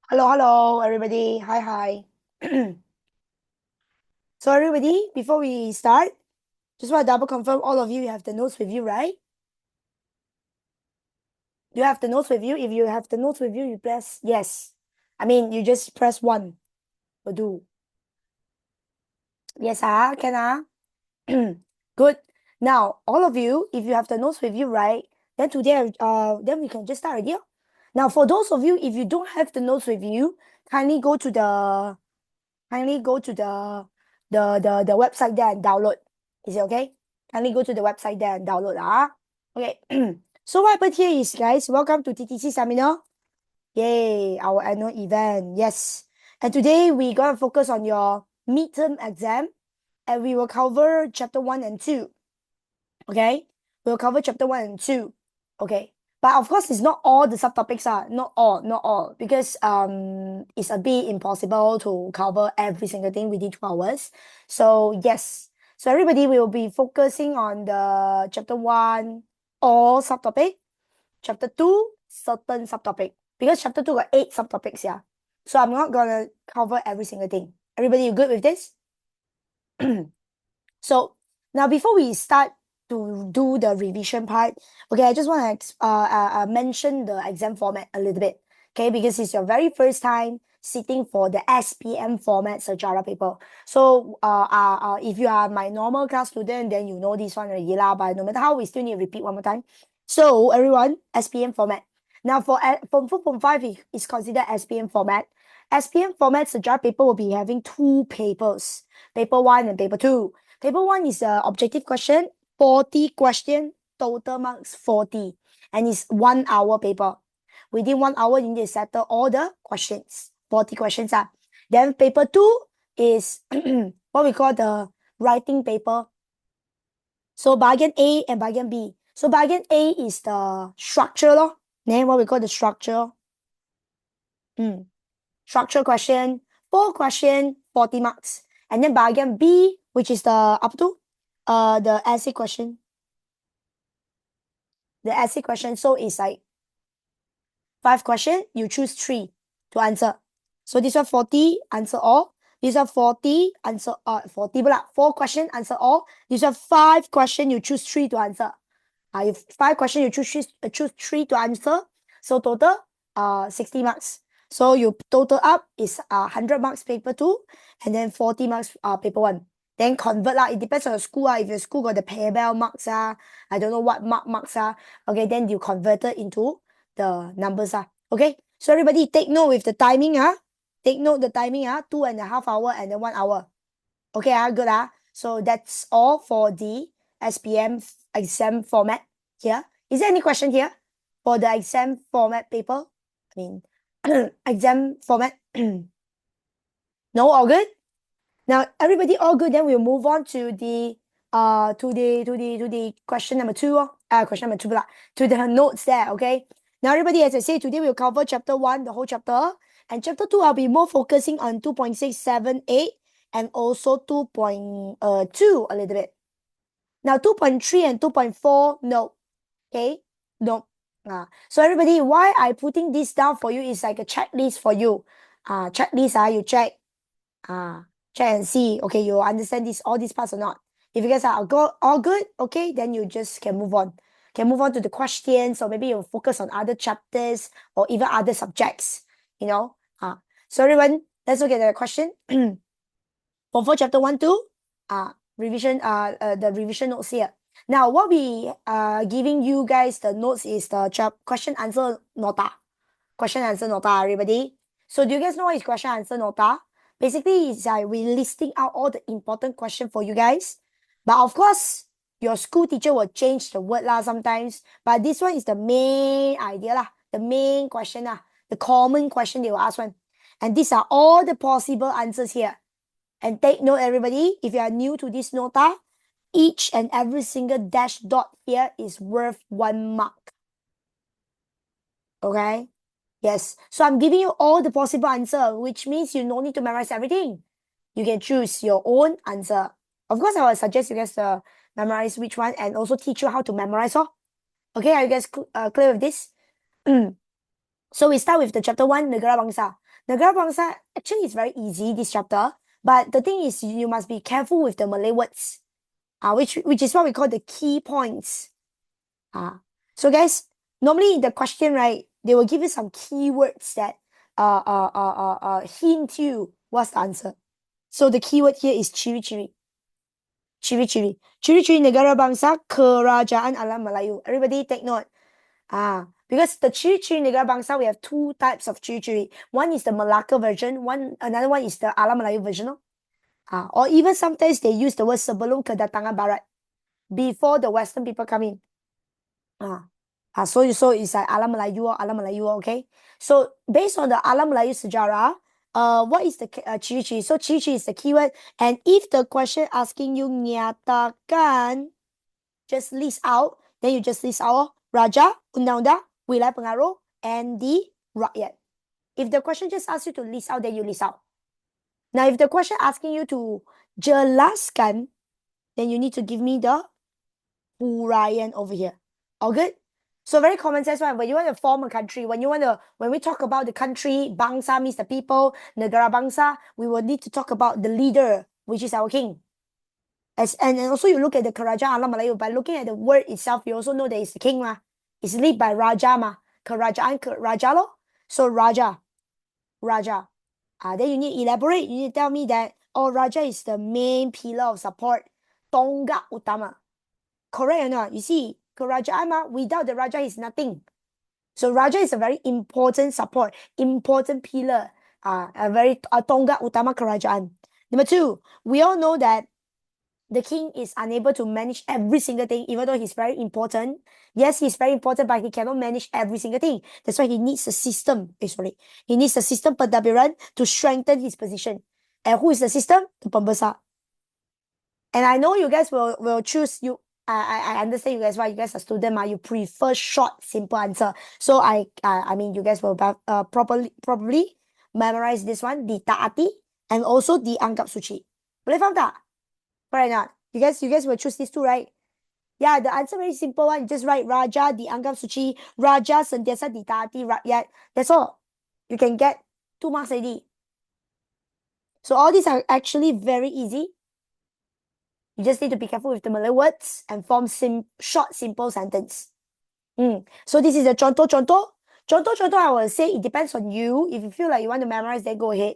Hello, everybody. Hi. So, everybody, before we start, just want to double confirm all of you have the notes with you, right? You have the notes with you. If you have the notes with you, you press yes. You just press one will do. Yes, can Good. Now, all of you, if you have the notes with you, right? Then today, then we can just start already. Now, for those of you, if you don't have the notes with you, kindly go to the the website there and download. Is it okay? Kindly go to the website there and download. Okay. So what happened here is, guys, welcome to TTC seminar. Yay, our annual event. Yes. And today we're gonna focus on your midterm exam, and we will cover chapter 1 and 2. Okay? We'll cover chapter 1 and 2. Okay. But of course, it's not all the subtopics are not all, because it's a bit impossible to cover every single thing within 2 hours. So yes, so everybody will be focusing on the chapter 1 all subtopic, chapter 2 certain subtopic, because chapter 2 got 8 subtopics. Yeah, so I'm not gonna cover every single thing. Everybody, you good with this? So now, before we start to do the revision part, okay, I just want to mention the exam format a little bit, okay, because it's your very first time sitting for the SPM format Sejarah paper. So if you are my normal class student, then you know this one already lah, but no matter how, we still need to repeat one more time. So everyone, SPM format. Now for Form 4.5 is considered SPM format. SPM format Sejarah paper will be having 2 papers, paper 1 and paper 2. Paper 1 is a objective question, 40 question, total marks 40, and it's 1 hour paper. Within 1 hour, you need to settle all the questions, 40 questions. Then paper 2 is what we call the writing paper. So bagian A and bagian B. So bagian A is the structure lor. Then what we call the structure. Structure question, 4 question, 40 marks. And then bagian B, which is the the essay question. The essay question, so it's like 5 question, you choose 3 to answer. So this one 40, answer all. This one 40, answer 40 pula. 4 question, answer all. This one 5 question, you choose 3 to answer. If 5 question, you choose 3 to answer. So total 60 marks. So you total up is 100 marks paper 2, and then 40 marks paper 1. Then convert lah. It depends on your school. If your school got the Paybell marks, I don't know what marks. Okay, then you convert it into the numbers. Okay, so everybody take note with the timing. Take note the timing. 2.5 hour and then 1 hour. Okay, good. So that's all for the SPM exam format here. Is there any question here for the exam format paper? Exam format. No, all good. Now everybody all good. Then we'll move on to the question number 2. Question number 2 to the notes there. Okay. Now everybody, as I say, today we'll cover chapter 1, the whole chapter, and chapter 2 I'll be more focusing on 2.678 and also 2.2 a little bit. Now 2.3 and 2.4, no. Okay, no. So everybody, why I putting this down for you is like a checklist for you. Checklist, you check. Check and see, okay, you understand all these parts or not. If you guys are all good, okay, then you just can move on. Can move on to the questions, or maybe you'll focus on other chapters or even other subjects, So everyone, let's look at the question. For chapter 1, 2, revision, the revision notes here. Now, what we are giving you guys the notes is the question answer nota. Question answer nota, everybody. So do you guys know what is question answer nota? Basically, it's like we listing out all the important question for you guys. But of course, your school teacher will change the word sometimes. But this one is the main idea the main question the common question they will ask one. And these are all the possible answers here. And take note, everybody, if you are new to this nota, each and every single dash dot here is worth 1 mark. Okay? Yes. So I'm giving you all the possible answer, which means you no need to memorize everything. You can choose your own answer. Of course, I will suggest you guys to memorize which one and also teach you how to memorize. Okay, are you guys clear with this? So we start with the chapter 1, Negara Bangsa. Negara bangsa actually is very easy, this chapter, but the thing is you must be careful with the Malay words, which is what we call the key points. So guys, normally in the question, right, they will give you some keywords that hint you what's the answer. So the keyword here is ciri-ciri. Ciri-ciri. Ciri-ciri negara bangsa kerajaan alam Melayu. Everybody take note. Because the ciri-ciri negara bangsa, we have two types of ciri-ciri. One is the Malacca version, another one is the alam Melayu version. Or even sometimes they use the word sebelum kedatangan Barat, before the Western people come in. So it's like alam Melayu, okay? So based on the alam Melayu sejarah, what is the ciri-ciri? So ciri-ciri is the keyword, and if the question asking you nyatakan, just list out, then you just list out raja, undang-undang, wilayah pengaruh, and the rakyat. If the question just asks you to list out, then you list out. Now, if the question asking you to jelaskan, then you need to give me the huraian over here. All good? So very common sense one. When you want to form a country, when we talk about the country, bangsa means the people, negara bangsa, we will need to talk about the leader, which is our king. And also you look at the Kerajaan Alam Melayu, by looking at the word itself, you also know that it's the king ma. It's led by Raja ma. Kerajaan Raja lo. So Raja. Then you need to elaborate. You need to tell me that, Raja is the main pillar of support. Tonggak utama. Correct or not? You see, Kerajaan ma, without the Raja is nothing. So Raja is a very important support, important pillar, a very tonggak utama kerajaan. Number two, we all know that the king is unable to manage every single thing, even though he's very important. Yes, he's very important, but he cannot manage every single thing. That's why he needs a system. He needs a system pentadbiran to strengthen his position. And who is the system? The pembesar. And I know you guys will choose you. I understand you guys why you guys are student, you prefer short, simple answer. So I mean you guys will probably memorize this one, ditaati, and also dianggap suci. Boleh faham tak? Correct or not? You guys will choose these two, right? Yeah, the answer very simple one. You just write Raja dianggap suci, Raja sentiasa ditaati rakyat. That's all. You can get 2 marks already. So all these are actually very easy. You just need to be careful with the Malay words and form short, simple sentence. So this is the contoh. Contoh, I will say it depends on you. If you feel like you want to memorize, then go ahead.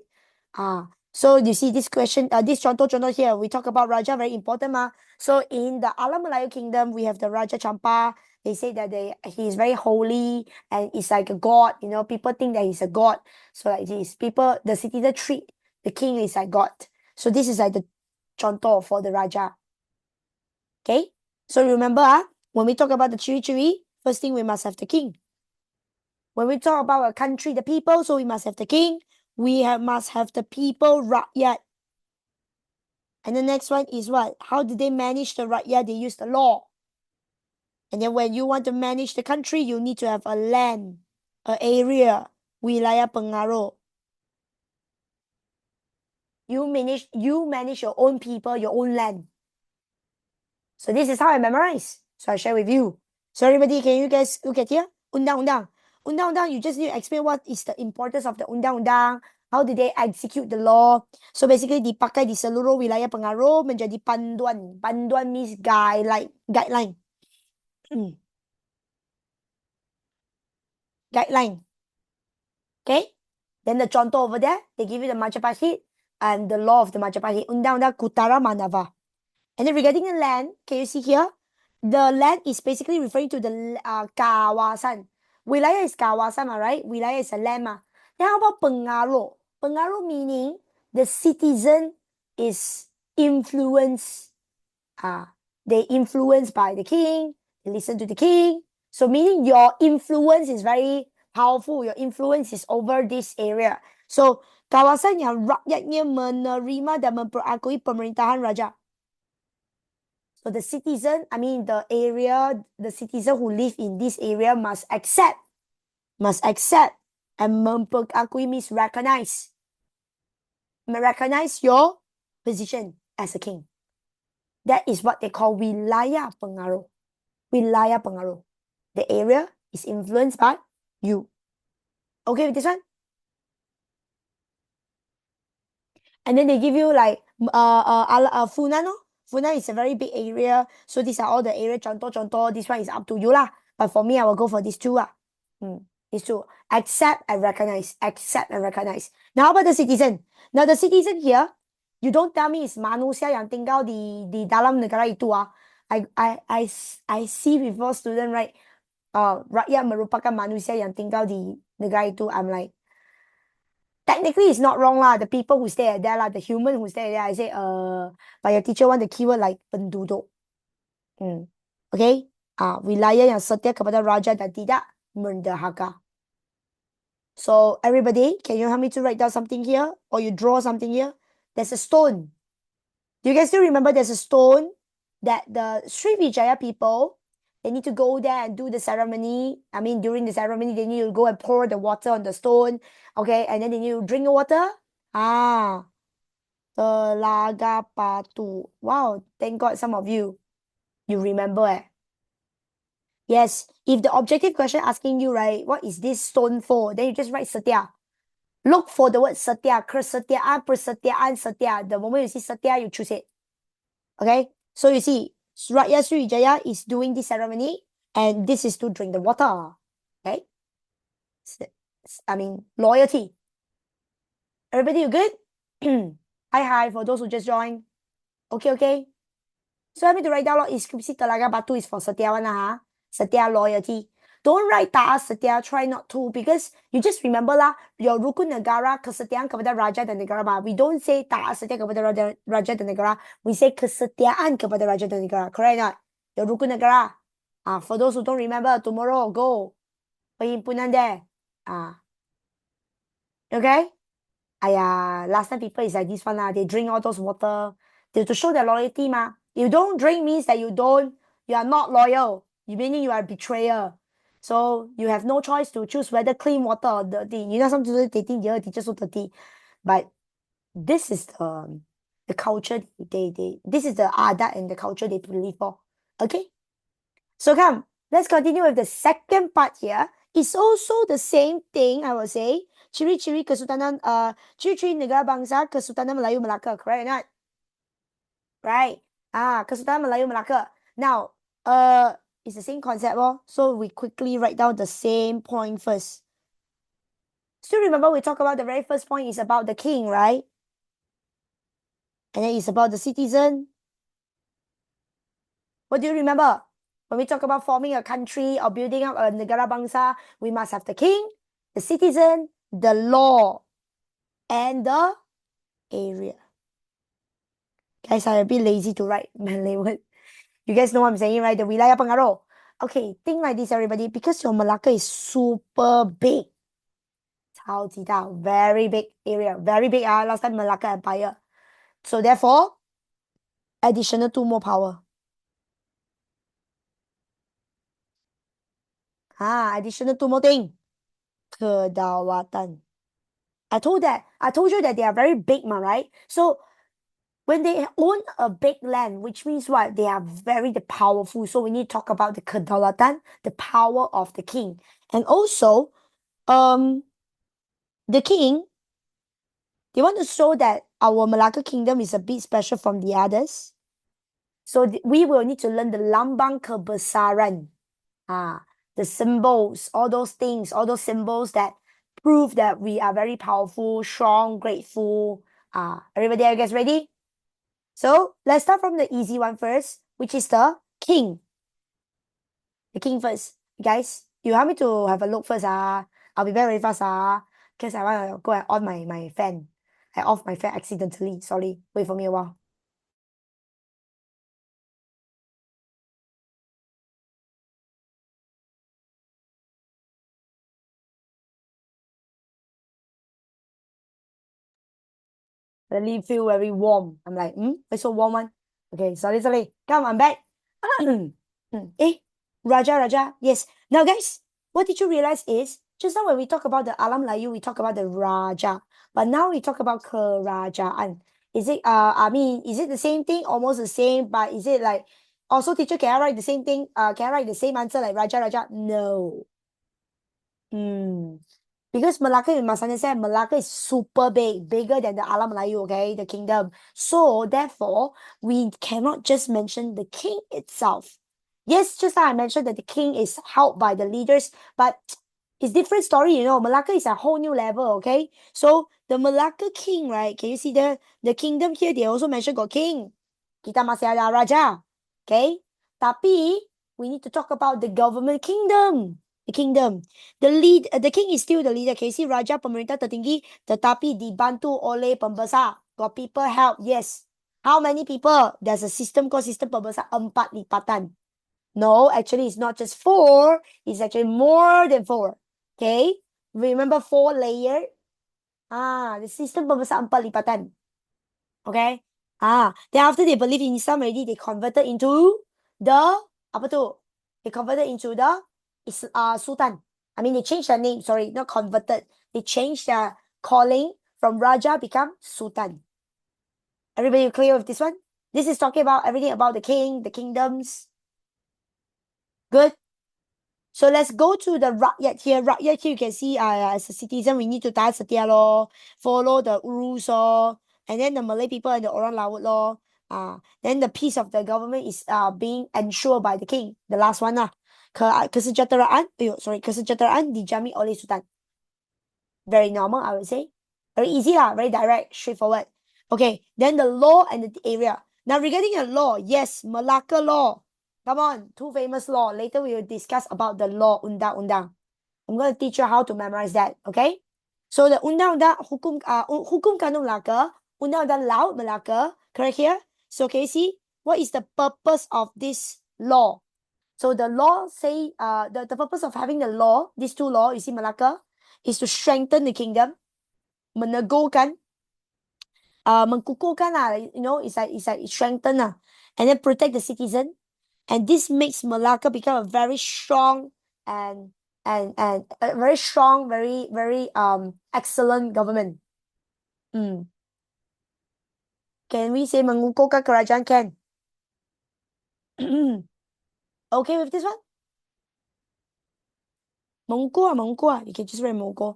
So you see this question, this contoh here, we talk about Raja, very important ma. So in the Alam Melayu kingdom, we have the Raja Champa. They say that he is very holy and is like a god. You know, people think that he's a god. So like this, the citizen treat the king is like God. So this is like the contoh for the Raja. Okay? So remember, when we talk about the ciri-ciri, first thing we must have the king. When we talk about a country, the people, so we must have the king. We must have the people, rakyat. And the next one is what? How did they manage the rakyat? They use the law. And then when you want to manage the country, you need to have a land, an area, wilayah pengaruh. You manage your own people, your own land. So this is how I memorize. So I share with you. So everybody, can you guys look at here? Undang-undang. Undang-undang, you just need to explain what is the importance of the undang-undang. How did they execute the law? So basically, dipakai di seluruh wilayah pengaruh menjadi panduan. Panduan means guideline. Guideline. Okay? Then the contoh over there, they give you the Majapahit and the law of the Majapahit. Undang-undang Kutara Manava. And then regarding the land, can you see here? The land is basically referring to the kawasan. Wilayah is kawasan, right? Wilayah is a land. Then how about pengaruh? Pengaruh meaning the citizen is influenced. They influenced by the king. They listen to the king. So meaning your influence is very powerful. Your influence is over this area. So kawasan yang rakyatnya menerima dan memperakui pemerintahan raja. So the citizen who live in this area must accept and memperakui means recognize your position as a king. That is what they call wilayah pengaruh. Wilayah pengaruh. The area is influenced by you. Okay with this one? And then they give you like Funan. No? Funan is a very big area. So these are all the area. Contoh. This one is up to you lah. But for me, I will go for these two. These two. Accept and recognize. Accept and recognize. Now how about the citizen? Now the citizen here, you don't tell me it's manusia yang tinggal di dalam negara itu ah. I see before student right. Rakyat merupakan manusia yang tinggal di negara itu. I'm like, technically it's not wrong lah. The people who stay there lah, the human who stay there. I say, but your teacher want the keyword like penduduk. Okay? Wilayah yang setia kepada raja dan tidak mendahaka. So everybody, can you help me to write down something here? Or you draw something here? There's a stone. Do you guys still remember there's a stone that the Srivijaya people, they need to go there and do the ceremony. I mean, during the ceremony, they need to go and pour the water on the stone. Okay, and then they need to drink the water. Telaga Patu. Wow, thank God some of you remember. Yes, if the objective question asking you, right, what is this stone for? Then you just write Satya. Look for the word Satya, Kersetiaan, Persetiaan, Satya. The moment you see Satya, you choose it. Okay, so you see, Raja Sriwijaya is doing this ceremony, and this is to drink the water. Okay, I mean, loyalty. Everybody, you good? Hi, for those who just joined. Okay. So I need to write down inskripsi Telaga Batu is for Satya one, Satya loyalty. Don't write taat setia, try not to, because you just remember lah, your rukun negara kesetiaan kepada raja dan negara. We don't say taat setia kepada raja dan negara. We say kesetiaan kepada raja dan negara. Correct not? Your rukun negara. For those who don't remember, tomorrow go perhimpunan there. Okay? Last time people is like this one lah. They drink all those water. To show their loyalty ma. You don't drink means that you are not loyal. Meaning you are a betrayer. So you have no choice to choose whether clean water or dirty. You know, some students they think the other teacher so dirty. But this is the culture this is the adat and the culture they believe for. Okay? So come, let's continue with the second part here. It's also the same thing, I will say. Ciri-ciri Kesultanan, ciri-ciri negara bangsa Kesultanan Melayu Melaka, correct or not? Right. Kesultanan Melayu Melaka. Now, it's the same concept, so we quickly write down the same point first. Still remember we talked about the very first point is about the king, right? And then it's about the citizen. What do you remember? When we talk about forming a country or building up a negara bangsa, we must have the king, the citizen, the law, and the area. Guys, I'm a bit lazy to write Malay word. You guys know what I'm saying, right? The wilayah pengaruh. Okay, think like this, everybody. Because your Malacca is super big. 超级大, very big area. Very big, last time Malacca Empire. So therefore, additional 2 more power. Additional 2 more thing. Kedaulatan. I told you that they are very big, right? So when they own a big land, which means what? They are very powerful. So we need to talk about the kedaulatan, the power of the king. And also, the king, they want to show that our Malacca kingdom is a bit special from the others. So we will need to learn the lambang kebesaran. The symbols, all those things, all those symbols that prove that we are very powerful, strong, grateful. Everybody, are you guys ready? So let's start from the easy one first, which is the king. The king first. Guys, you want me to have a look first? I'll be very fast. Because I want to go and on my fan. I off my fan accidentally. Sorry. Wait for me a while. Really feel very warm. I'm like, it's so warm one. Okay, sorry. Come, I'm back. Raja. Yes. Now, guys, what did you realize is, just now when we talk about the Alam Layu, we talk about the Raja. But now we talk about Kerajaan. Is it, is it the same thing? Almost the same, but is it like, also teacher, can I write the same thing? Can I write the same answer like Raja? No. Because Malacca, you must understand, Malacca is super big, bigger than the Alam Melayu, okay, the kingdom. So therefore, we cannot just mention the king itself. Yes, just like I mentioned that the king is held by the leaders, but it's different story, you know. Malacca is a whole new level, okay? So the Malacca king, right? Can you see the kingdom here? They also mention got king. Kita masih ada raja, okay? Tapi we need to talk about the government kingdom. The kingdom. The king is still the leader. Can you see raja pemerintah tertinggi tetapi dibantu oleh pembesar. Got people help, yes. How many people? There's a system called sistem pembesar 4 lipatan. No, actually it's not just 4. It's actually more than 4. Okay? Remember 4 layer? The system pembesar 4 lipatan. Okay? Then after they believe in Islam already, they converted into the apa tu? They converted into the Sultan. I mean, they changed their name. Sorry, not converted. They changed their calling from Raja become Sultan. Everybody clear with this one? This is talking about everything about the king, the kingdoms. Good. So let's go to the rakyat here. Rakyat here, you can see as a citizen, we need to taat setia law, follow the rules law, and then the Malay people and the orang laut law. Then the peace of the government is being ensured by the king. The last one lah. Kesejahteraan dijamin oleh Sultan. Very normal, I would say. Very easy lah, very direct, straightforward. Okay, then the law and the area. Now regarding the law, yes, Malacca law. Come on, 2 famous law. Later we will discuss about the law, undang-undang. I'm going to teach you how to memorize that, okay? So the undang-undang hukum kanun Melaka, undang-undang laut Melaka, correct here? So can you see what is the purpose of this law? So the law say the purpose of having the law, these 2 law, you see Malacca, is to strengthen the kingdom, meneguhkan, mengkukuhkan lah, you know, it's like strengthen lah, and then protect the citizen. And this makes Malacca become a very strong and a very strong, very excellent government. Can we say mengukuhkan kerajaan? Can? Okay with this one? Mengukuh. You can just write mengukuh.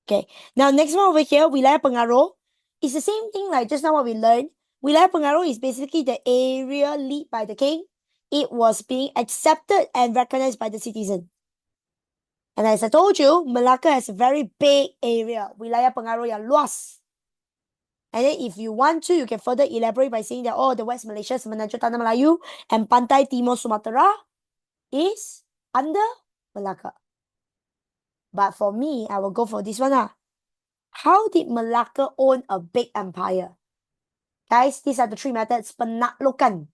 Okay. Now next one over here, wilayah pengaruh. It's the same thing like just now what we learned. Wilayah pengaruh is basically the area led by the king. It was being accepted and recognized by the citizen. And as I told you, Malacca has a very big area. Wilayah pengaruh yang luas. And then if you want to, you can further elaborate by saying that, oh, the West Malaysia, Semenanjung Tanah Melayu, and Pantai Timur Sumatera is under Malacca. But for me, I will go for this one. How did Malacca own a big empire? Guys, these are the 3 methods. Penaklukan,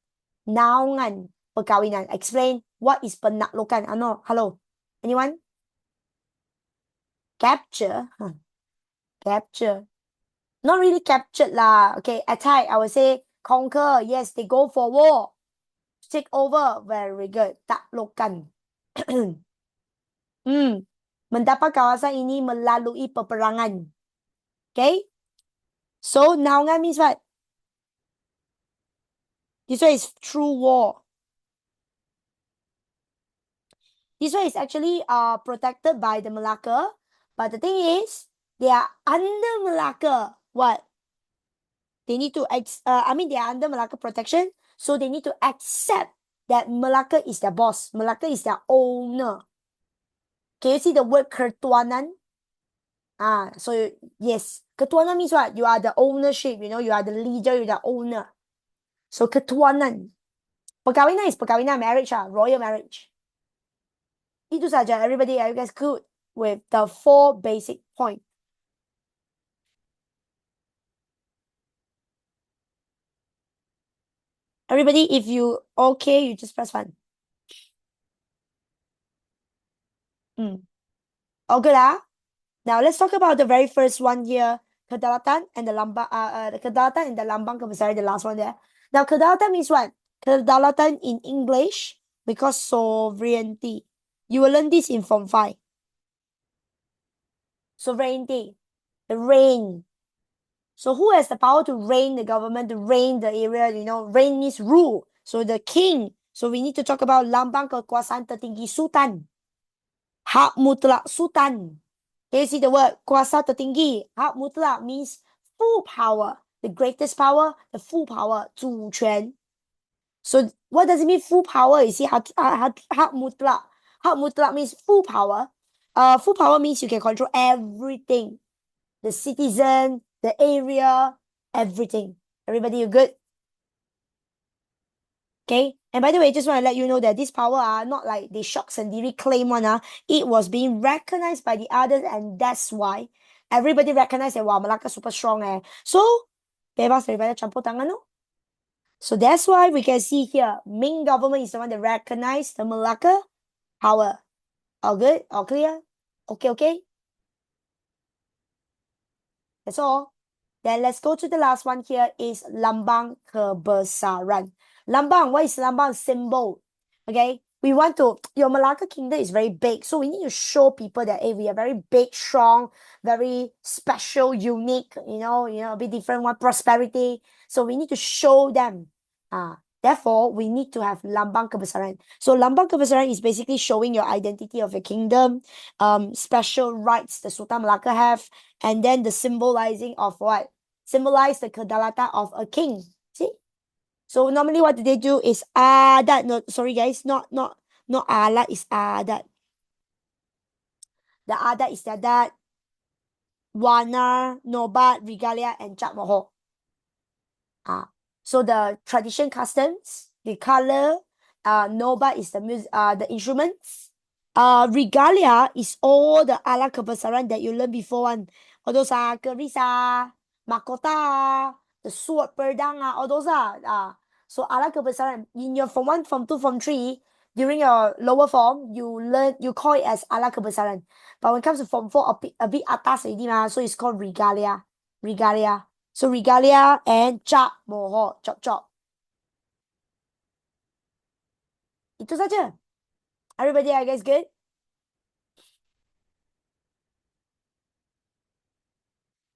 naungan, perkawinan. Explain what is penaklukan. No, hello. Anyone? Capture. Capture. Not really captured lah. Okay, attack. I would say conquer. Yes, they go for war. Take over. Very good. Taklukan. Mendapat kawasan ini melalui peperangan. Okay? So, naungan means what? This one is through war. This one is actually protected by the Malacca. But the thing is, they are under Malacca. What? They need to, they are under Malacca protection. So they need to accept that Malacca is their boss. Malacca is their owner. Can you see the word ketuanan? So yes, ketuanan means what? You are the ownership, you know, you are the leader, you're the owner. So ketuanan. Perkawinan is perkawinan, marriage, royal marriage. Itu saja, everybody, are you guys good with the 4 basic points? Everybody, if you okay, you just press 1. All good, Now let's talk about the very first one here, kedaulatan and the lambang, the kedaulatan and the lambang kebesaran, the last one there. Now kedaulatan means what? Kedaulatan in English, because sovereignty. You will learn this in Form 5. Sovereignty, the reign. So who has the power to reign the government, to reign the area? You know, reign means rule. So the king. So we need to talk about lambang kekuasaan tertinggi Sultan. Hak mutlak Sultan. Can you see the word kuasa tertinggi? Hak mutlak means full power. The greatest power, the full power, 主权. So what does it mean full power? You see, hak mutlak. Hak mutlak means full power. Full power means you can control everything. The citizen, the area, everything. Everybody, you good? Okay. And by the way, just want to let you know that this power are not like the shock sendiri claim one. It was being recognized by the others, and that's why everybody recognized that wow, Malacca super strong. So bebas daripada campur tangan no. So that's why we can see here, Ming government is the one that recognized the Malacca power. All good? All clear? Okay, okay. That's all. Then let's go to the last one here is lambang kebesaran. Lambang, what is lambang? Symbol. Okay, we want to, your Malacca kingdom is very big. So we need to show people that, hey, we are very big, strong, very special, unique, a bit different one, prosperity. So we need to show them. Therefore, we need to have lambang kebesaran. So lambang kebesaran is basically showing your identity of your kingdom, special rights the Sultan Malacca have, and then the symbolizing of what? Symbolize the kedaulatan of a king. See? So normally what they do is adat. No, sorry guys, not alat, is adat. The adat is the adat, warna, nobat, regalia, and cap moho. So the tradition customs, the color, nobat is the music, the instruments. Regalia is all the ala kebesaran that you learned before one. All those keris, mahkota, the sword, pedang, all those so ala kebesaran in your form 1, form 2, form 3, during your lower form, you call it as ala kebesaran. But when it comes to form 4, a bit atas already, so it's called regalia. Regalia. So regalia and cap moho, chop chop. Itu saja. Everybody, are you guys good?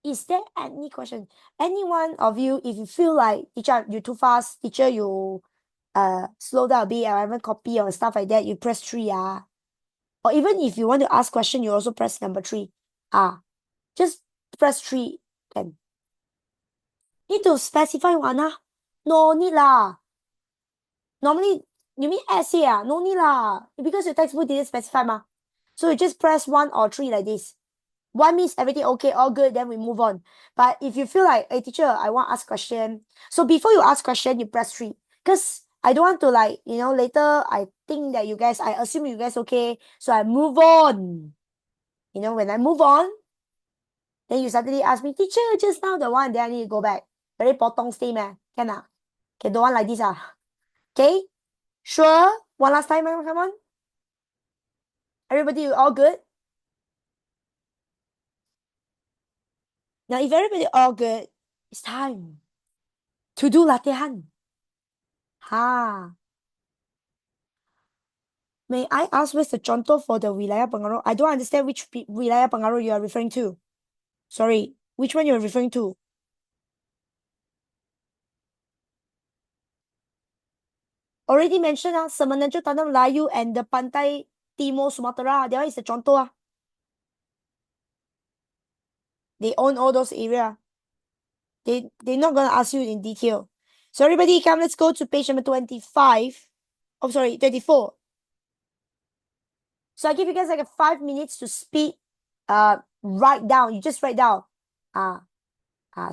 Is there any question? Any one of you, if you feel like teacher, you too fast, teacher, you slow down a bit, I haven't copy or stuff like that, you press 3. Or even if you want to ask question, you also press number 3. Just press 3. Then need to specify one. No need lah. Normally, you mean essay? No need lah. Because your textbook didn't specify ma. So you just press 1 or 3 like this. 1 means everything okay, all good, then we move on. But if you feel like, hey teacher, I want to ask question. So before you ask question, you press 3. Because I don't want to later I think that I assume you guys okay. So I move on. When I move on, then you suddenly ask me, teacher, just now the one, then I need to go back. Very potong stay, man. Can Okay, don't want like this. Okay? Sure? One last time, come on. Everybody, all good? Now, if everybody all good, it's time to do latihan. May I ask where's the contoh for the wilayah pengaruh? I don't understand which wilayah pengaruh you are referring to. Sorry, which one you're referring to? Already mentioned Semenanjung Tanah Melayu and the Pantai Timur Sumatera. That one is the contoh. They own all those areas. They're not gonna ask you in detail. So everybody come, let's go to page number 25. Oh, sorry, 24. So I give you guys like a 5 minutes to speed, write down. You just write down.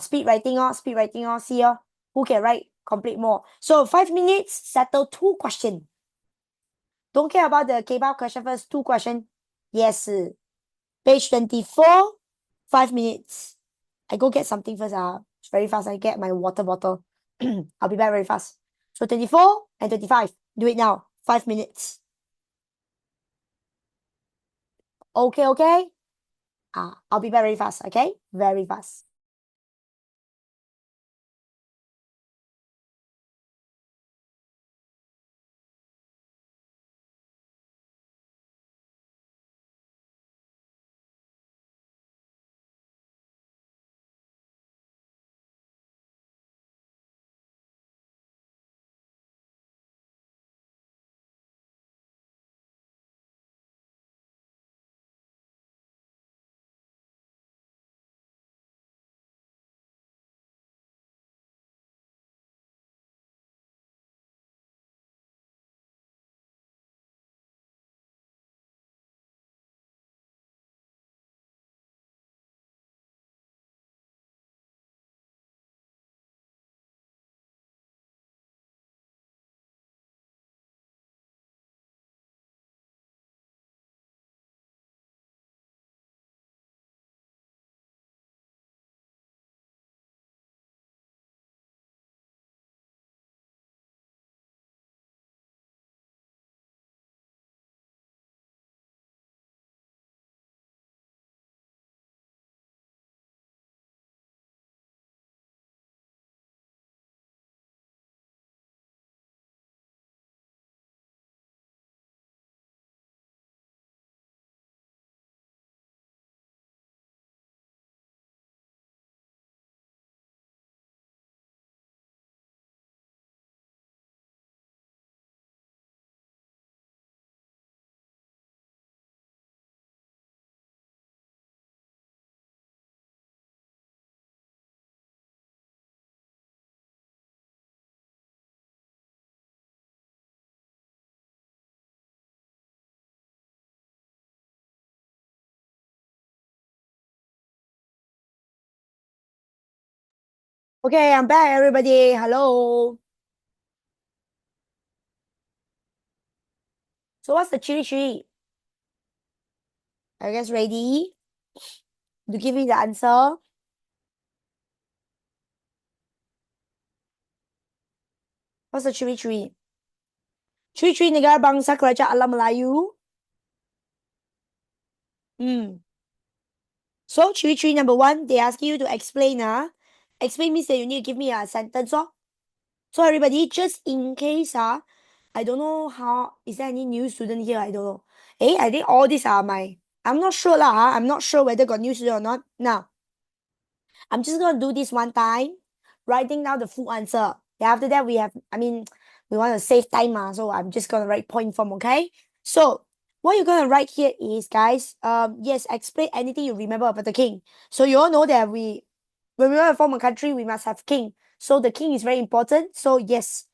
Speed writing, see who can write complete more. So 5 minutes, settle 2 questions. Don't care about the K-pop question first, 2 questions. Yes. Page 24, 5 minutes. I go get something first. Very fast. I get my water bottle. I'll be back very fast. So 24 and 25. Do it now. 5 minutes. Okay, okay? I'll be back very fast, okay? Very fast. Okay, I'm back, everybody. Hello. So what's the chili tree? Are you guys ready to give me the answer? What's the chili tree? Chili tree negara bangsa kerajaan alam Melayu. So chili tree number 1, they ask you to explain. Explain means that you need to give me a sentence. So everybody, just in case, I don't know how, is there any new student here? I don't know. I think all these are I'm not sure lah. I'm not sure whether got new student or not. Now, I'm just going to do this one time, writing down the full answer. Then after that, we want to save time, so I'm just going to write point form, okay? So what you're going to write here is, guys, yes, explain anything you remember about the king. So you all know that when we want to form a country, we must have king. So the king is very important. So yes,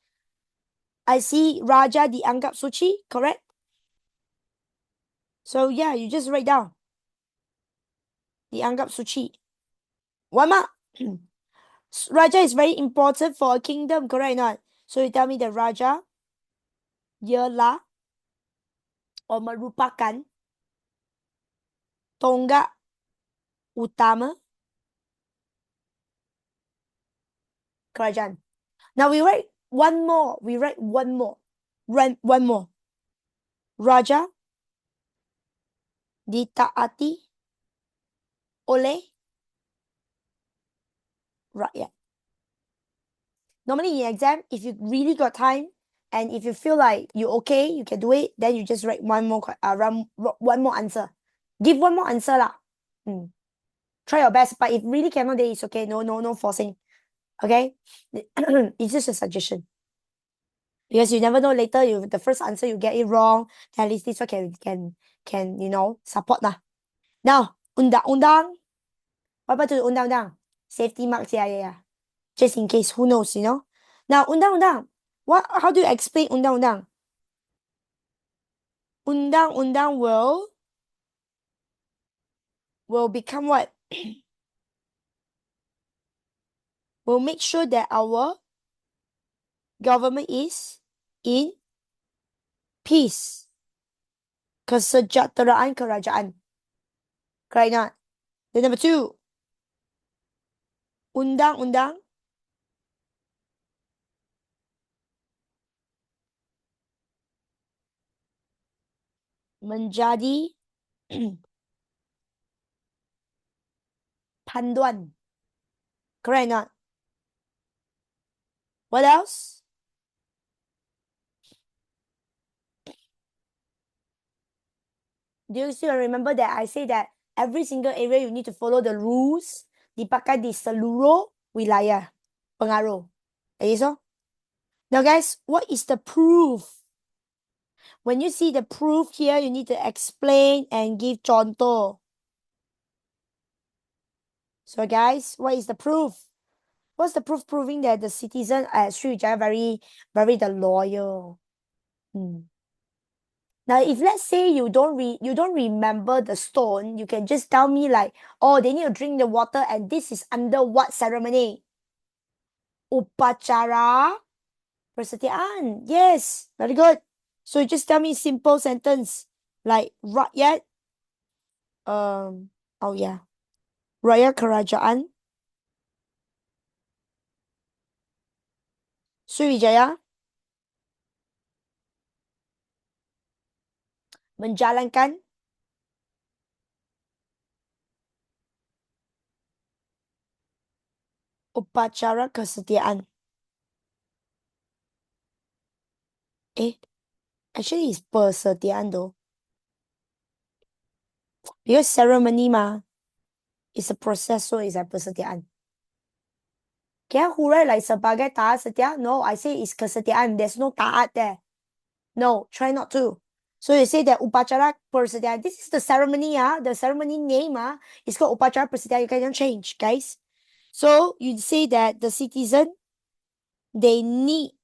I see Raja dianggap suci, correct? So yeah, you just write down. Dianggap suci. One mark. Raja is very important for a kingdom, correct or not? So you tell me that Raja ialah or merupakan tonggak utama kerajaan. Now we write one more. One more. Raja ditaati oleh rakyat. Normally in exam, if you really got time and if you feel like you're okay, you can do it, then you just write one more answer. Give one more answer lah. Try your best, but if really cannot, then it's okay. No forcing. Okay? It's just a suggestion. Because you never know later, the first answer you get it wrong, then at least this one can support lah. Now, undang-undang. What about the undang-undang? Safety marks, yeah. Just in case, who knows, Now, undang-undang. How do you explain undang-undang? Undang-undang will become what? Will make sure that our government is in peace. Kesejahteraan kerajaan. Correct not? Then number 2. Undang-undang menjadi panduan. Correct not? What else? Do you still remember that I say that every single area you need to follow the rules dipakai di seluruh wilayah pengaruh? So? Now guys, what is the proof? When you see the proof here, you need to explain and give contoh. So guys, what is the proof? What's the proof proving that the citizen at Sriwijaya very the loyal? Now, if let's say you don't remember the stone, you can just tell me like, oh, they need to drink the water, and this is under what ceremony? Upacara persetiaan. Yes, very good. So you just tell me simple sentence like rakyat. Rakyat kerajaan Sriwijaya menjalankan upacara kesetiaan. Actually it's persetiaan though. Because ceremony is a process, so it's a persetiaan. Kaya hurai like sebagai taat setia? No, I say it's kesetiaan. There's no taat there. No, try not to. So you say that upacara persetiaan. This is the ceremony, the ceremony name is called upacara persetiaan. You cannot change, guys. So you say that the citizen, they need,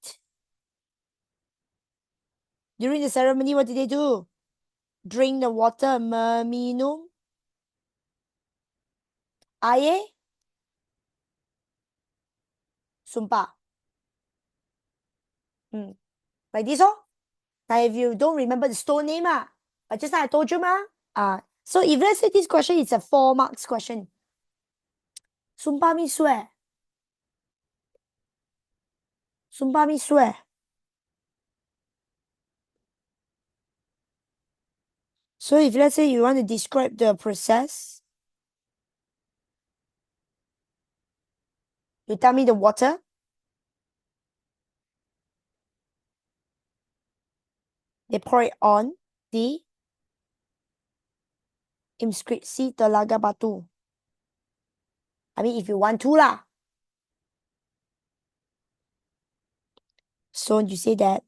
during the ceremony, what did they do? Drink the water, meminum air Sumpah. Like this, oh. Now, if you don't remember the store name, but just like I told you, so if let's say this question is a 4 marks question, sumpah me swear. Sumpah me swear. So if let's say you want to describe the process, you tell me the water. They pour it on the inskripsi Telaga Batu. I mean, if you want to lah. So you say that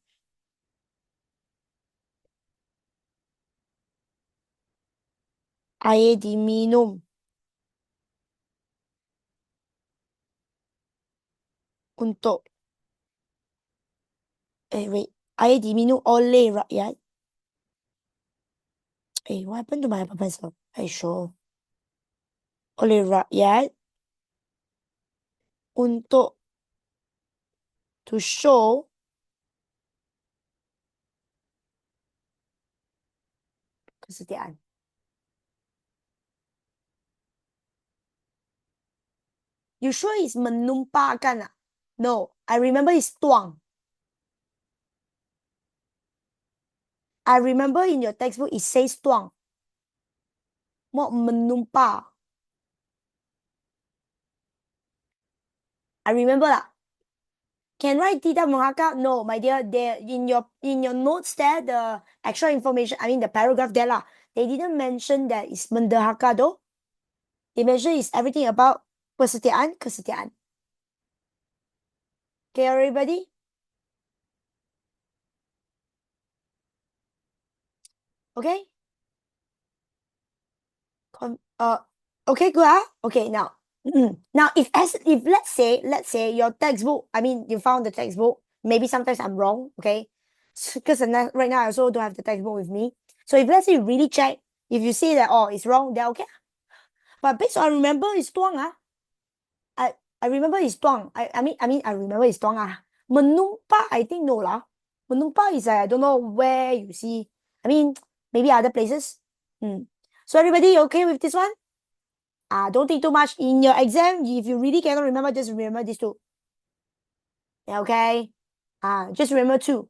air diminum untuk wait, air diminum oleh rakyat. What happened to my pencil? Sure. Oleh rakyat untuk to show kesetiaan. You sure it's menumpahkan? No, I remember it's tuang. I remember in your textbook it says tuang. Not menumpah. I remember lah. Can write tidak menghakap? No, my dear. There in your notes there, the extra information. I mean the paragraph there lah. They didn't mention that it's mendahaka though. They mention it's everything about kesetiaan. Okay, everybody. Okay. Okay, good. Okay, now. Now, if let's say your textbook, I mean, you found the textbook. Maybe sometimes I'm wrong. Okay, because right now I also don't have the textbook with me. So if let's say you really check, if you see that it's wrong, then okay. But based on remember it's tuang I remember it's tuang. I mean I remember it's tuang Menumpa I think no lah. Menumpa is I don't know where you see. I mean maybe other places. So everybody okay with this one? Don't think too much in your exam. If you really cannot remember, just remember these two. Okay. Just remember two.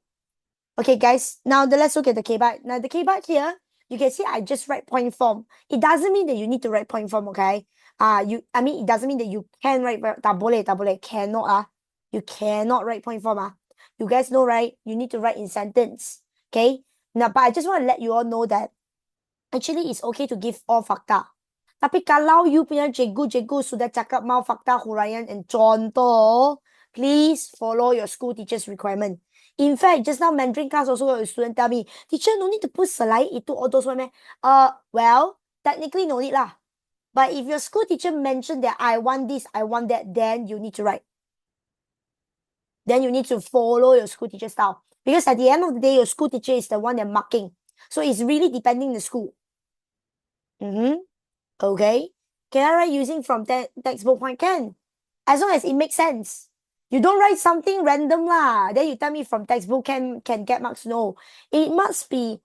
Okay, guys. Now let's look at the K-bar. Now the K-bar here, you can see I just write point form. It doesn't mean that you need to write point form. Okay. I mean it doesn't mean that you can write. Tak boleh. Cannot You cannot write point form You guys know right? You need to write in sentence. Okay. Now, but I just want to let you all know that actually it's okay to give all fakta. Tapi kalau you punya cikgu sudah cakap mau fakta huraian and contoh, please follow your school teacher's requirement. In fact, just now Mandarin class also got a student tell me, teacher, no need to put selain itu all those one. Well, technically no need lah. But if your school teacher mentioned that I want this, I want that, then you need to write. Then you need to follow your school teacher style. Because at the end of the day, your school teacher is the one that marking. So it's really depending the school. Okay. Can I write using from textbook point? Can. As long as it makes sense. You don't write something random lah. Then you tell me from textbook can get marks. No. It must be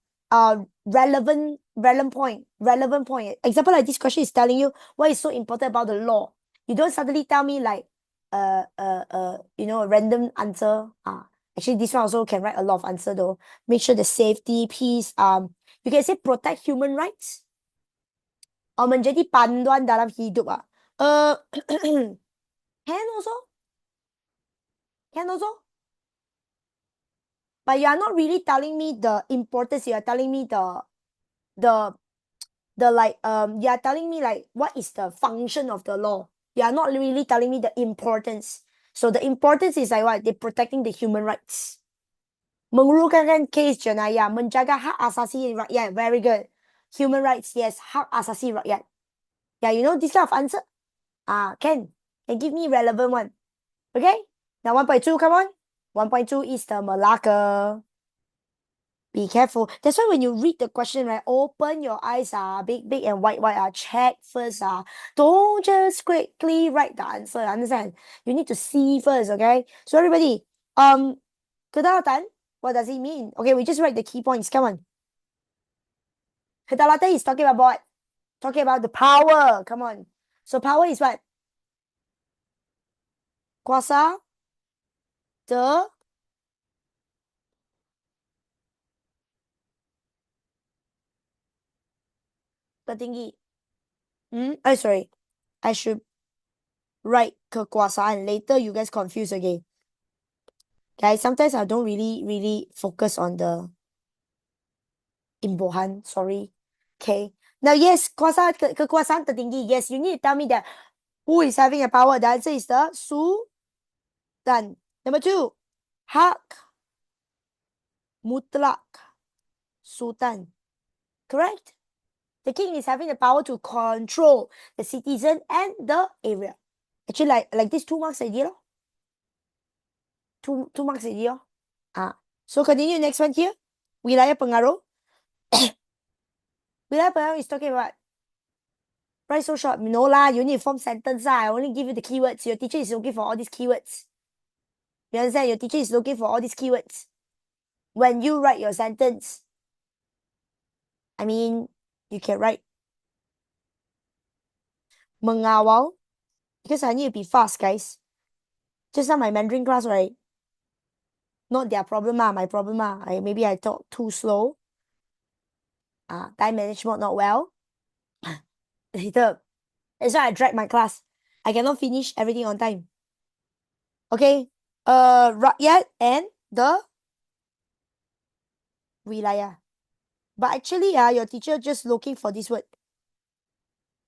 relevant point. Example like this question is telling you what is so important about the law. You don't suddenly tell me like a random answer. Actually this one also can write a lot of answer though. Make sure the safety, peace, you can say protect human rights. Menjadi panduan dalam hidup can also. But you are not really telling me the importance. You are telling me the like you are telling me like what is the function of the law. You are not really telling me the importance. So the importance is like what? They're protecting the human rights. Menguruskan case jenayah, menjaga hak asasi rakyat. Very good. Human rights, yes. Hak asasi rakyat. Yeah, you know this kind of answer? Can give me relevant one. Okay? Now 1.2, come on. 1.2 is the Malacca. Be careful. That's why when you read the question, right, open your eyes, big, big and white, check first, don't just quickly write the answer, understand? You need to see first, okay? So everybody, kedaulatan, what does it mean? Okay, we just write the key points, come on. Kedaulatan is talking about what? Talking about the power, come on. So power is what? Kuasa tertinggi. Sorry. I should write kekuasaan. Later you guys confuse again. Guys, sometimes I don't really focus on the imbuhan. Sorry. Okay. Now, yes, kekuasaan tertinggi. Yes, you need to tell me that who is having a power. The answer is the Sultan. Number 2, hak mutlak Sultan. Correct? The king is having the power to control the citizen and the area. Actually, like this 2 marks already, lor. Two marks already, lor. So continue next one here. Wilayah pengaruh. Wilayah pengaruh is talking about. Why so short? No lah, you need to form sentence lah. I only give you the keywords. Your teacher is looking for all these keywords. You understand? Your teacher is looking for all these keywords. When you write your sentence, I mean, you can write mengawal, because I need to be fast, guys. Just now my Mandarin class, right? Not their problem, my problem. Maybe I talk too slow. Time management not well. Later, that's why I drag my class. I cannot finish everything on time. Okay. Rakyat and the wilayah. But actually, your teacher just looking for this word.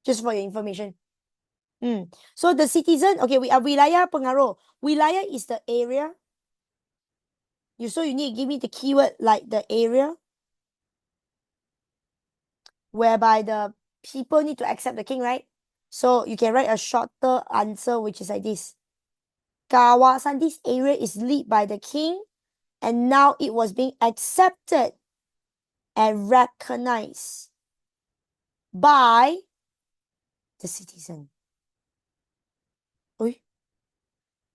Just for your information. So the citizen, okay, we are wilayah pengaruh. Wilayah is the area. So you need to give me the keyword like the area, whereby the people need to accept the king, right? So you can write a shorter answer, which is like this. Kawasan, this area is led by the king, and now it was being accepted and recognized by the citizen.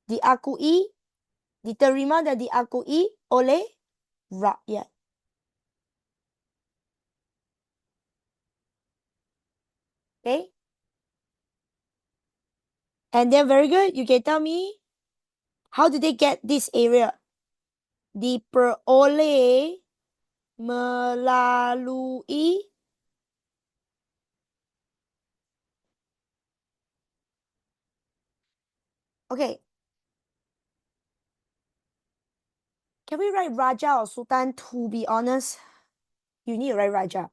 Diakui, diterima dan diakui oleh rakyat. Okay? And then very good. You can tell me, how did they get this area? Diperoleh melalui okay. Can we write Raja or Sultan? To be honest, you need to write Raja.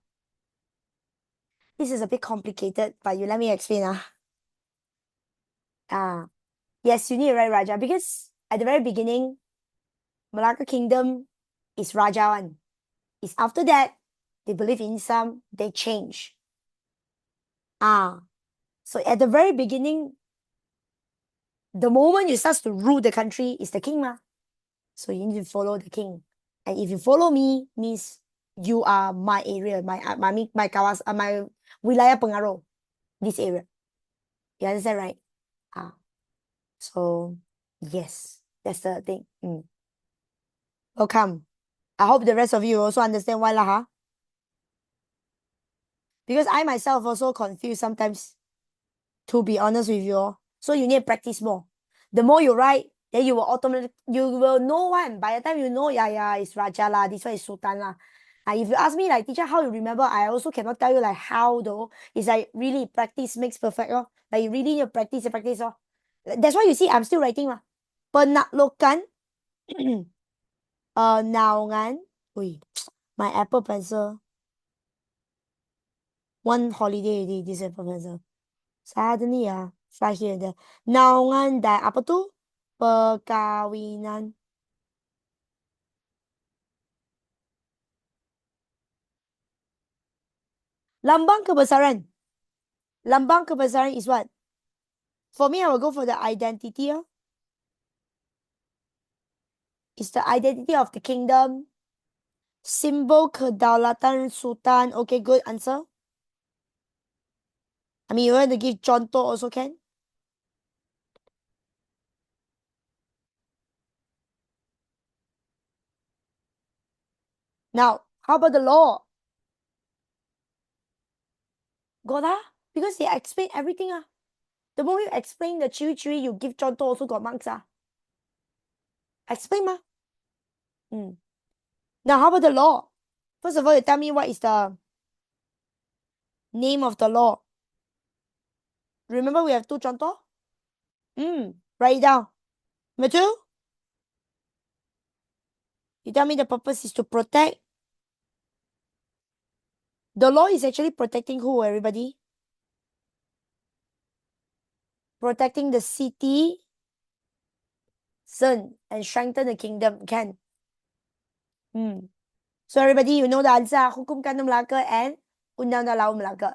This is a bit complicated, but you let me explain. Yes, you need to write Raja because at the very beginning, Malacca Kingdom is Raja one. It's after that, they believe in Islam, they change. So at the very beginning, the moment you start to rule the country is the king, So you need to follow the king. And if you follow me, means you are my area, my kawas, my wilayah pengaruh, this area. You understand, right? So yes, that's the thing. Welcome. I hope the rest of you also understand why lah, because I myself also confused sometimes, to be honest with you all. So you need to practice more. The more you write, then you will know one. By the time you know, it's Raja lah, this one is Sultan lah. If you ask me like, teacher, how you remember, I also cannot tell you like how though. It's like really practice makes perfect. Like you really need to practice and practice. That's why you see I'm still writing lah. Penaklukan naungan. My Apple Pencil. One holiday already, this Apple Pencil. Suddenly fly here and there. Naungan dan apa tu? Perkawinan. Lambang kebesaran. Lambang kebesaran is what? For me, I will go for the identity. It's the identity of the kingdom. Simbol Kedaulatan Sultan. Okay, good answer. I mean, you want to give contoh also can. Now, how about the law? Got ah? Because they explain everything ah. The more you explain the chewy, you give contoh also got marks ah. Explain ma. Now, how about the law? First of all, you tell me what is the name of the law. Remember, we have two contoh? Write it down. Number two, you tell me the purpose is to protect. The law is actually protecting who, everybody? Protecting the city, son, and strengthen the kingdom. Can. So everybody, you know the answer. Hukum Kandung Melaka and Undang-Undang Laut Melaka.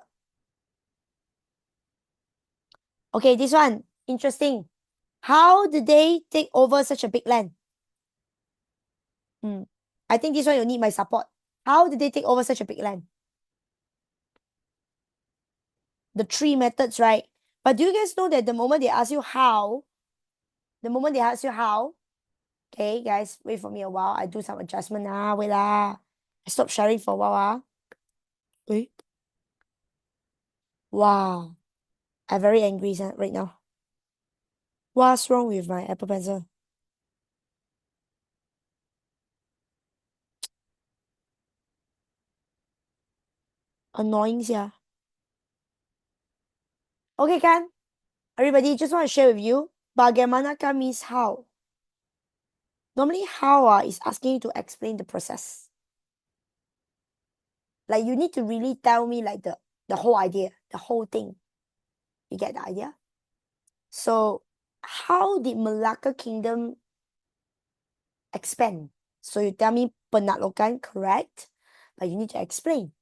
Okay, this one, interesting. How did they take over such a big land? I think this one you need my support. How did they take over such a big land? The three methods, right? But do you guys know that the moment they ask you how, okay, guys, wait for me a while. I do some adjustment. Wait lah. I stop sharing for a while. Wait. Wow. I'm very angry right now. What's wrong with my Apple Pencil? Annoying, yeah. Okay, kan? Everybody, just want to share with you. Bagaimanakah means how. Normally, how is asking you to explain the process. Like, you need to really tell me like the whole idea, the whole thing. You get the idea? So, how did Malacca Kingdom expand? So, you tell me penaklukan, correct? But you need to explain.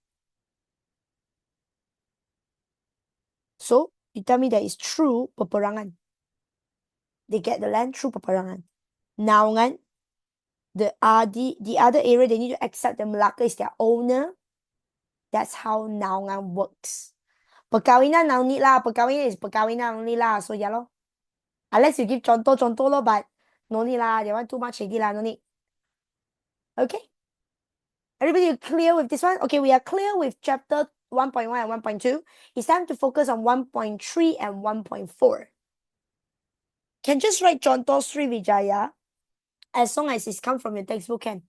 So, you tell me that it's true peperangan. They get the land through peperangan. Naungan, the other area, they need to accept that Malacca is their owner. That's how naungan works. Perkawinan no need lah. Perkawinan is perkawinan only lah. So yeah lor. Unless you give contoh lor, but no need lah. They want too much already lah. No need. Okay. Everybody clear with this one? Okay, we are clear with chapter 1.1 and 1.2. It's time to focus on 1.3 and 1.4. Can just write contoh Sri Vijaya as long as it's come from your textbook can.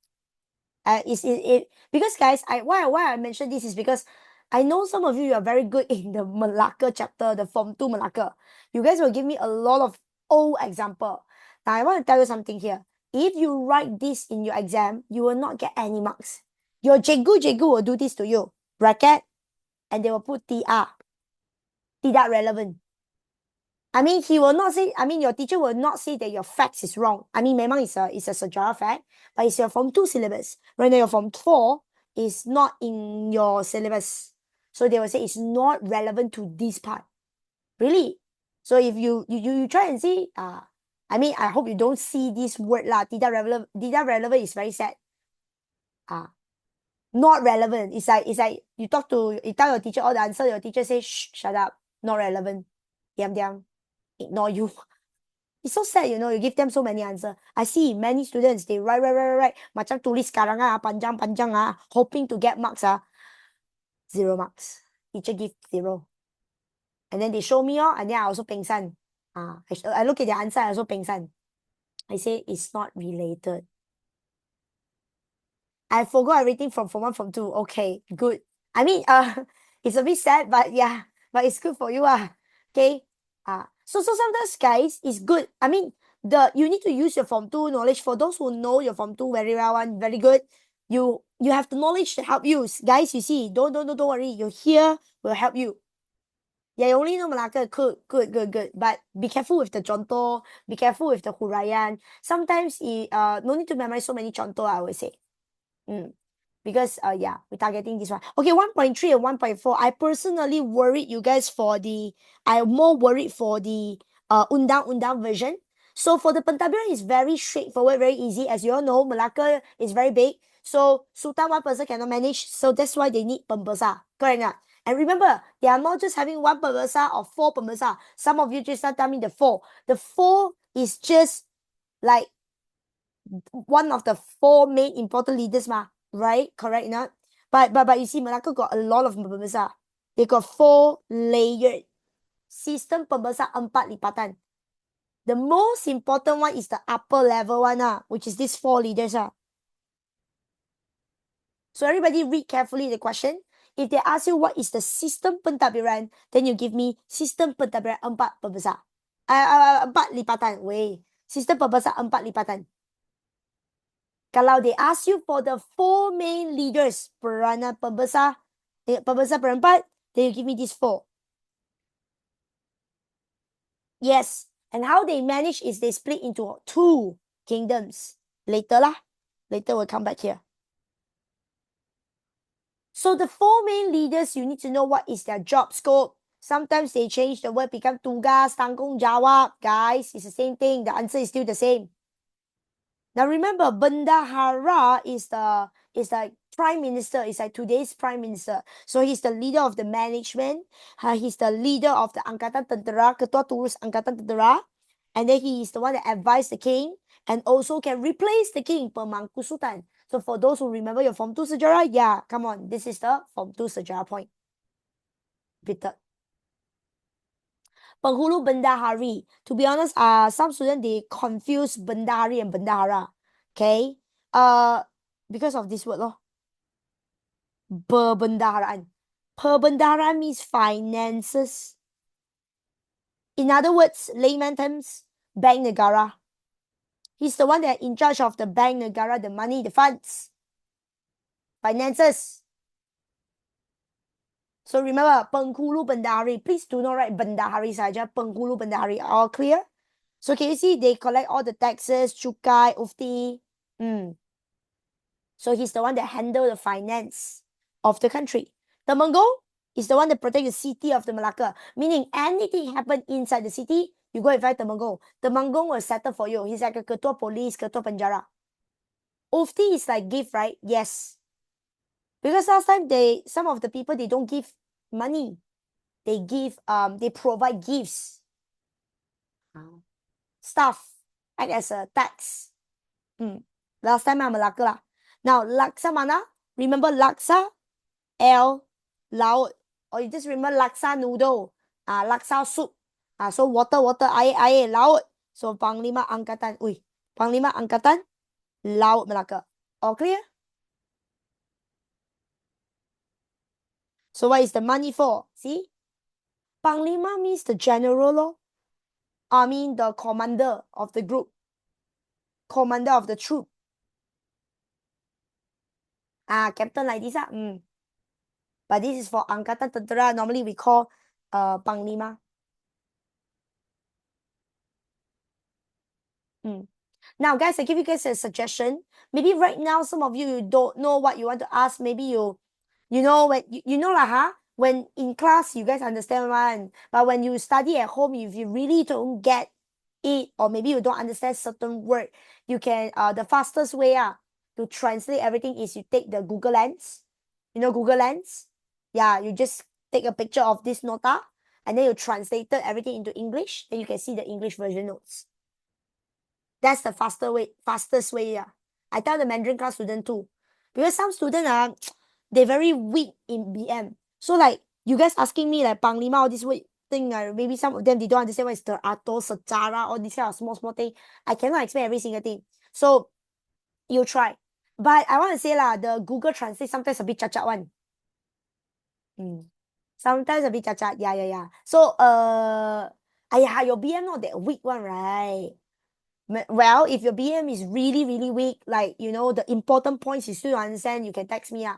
Because guys, why I mentioned this is because I know some of you are very good in the Malacca chapter, the Form 2 Malacca. You guys will give me a lot of old example. Now I want to tell you something here. If you write this in your exam, you will not get any marks. Your cikgu will do this to you. Bracket, and they will put TR. Tidak relevant. I mean, your teacher will not say that your facts is wrong. I mean, memang it's a sejarah fact, but it's your Form 2 syllabus. Right now, your Form 4 is not in your syllabus. So they will say it's not relevant to this part. Really? So if you try and see, I mean, I hope you don't see this word lah. Tidak relevant is very sad. Not relevant. It's like you tell your teacher all the answer, your teacher says, shh, shut up. Not relevant. Diam. Ignore you. It's so sad, you give them so many answers. I see many students, they write. Macam tulis sekarang panjang, hoping to get marks 0 marks. Teacher give 0. And then they show me, and then I also pengsan. I look at the answer, I also pengsan. I say it's not related. I forgot everything from Form 1, Form 2. Okay, good. I mean, it's a bit sad, but yeah, but it's good for you. Okay. So sometimes, guys, it's good. I mean, you need to use your Form 2 knowledge. For those who know your Form 2 very well and very good, you have the knowledge to help you. Guys, you see, don't worry. You're here, will help you. Yeah, you only know Malacca. Good. But be careful with the contoh. Be careful with the huraian. Sometimes, no need to memorize so many contoh, I would say. Because yeah, we're targeting this one. Okay, 1.3 and 1.4. I personally worried you guys I'm more worried for the undang version. So for the Pentadbiran, it's very straightforward, very easy. As you all know, Malacca is very big. So Sultan one person cannot manage. So that's why they need pembesar. Correct not? And remember, they are not just having one pembesar or four pembesar. Some of you just now tell me the four. The four is just like one of the four main important leaders, right? Correct not? But you see, Malacca got a lot of pembesar. They got four layered sistem pembesar empat lipatan. The most important one is the upper level one, which is these four leaders. So everybody read carefully the question. If they ask you what is the sistem pentadbiran, then you give me sistem pentadbiran empat pembesar. Empat lipatan. Wait. Sistem pembesar empat lipatan. Kalau they ask you for the four main leaders, peranan pembesar, pembesar perempat, then you give me these four. Yes. And how they manage is they split into two kingdoms. Later lah. Later we'll come back here. So the four main leaders, you need to know what is their job scope. Sometimes they change the word, become tugas, tanggung jawab. Guys, it's the same thing. The answer is still the same. Now remember, bendahara is like prime minister. It's like today's prime minister. So he's the leader of the management. He's the leader of the Angkatan Tentera, Ketua Turus Angkatan Tentera. And then he is the one that advised the king and also can replace the king, pemangku sultan. So for those who remember your Form 2 sejarah, yeah, come on. This is the Form 2 sejarah point. Repeated. Penghulu bendahari. To be honest, some students, they confuse bendahari and bendahara. Okay? Because of this word, lor. Perbendaharaan. Perbendaharaan means finances. In other words, layman terms, bank negara. He's the one that in charge of the bank negara, the money, the funds, finances. So remember, penghulu bendahari. Please do not write bendahari saja. Penghulu bendahari. All clear? So can you see they collect all the taxes, cukai, ufti. So he's the one that handle the finance of the country. Temenggung is the one that protect the city of the Malacca. Meaning anything happen inside the city, you go invite Temenggung. Temenggung will settle for you. He's like a ketua police, ketua penjara. Ufti is like gift, right? Yes. Because last time some of the people, they don't give money. They give, they provide gifts. Stuff, act as a tax. Last time I'm Malacca lah. Now, laksa mana? Remember laksa? L, laut. Or you just remember laksa noodle. Laksa soup. So water, air, laut. So Panglima Angkatan. Panglima Angkatan, Laut Malacca. All clear? So what is the money for? See? Panglima means the general law. I mean the commander of the group. Commander of the troop. Captain like this. But this is for Angkatan Tentera. Normally we call Panglima. Now, guys, I give you guys a suggestion. Maybe right now, some of you don't know what you want to ask. Maybe you know when you know lah, when in class you guys understand one, but when you study at home, if you really don't get it, or maybe you don't understand certain word, you can the fastest way to translate everything is you take the Google Lens. You know Google Lens? Yeah, you just take a picture of this nota and then you translated everything into English, then you can see the English version notes. That's the fastest way. I tell the Mandarin class student too. Because some students they're very weak in BM. So like you guys asking me like Panglima, all this weird thing, maybe some of them they don't understand what is the Ato, Sejarah, all these kind of small thing. I cannot explain every single thing. So you try. But I want to say the Google Translate sometimes a bit cacat one. Sometimes a bit cacat. Yeah. So your BM not that weak one, right? Well, if your BM is really, really weak, like, the important points you still understand, you can text me.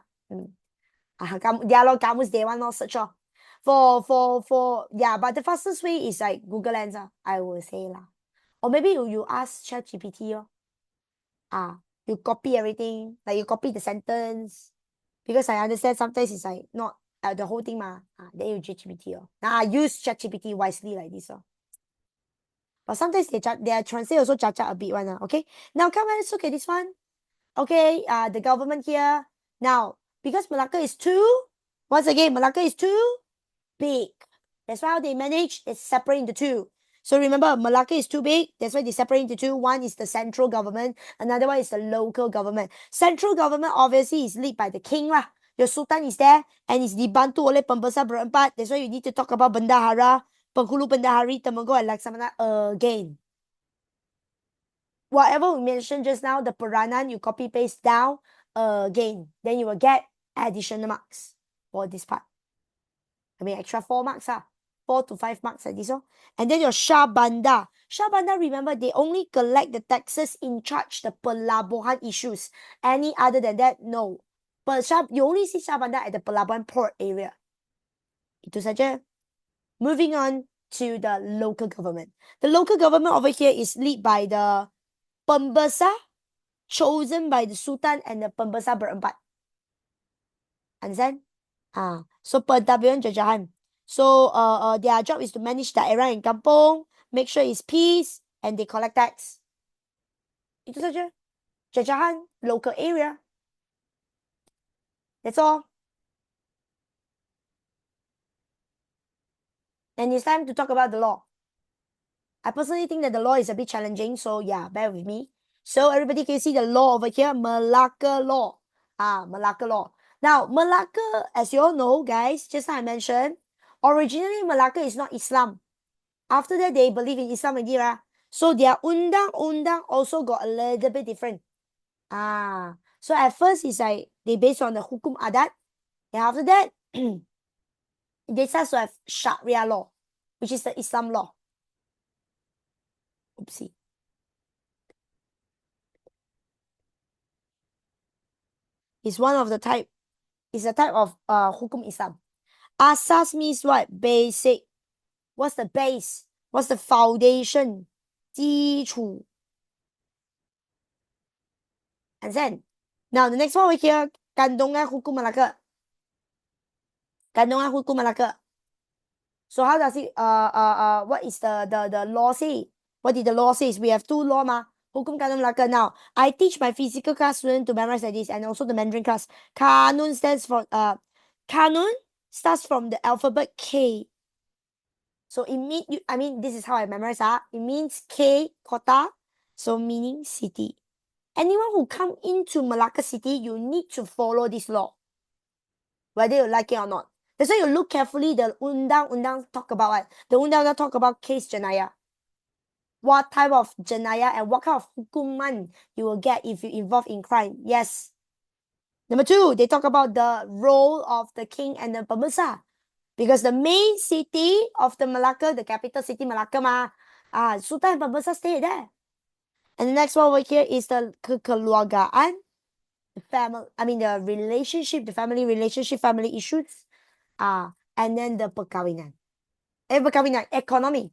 Kamus day one, not search. But the fastest way is like Google Lens, I will say. Or maybe you ask ChatGPT. You copy everything, like you copy the sentence. Because I understand sometimes it's like not the whole thing. Then you ChatGPT. Now I use ChatGPT wisely like this. But sometimes they translate also cacat a bit one. Okay. Now come on, let's look at this one. Okay, the government here. Now, because Malacca is too, once again, Malacca is too big. That's why how they manage is separate into two. So remember, Malacca is too big. That's why they separate into two. One is the central government. Another one is the local government. Central government obviously is led by the king lah. Your sultan is there and is dibantu oleh pembesar berempat. That's why you need to talk about bendahara, penghulu bendahari, temenggong, and laksamana again. Whatever we mentioned just now, the peranan, you copy paste down again. Then you will get additional marks for this part. I mean, extra 4 marks. 4 to 5 marks like this. And then your Shah Bandar. Shah Bandar, remember, they only collect the taxes in charge the pelabuhan issues. Any other than that, no. But you only see Shah Bandar at the pelabuhan port area. Itu saja. Moving on to the local government. The local government over here is led by the pembesar, chosen by the sultan and the pembesar berempat. Understand? So pentadbiran jajahan. So their job is to manage daerah in kampung, make sure it's peace, and they collect tax. Itu saja. Jajahan, local area. That's all. And it's time to talk about the law. I personally think that the law is a bit challenging, so yeah, bear with me. So everybody can see the law over here, Malacca law. Malacca law. Now, Malacca, as you all know, guys, just like I mentioned, originally Malacca is not Islam. After that, they believe in Islam already, right? So their undang-undang also got a little bit different. So at first, it's like they based on the hukum adat. And after that, they start to have Sharia law, which is the Islam law. Oopsie. It's one of the type. It's a type of hukum Islam. Asas means what? Basic. What's the base? What's the foundation? 基础. Understand? Now the next one over here, kandungan hukum Malacca. Kandungan hukum Malacca. So how does it what is the law say? What did the law say? We have two law ma. Hukum Kanun Malacca. Now I teach my physical class student to memorize like this, and also the Mandarin class. Kanun stands for Kanun starts from the alphabet K. So it mean I mean this is how I memorize. It means K kota, so meaning city. Anyone who come into Malacca city, you need to follow this law, whether you like it or not. That's why you look carefully. The undang talk about what? The undang talk about case jenayah. What type of jenayah and what kind of hukuman you will get if you involve in crime. Yes. Number 2, they talk about the role of the king and the pembesar. Because the main city of the Malacca, the capital city Malacca Sultan and pembesar stay there. And the next one over here is the kekeluargaan, the family, the relationship, the family relationship, family issues. And then the perkawinan. Perkawinan, economy.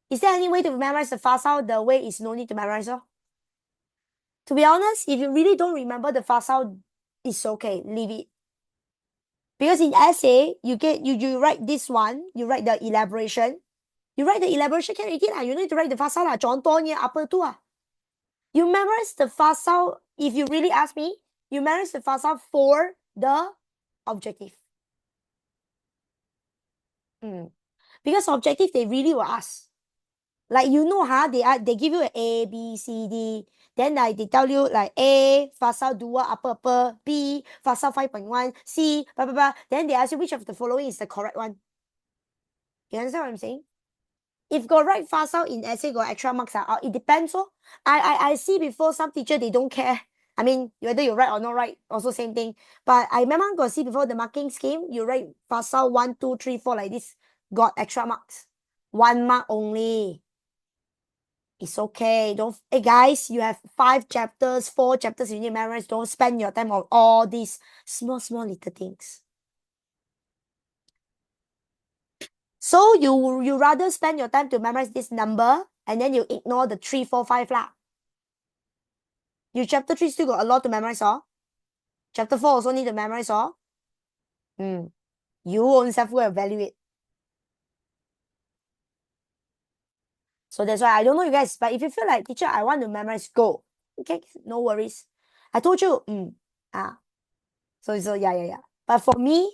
Is there any way to memorize the fasal the way is no need to memorize? To be honest, if you really don't remember the fasal, it's okay, leave it. Because in essay, you write this one, you write the elaboration. You write the elaboration can already lah. You need to write the fasal lah. Contohnya apa tu ah. You memorize the fasal, if you really ask me, you memorize the fasal for the objective. Because objective, they really will ask. Like, they give you an A, B, C, D. Then like they tell you like A, fasal 2, apa, B, fasal 5.1, C, blah, blah, blah. Then they ask you which of the following is the correct one. You understand what I'm saying? If got right fasal in essay, got extra marks. It depends. So I see before some teacher, they don't care. I mean, whether you write or not right, also same thing. But I remember got see before the marking scheme, you write fasal 1, 2, 3, 4 like this, got extra marks. 1 mark only. It's okay. Hey guys, you have 5 chapters, 4 chapters you need to memorize. Don't spend your time on all these small little things. So you rather spend your time to memorize this number and then you ignore the 3, 4, 5 lah. You chapter 3 still got a lot to memorize, Chapter 4 also need to memorize, You own self will evaluate. So that's why I don't know you guys, but if you feel like, teacher, I want to memorize, go. Okay, no worries. I told you, So yeah. But for me,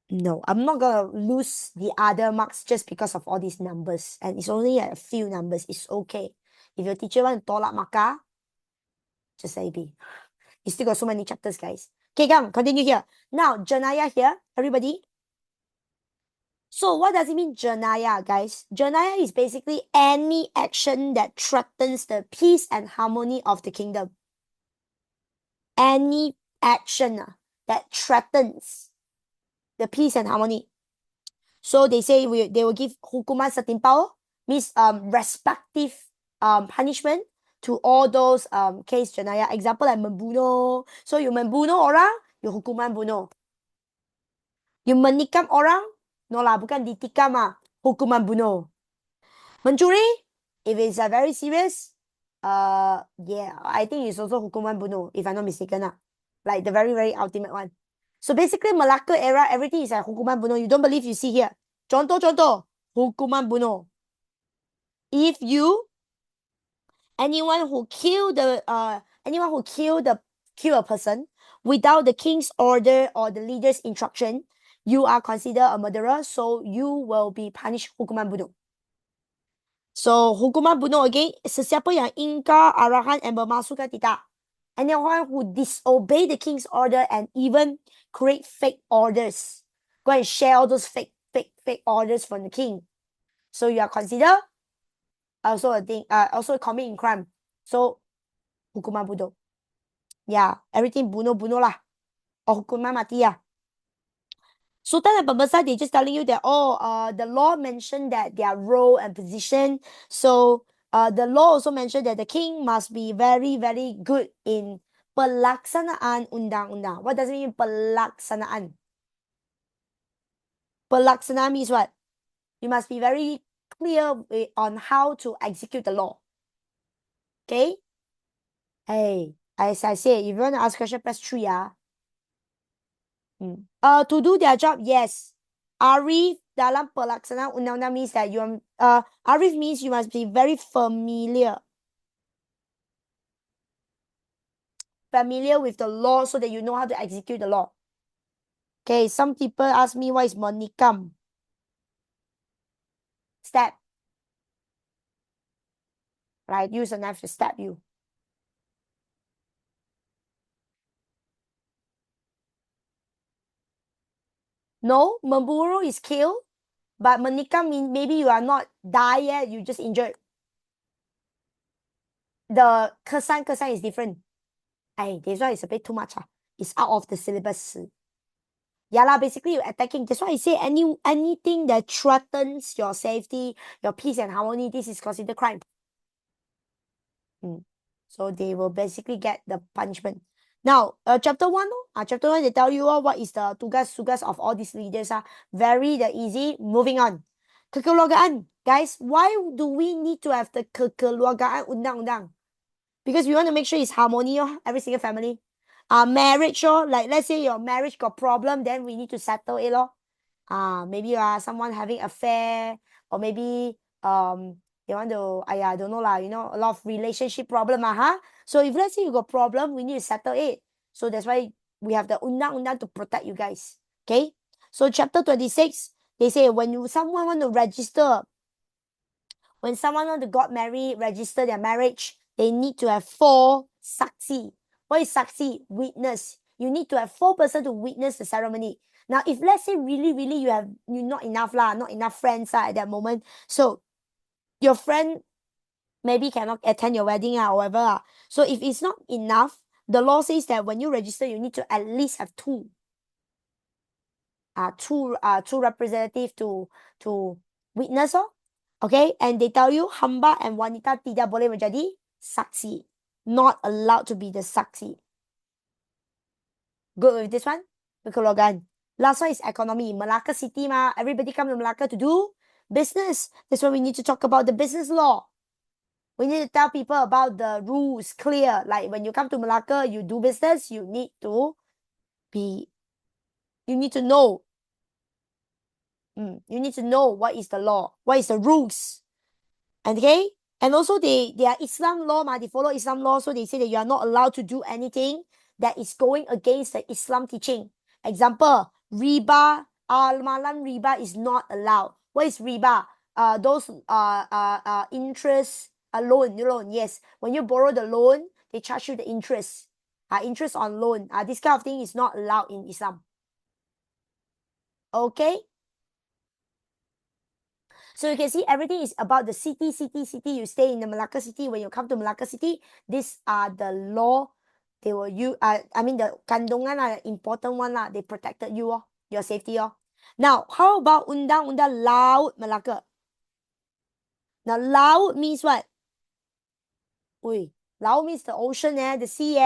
no, I'm not gonna lose the other marks just because of all these numbers. And it's only a few numbers. It's okay. If your teacher want to tolak marker, just say B. You still got so many chapters, guys. Okay, come, continue here. Now, Janaya here, everybody. So what does it mean, Janaya, guys? Janaya is basically any action that threatens the peace and harmony of the kingdom. Any action that threatens the peace and harmony. So they say they will give hukuman setimpal, means respective punishment to all those case Janaya. Example like membunuh. So you membunuh orang, you hukuman bunuh. You menikam orang, no lah, bukan ditikam hukuman bunuh. Mencuri, if it's very serious, yeah, I think it's also hukuman bunuh, if I'm not mistaken like the very, very ultimate one. So basically, Malacca era, everything is like hukuman bunuh. You don't believe, you see here. Contoh, hukuman bunuh. If anyone who kill a person without the king's order or the leader's instruction, you are considered a murderer, so you will be punished hukuman bunuh. So hukuman bunuh again, sesiapa yang ingkar arahan and memasukkan titah. Anyone who disobey the king's order and even create fake orders, go and share all those fake orders from the king. So you are considered also committing crime. So hukuman bunuh. Yeah, everything bunuh lah. Or hukuman mati Sultan and Pembesar, they just telling you that, the law mentioned that their role and position. So the law also mentioned that the king must be very, very good in pelaksanaan undang-undang. What does it mean, pelaksanaan? Pelaksanaan means what? You must be very clear on how to execute the law. Okay? Hey, as I say, if you want to ask question, press 3. To do their job, yes. Arif dalam pelaksanaan undang-undang means that Arif means you must be very familiar with the law so that you know how to execute the law. Okay, some people ask me what is monikam. Stab. Right, use a knife to stab you. No, memburu is kill, but menikam means maybe you are not die yet, you just injured. The kesan is different. This one is a bit too much. It's out of the syllabus. Yeah lah, basically you're attacking. That's why I say anything that threatens your safety, your peace and harmony, this is considered crime. So they will basically get the punishment. Now, chapter 1, chapter 1, they tell you what is the tugas of all these leaders. Very easy. Moving on. Kekeluargaan. Guys, why do we need to have the kekeluargaan undang-undang? Because we want to make sure it's harmony, every single family. Marriage, like let's say your marriage got problem, then we need to settle it. Maybe you are someone having affair, or maybe they want to, I don't know lah, a lot of relationship problem. So if let's say you got problem, we need to settle it. So that's why we have the undang-undang to protect you guys. Okay. So chapter 26, they say when someone want to register, when someone want to got married, register their marriage, they need to have 4 saksi. What is saksi? Witness. You need to have 4 person to witness the ceremony. Now, if let's say really you're not enough friends at that moment, so your friend maybe cannot attend your wedding or whatever. So if it's not enough, the law says that when you register, you need to at least have 2 representative to witness. Okay, and they tell you hamba and wanita tidak boleh menjadi saksi. Not allowed to be the saksi. Good with this one? Kekeluargaan. Last one is economy. Malacca City, everybody come to Malacca to do business. That's why we need to talk about the business law. We need to tell people about the rules clear. Like when you come to Malacca, you do business, you need to know. You need to know what is the law, what is the rules. Okay? And also they are Islam law, they follow Islam law, so they say that you are not allowed to do anything that is going against the Islam teaching. Example, riba, al-malan riba is not allowed. What is riba? Those interest, loan, yes. When you borrow the loan, they charge you the interest. Interest on loan. This kind of thing is not allowed in Islam. Okay? So you can see everything is about the city. You stay in the Malacca city. When you come to Malacca city, these are the law. They will use, I mean the kandungan are the important one lah. They protected you, your safety. Now, how about undang-undang Laut Malacca? Now, Laut means what? Ui, Laut means the ocean, the sea,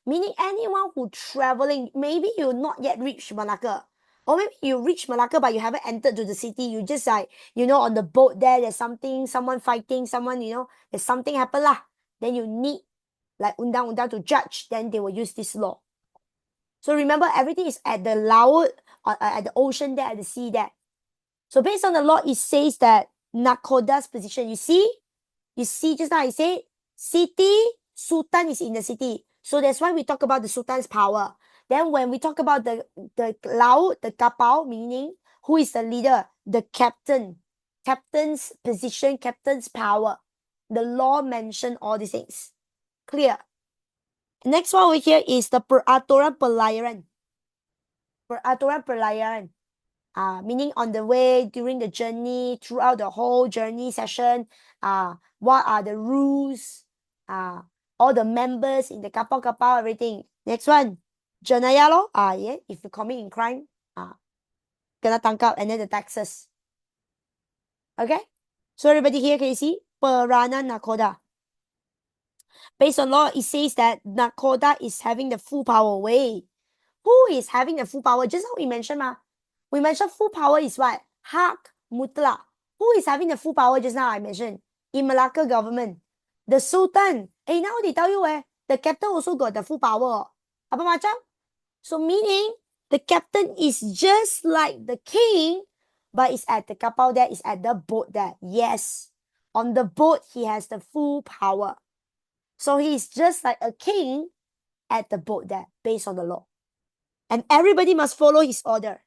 meaning anyone who traveling, maybe you not yet reached Malacca. Or maybe you reach Malacca, but you haven't entered to the city. You just like, on the boat there's something, someone fighting, someone, there's something happen lah. Then you need like undang-undang to judge. Then they will use this law. So remember, everything is at the laut, at the ocean there, at the sea there. So based on the law, it says that Nakoda's position, you see just now I said, city, Sultan is in the city. So that's why we talk about the Sultan's power. Then when we talk about the laut, the kapau, meaning who is the leader? The captain. Captain's position, captain's power. The law mentioned all these things. Clear? Next one over here is the peraturan pelayaran. Peraturan pelayaran. Meaning on the way, during the journey, throughout the whole journey session, what are the rules, all the members in the kapal, everything. Next one, jenayah lo, yeah, if you commit in crime, kena tangkap, and then the taxes. Okay, so everybody here, can you see? Peranan Nakoda. Based on law, it says that Nakoda is having the full power. Wait, who is having the full power? Just how we mentioned, we mentioned full power is what? Hak mutlak. Who is having the full power just now I mentioned? In Malacca government. The Sultan. Now they tell you the captain also got the full power. Apa macam? So meaning the captain is just like the king, but it's at the kapal there, it's at the boat there. Yes. On the boat, he has the full power. So he's just like a king at the boat there, based on the law. And everybody must follow his order.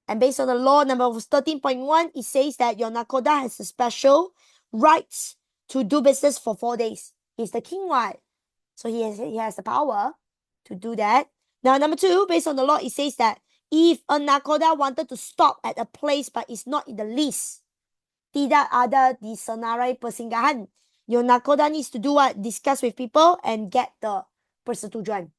And based on the law number 13.1, it says that your nakoda has a special rights to do business for 4 days. He's the king, right? So he has the power to do that. Now, number 2, based on the law, it says that if a nakoda wanted to stop at a place but it's not in the list, tidak ada di senarai persinggahan, your nakoda needs to do what? Discuss with people and get the persetujuan.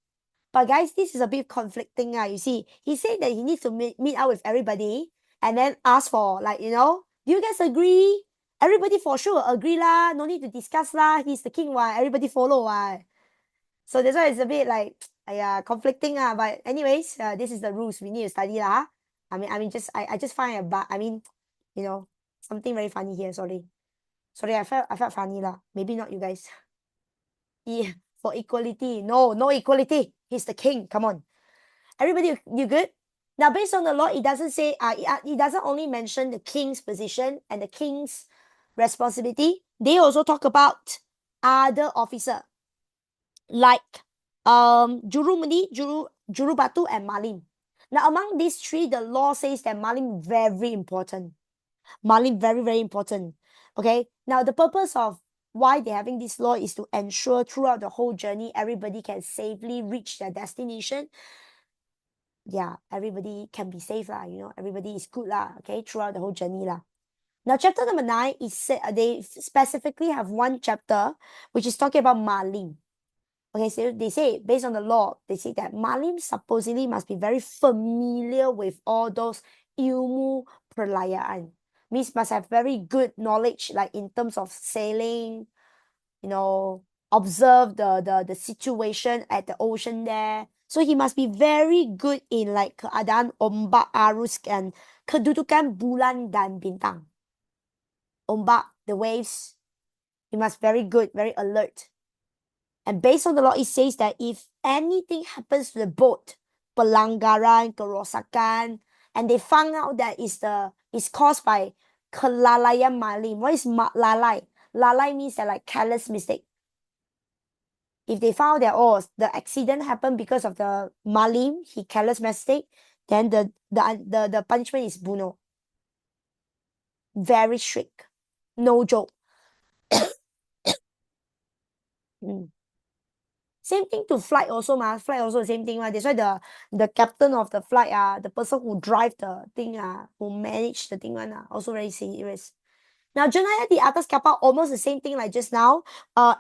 But guys, this is a bit conflicting. You see, he said that he needs to meet up with everybody and then ask for like, do you guys agree? Everybody for sure agree lah. No need to discuss lah. He's the king, why? Everybody follow, why? So that's why it's a bit like, conflicting. But anyways, this is the rules. We need to study lah. I just find something very funny here. Sorry, I felt funny lah. Maybe not you guys. Yeah. For equality. No equality. He's the king. Come on. Everybody, you good? Now, based on the law, it doesn't say, it doesn't only mention the king's position and the king's responsibility. They also talk about other officer like Juru Mudi, Juru Batu, and Malim. Now, among these 3, the law says that Malim very important. Malim very, very important. Okay. Now, the purpose of why they're having this law is to ensure throughout the whole journey, everybody can safely reach their destination. Yeah, everybody can be safe lah, everybody is good lah, okay, throughout the whole journey lah. Now, chapter number 9 is they specifically have one chapter which is talking about Malim. Okay, so they say based on the law, they say that Malim supposedly must be very familiar with all those ilmu perlayaan. Means must have very good knowledge, like in terms of sailing, observe the situation at the ocean there. So he must be very good in like keadaan ombak, arus, and kedudukan bulan dan bintang. Ombak, the waves, he must very good, very alert. And based on the law, it says that if anything happens to the boat, pelanggaran, kerosakan, and they found out that it's caused by kelalaian malim. What is lalai? Lalai means that like careless mistake. If they found that the accident happened because of the malim, he careless mistake, then the punishment is bunuh. Very strict. No joke. Same thing to flight also, flight also the same thing, That's why the captain of the flight, the person who drive the thing, who manage the thing also very serious. Now, jenayah di atas kapal, almost the same thing like just now.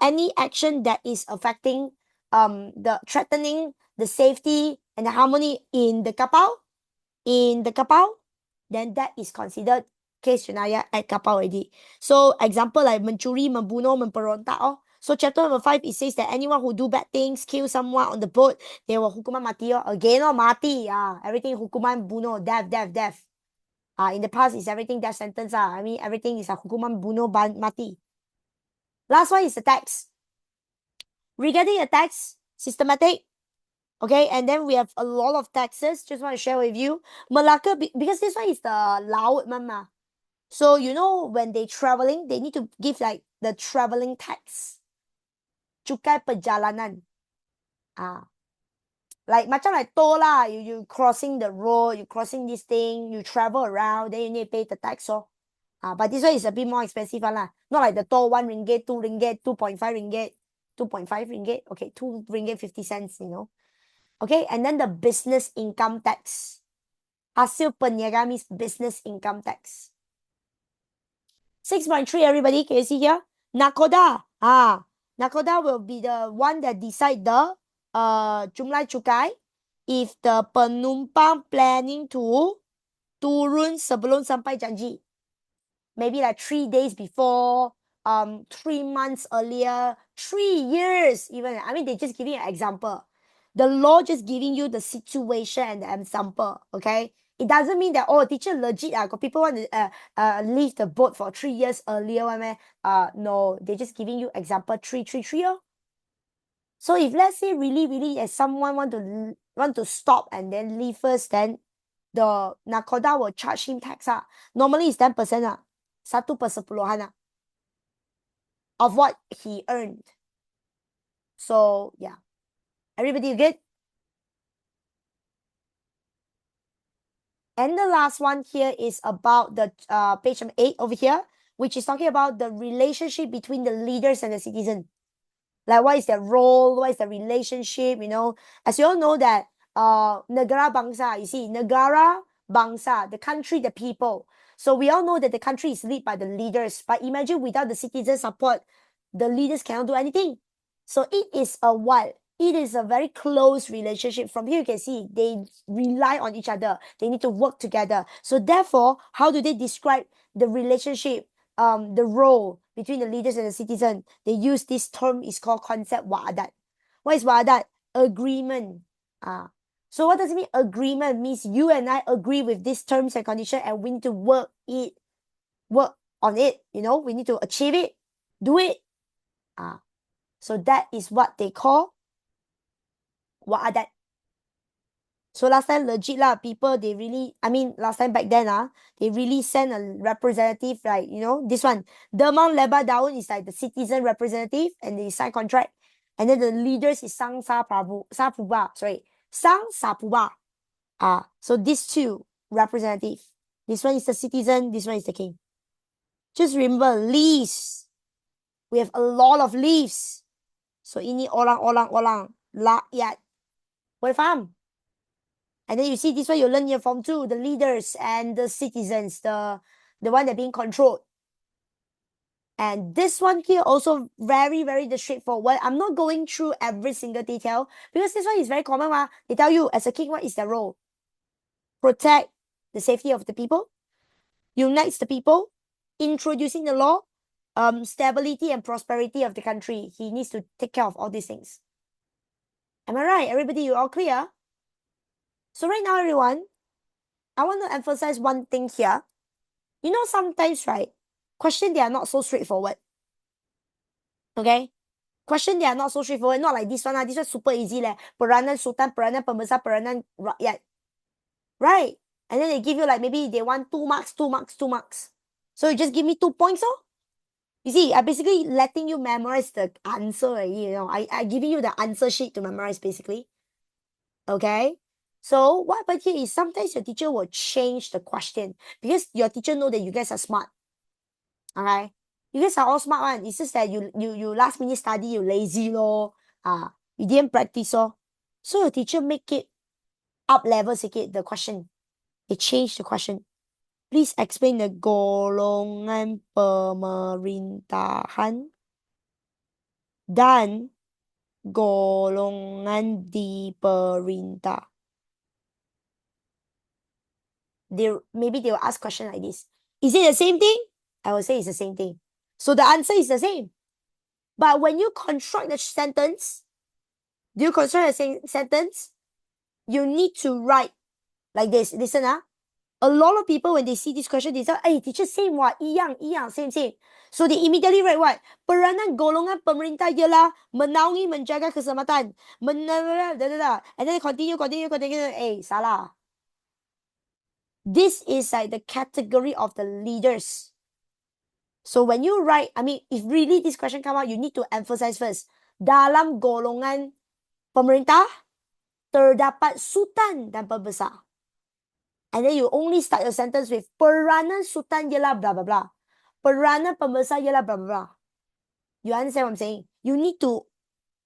Any action that is affecting the threatening the safety and the harmony in the kapal, then that is considered case jenayah at kapal already. So example like mencuri, membunuh, memperontak. So chapter number 5, it says that anyone who do bad things, kill someone on the boat, they will hukuman mati. Again, mati. Everything hukuman bunuh, death. In the past is everything death sentence. I mean everything is a hukuman bunuh mati. Last one is the tax. Regarding the tax, systematic. Okay, and then we have a lot of taxes. Just want to share with you. Malacca, because this one is the laut mama. So you know when they traveling, they need to give like the traveling tax. Cukai perjalanan. Like macam like toll lah. You crossing the road, you crossing this thing, you travel around, then you need to pay the tax. But this one is a bit more expensive lah. Not like the toll 1 ringgit, 2 ringgit, 2.5 ringgit, 2.5 ringgit. Okay, 2 ringgit 50 cents, Okay, and then the business income tax. Hasil perniagaan means business income tax. 6.3, everybody, can you see here? Nakoda. Nakoda will be the one that decide the jumlah cukai if the penumpang planning to turun sebelum sampai janji. Maybe like 3 days before, 3 months earlier, 3 years even. I mean, they're just giving an example. The law just giving you the situation and the example, okay? It doesn't mean that, teacher legit, got people want to leave the boat for 3 years earlier, no, they're just giving you example 333. So if let's say really, as someone want to stop and then leave first, then the nakoda will charge him tax. Normally it's 10%. 1/10 of what he earned. So yeah. Everybody good? And the last one here is about the page 8 over here, which is talking about the relationship between the leaders and the citizen. Like what is their role? What is the relationship? As you all know that negara bangsa, you see, negara bangsa, the country, the people. So we all know that the country is led by the leaders. But imagine without the citizen support, the leaders cannot do anything. So it is a what? It is a very close relationship. From here you can see they rely on each other. They need to work together. So therefore, how do they describe the relationship, the role between the leaders and the citizen? They use this term, is called concept wa'adat. What is wa'adat? Agreement. So what does it mean? Agreement means you and I agree with these terms and conditions, and we need to work on it. We need to achieve it, do it. So that is what they call wa'adat. So last time legit people, they really, last time back then, they really send a representative, like, this one. Demam lebar daun is like the citizen representative, and they sign contract. And then the leaders is Sang Sapuba. So these two representative. This one is the citizen, this one is the king. Just remember, leaves. We have a lot of leaves. So ini orang, rakyat. Boleh faham? And then you see this one, you learn here from 2, the leaders and the citizens, the one that being controlled. And this one here also very, very straightforward. I'm not going through every single detail because this one is very common. They tell you as a king, what is their role? Protect the safety of the people, unites the people, introducing the law, stability and prosperity of the country. He needs to take care of all these things. Am I right? Everybody, you all clear? So right now, everyone, I want to emphasize one thing here. Sometimes, right, question they are not so straightforward. Okay? Question they are not so straightforward. Not like this one. This one super easy. Peranan sultan, peranan pembesar, peranan rakyat. Right? And then they give you like maybe they want 2 marks, 2 marks, 2 marks. So you just give me 2 points, oh. You see, I basically letting you memorize the answer, you know. I giving you the answer sheet to memorize, basically. Okay? So what happened here is sometimes your teacher will change the question because your teacher know that you guys are smart. Okay? You guys are all smart one. It's just that you last minute study, you lazy lor. You didn't practice lor. So your teacher make it up level sikit, the question. They change the question. Please explain the golongan pemerintahan dan golongan diperintah. Maybe they will ask question like this. Is it the same thing? I will say it's the same thing. So the answer is the same. But when you construct the sentence, do you construct the same sentence? You need to write like this. Listen, a lot of people when they see this question, they say, "Hey, teacher, same what? 一样, same, same." So they immediately write what? Peranan golongan pemerintah ialah menaungi menjaga keselamatan. And then continue. Salah. This is like the category of the leaders. So when you write, I mean, if really this question come out, you need to emphasize first. Dalam golongan pemerintah, terdapat sultan dan pembesar. And then you only start your sentence with peranan sultan ialah blah, blah, blah. Peranan pembesar ialah blah, blah, blah. You understand what I'm saying? You need to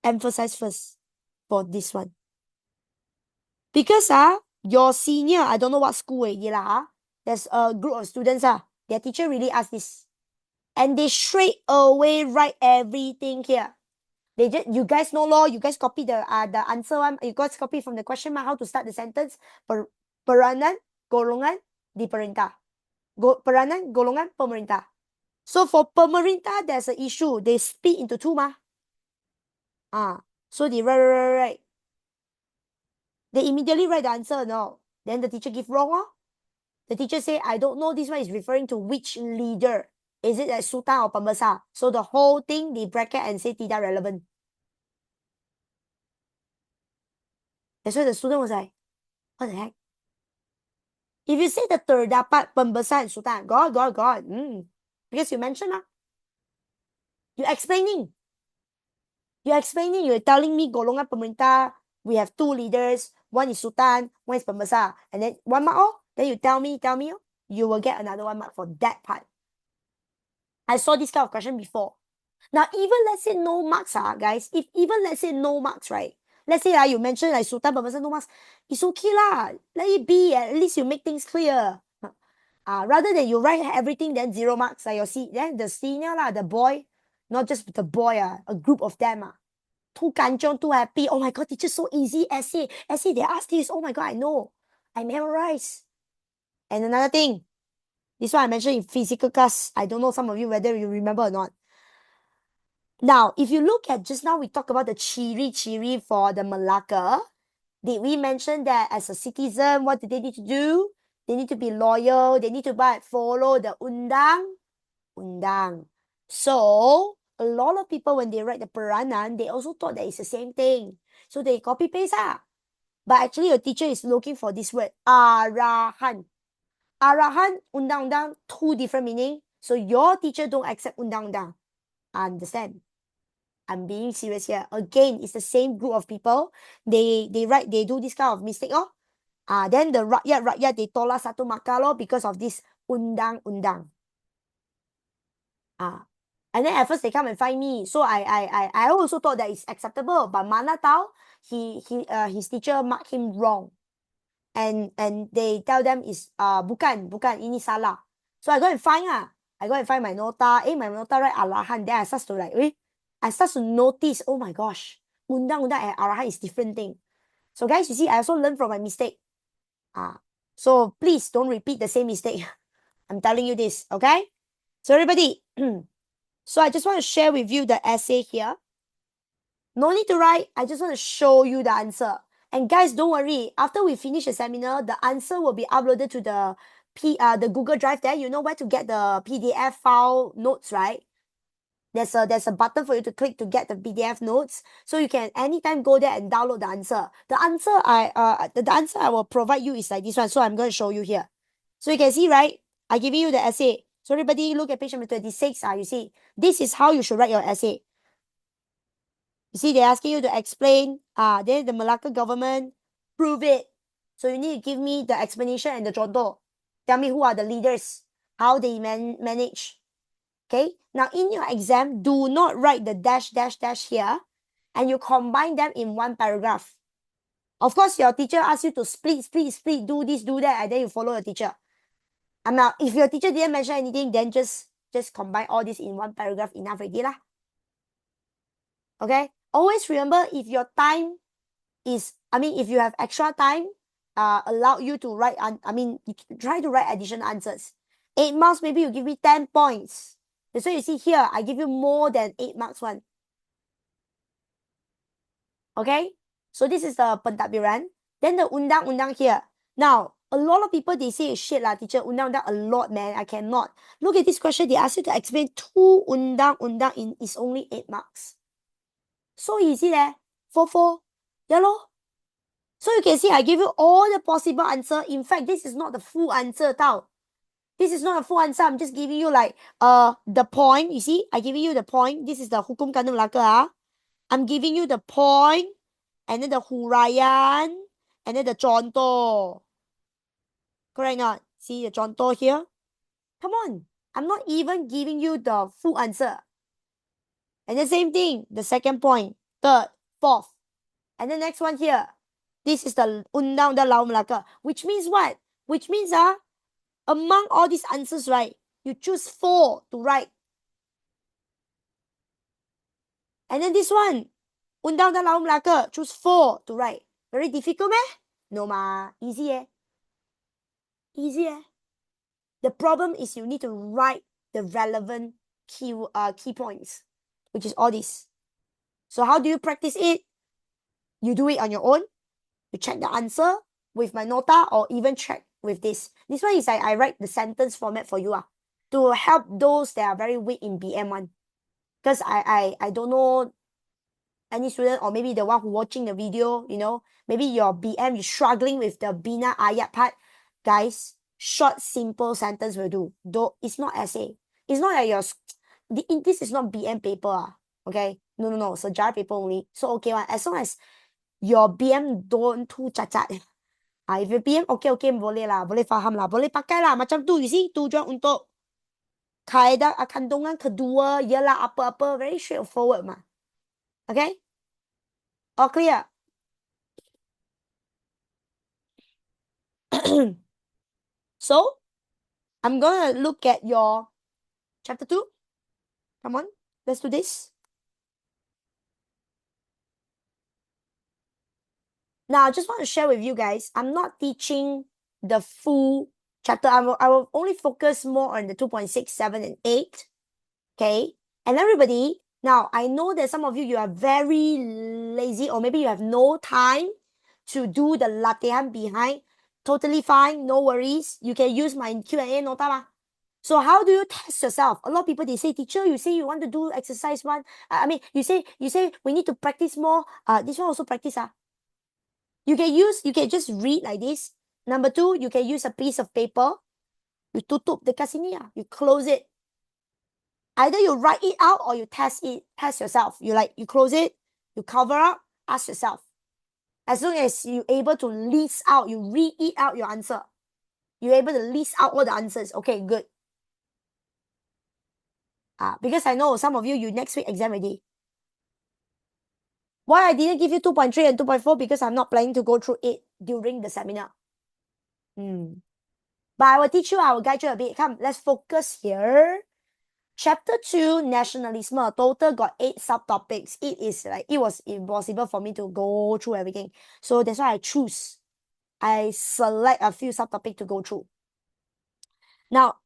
emphasize first for this one. Because your senior, I don't know what school there's a group of students, their teacher really asked this. And they straight away write everything here. You guys know law, you guys copy the answer one, you guys copy from the question mark how to start the sentence. Peranan, golongan, diperintah. Peranan, golongan, pemerintah. So for pemerintah, there's an issue. They split into two So they write. They immediately write the answer, no. Then the teacher give wrong, The teacher say, I don't know, this one is referring to which leader. Is it like sultan or pembesar? So the whole thing, they bracket and say tidak relevant. That's why the student was like, what the heck? If you say the terdapat pembesar and sultan, God. Because you mentioned, you're explaining. You're telling me golongan pemerintah, we have two leaders. One is sultan, one is pembesar. And then 1 mark, then you tell me, you will get another 1 mark for that part. I saw this kind of question before. Now, even let's say no marks, guys. If even let's say no marks, right? Let's say you mentioned like sultan, pembesar, no marks. It's okay lah. Let it be. At least you make things clear. Rather than you write everything, then 0 marks. Then the senior the boy, not just the boy, a group of them too kanchiong, too happy. Oh my god, teacher, so easy. Essay, they asked this. Oh my god, I know. I memorize. And another thing, this one I mentioned in physical class. I don't know some of you whether you remember or not. Now, if you look at just now, we talked about the ciri for the Malacca. Did we mention that as a citizen, what do they need to do? They need to be loyal. They need to follow the undang. So, a lot of people, when they write the peranan, they also thought that it's the same thing. So, they copy-paste. But actually, your teacher is looking for this word, arahan. Arahan, undang-undang, two different meaning. So, your teacher don't accept undang-undang. Understand? I'm being serious here. Again, it's the same group of people. They do this kind of mistake, then the rakyat, they tolak satu markah because of this undang-undang. And then at first they come and find me. So I also thought that it's acceptable. But mana tahu, his teacher marked him wrong. And they tell them is bukan, ini salah. So I go and find I go and find my nota. My nota write arahan. Then I start to I start to notice, oh my gosh, undang-undang and arahan is different thing. So guys, you see, I also learned from my mistake. So please don't repeat the same mistake. I'm telling you this, okay? So everybody, so I just want to share with you the essay here. No need to write. I just want to show you the answer. And guys, don't worry. After we finish the seminar, the answer will be uploaded to the Google Drive there. You know where to get the PDF file notes, right? There's a button for you to click to get the PDF notes. So you can anytime go there and download the answer. The answer I will provide you is like this one. So I'm going to show you here. So you can see, right? I giving you the essay. So everybody look at page number 26. You see, this is how you should write your essay. You see, they're asking you to explain, then the Malacca government, prove it. So you need to give me the explanation and the contour. Tell me who are the leaders, how they manage. Okay, now in your exam, do not write the dash, dash, dash here, and you combine them in one paragraph. Of course, your teacher asks you to split, do this, do that, and then you follow the teacher. And now, if your teacher didn't mention anything, then just combine all this in one paragraph, enough already lah. Okay, always remember, if your time is, if you have extra time, allow you to write, you try to write additional answers. 8 marks, maybe you give me 10 points. That's why you see here, I give you more than 8 marks one. Okay, so this is the pentadbiran. Then the undang-undang here. Now, a lot of people, they say, shit lah, teacher, undang-undang a lot, man, I cannot. Look at this question, they ask you to explain 2 undang-undang in is only 8 marks. So easy there. 4. Yeah lor. So you can see, I give you all the possible answer. In fact, this is not the full answer, tau. This is not a full answer. I'm just giving you like the point. You see, I giving you the point. This is the hukum kandung Melaka. I'm giving you the point, and then the huraian, and then the contoh. Correct not? See the contoh here? Come on. I'm not even giving you the full answer. And the same thing, the second point, third, fourth. And the next one here. This is the Undang-Undang Laut Melaka. Which means what? Which means among all these answers, right, you choose 4 to write. And then this one, Undang-Undang Laut Melaka, choose 4 to write. Very difficult, meh? No, ma. Easy, eh? Easy, eh? The problem is you need to write the relevant key points, which is all this. So how do you practice it? You do it on your own. You check the answer with my nota, or even check with this. This one is I write the sentence format for you to help those that are very weak in BM1. Because I don't know any student, or maybe the one who watching the video, maybe your BM is struggling with the Bina Ayat part. Guys, short, simple sentence will do. Though it's not essay. It's not like this is not BM paper. Okay? No. Sejarah paper only. So okay one. As long as your BM don't too cacat. If your BM okay, boleh lah. Boleh faham lah. Boleh pakai lah. Macam tu, you see, tujuan untuk kaedah kandungan kedua ialah apa-apa. Very straightforward mah. Okay? All clear? So, I'm going to look at your chapter 2. Come on, let's do this. Now, I just want to share with you guys, I'm not teaching the full chapter. I will only focus more on the 2.6, 7, and 8. Okay? And everybody, now, I know that some of you are very lazy, or maybe you have no time to do the latihan behind. Totally fine, no worries. You can use my Q&A nota ma. So how do you test yourself? A lot of people, they say, teacher, you say you want to do exercise 1. You say we need to practice more. This one also practice. You can just read like this. Number 2, you can use a piece of paper. You tutup dekat sini. You close it. Either you write it out or you test yourself. You close it, you cover up, ask yourself. As long as you're able to list out, you read it out your answer. You're able to list out all the answers. Okay, good. Because I know some of you next week exam already. Why I didn't give you 2.3 and 2.4? Because I'm not planning to go through it during the seminar. But I will teach you, I will guide you a bit. Come, let's focus here. Chapter 2, nationalism. Total got 8 subtopics. It was impossible for me to go through everything. So that's why I select a few subtopics to go through. Now,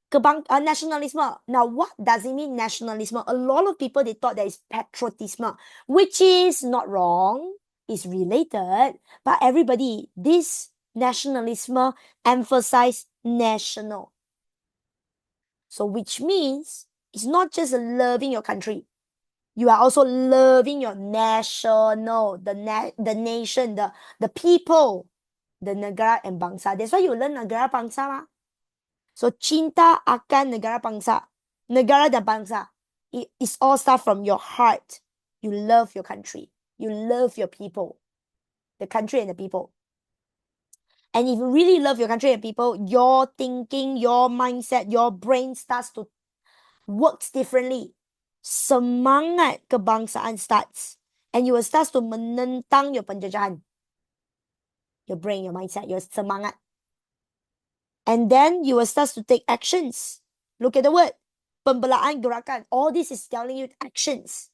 nationalism. Now, what does it mean, nationalism? A lot of people, they thought that it's patriotism, which is not wrong. It's related. But everybody, this nationalism emphasize national. So which means it's not just loving your country. You are also loving your national, the nation, the people, the negara and bangsa. That's why you learn negara bangsa. So cinta akan negara bangsa, negara dan bangsa. It's all start from your heart. You love your country. You love your people, the country and the people. And if you really love your country and people, your thinking, your mindset, your brain starts to works differently. Semangat kebangsaan starts. And you will start to menentang your penjajahan. Your brain, your mindset, your semangat. And then you will start to take actions. Look at the word. Pembelaan gerakan. All this is telling you actions.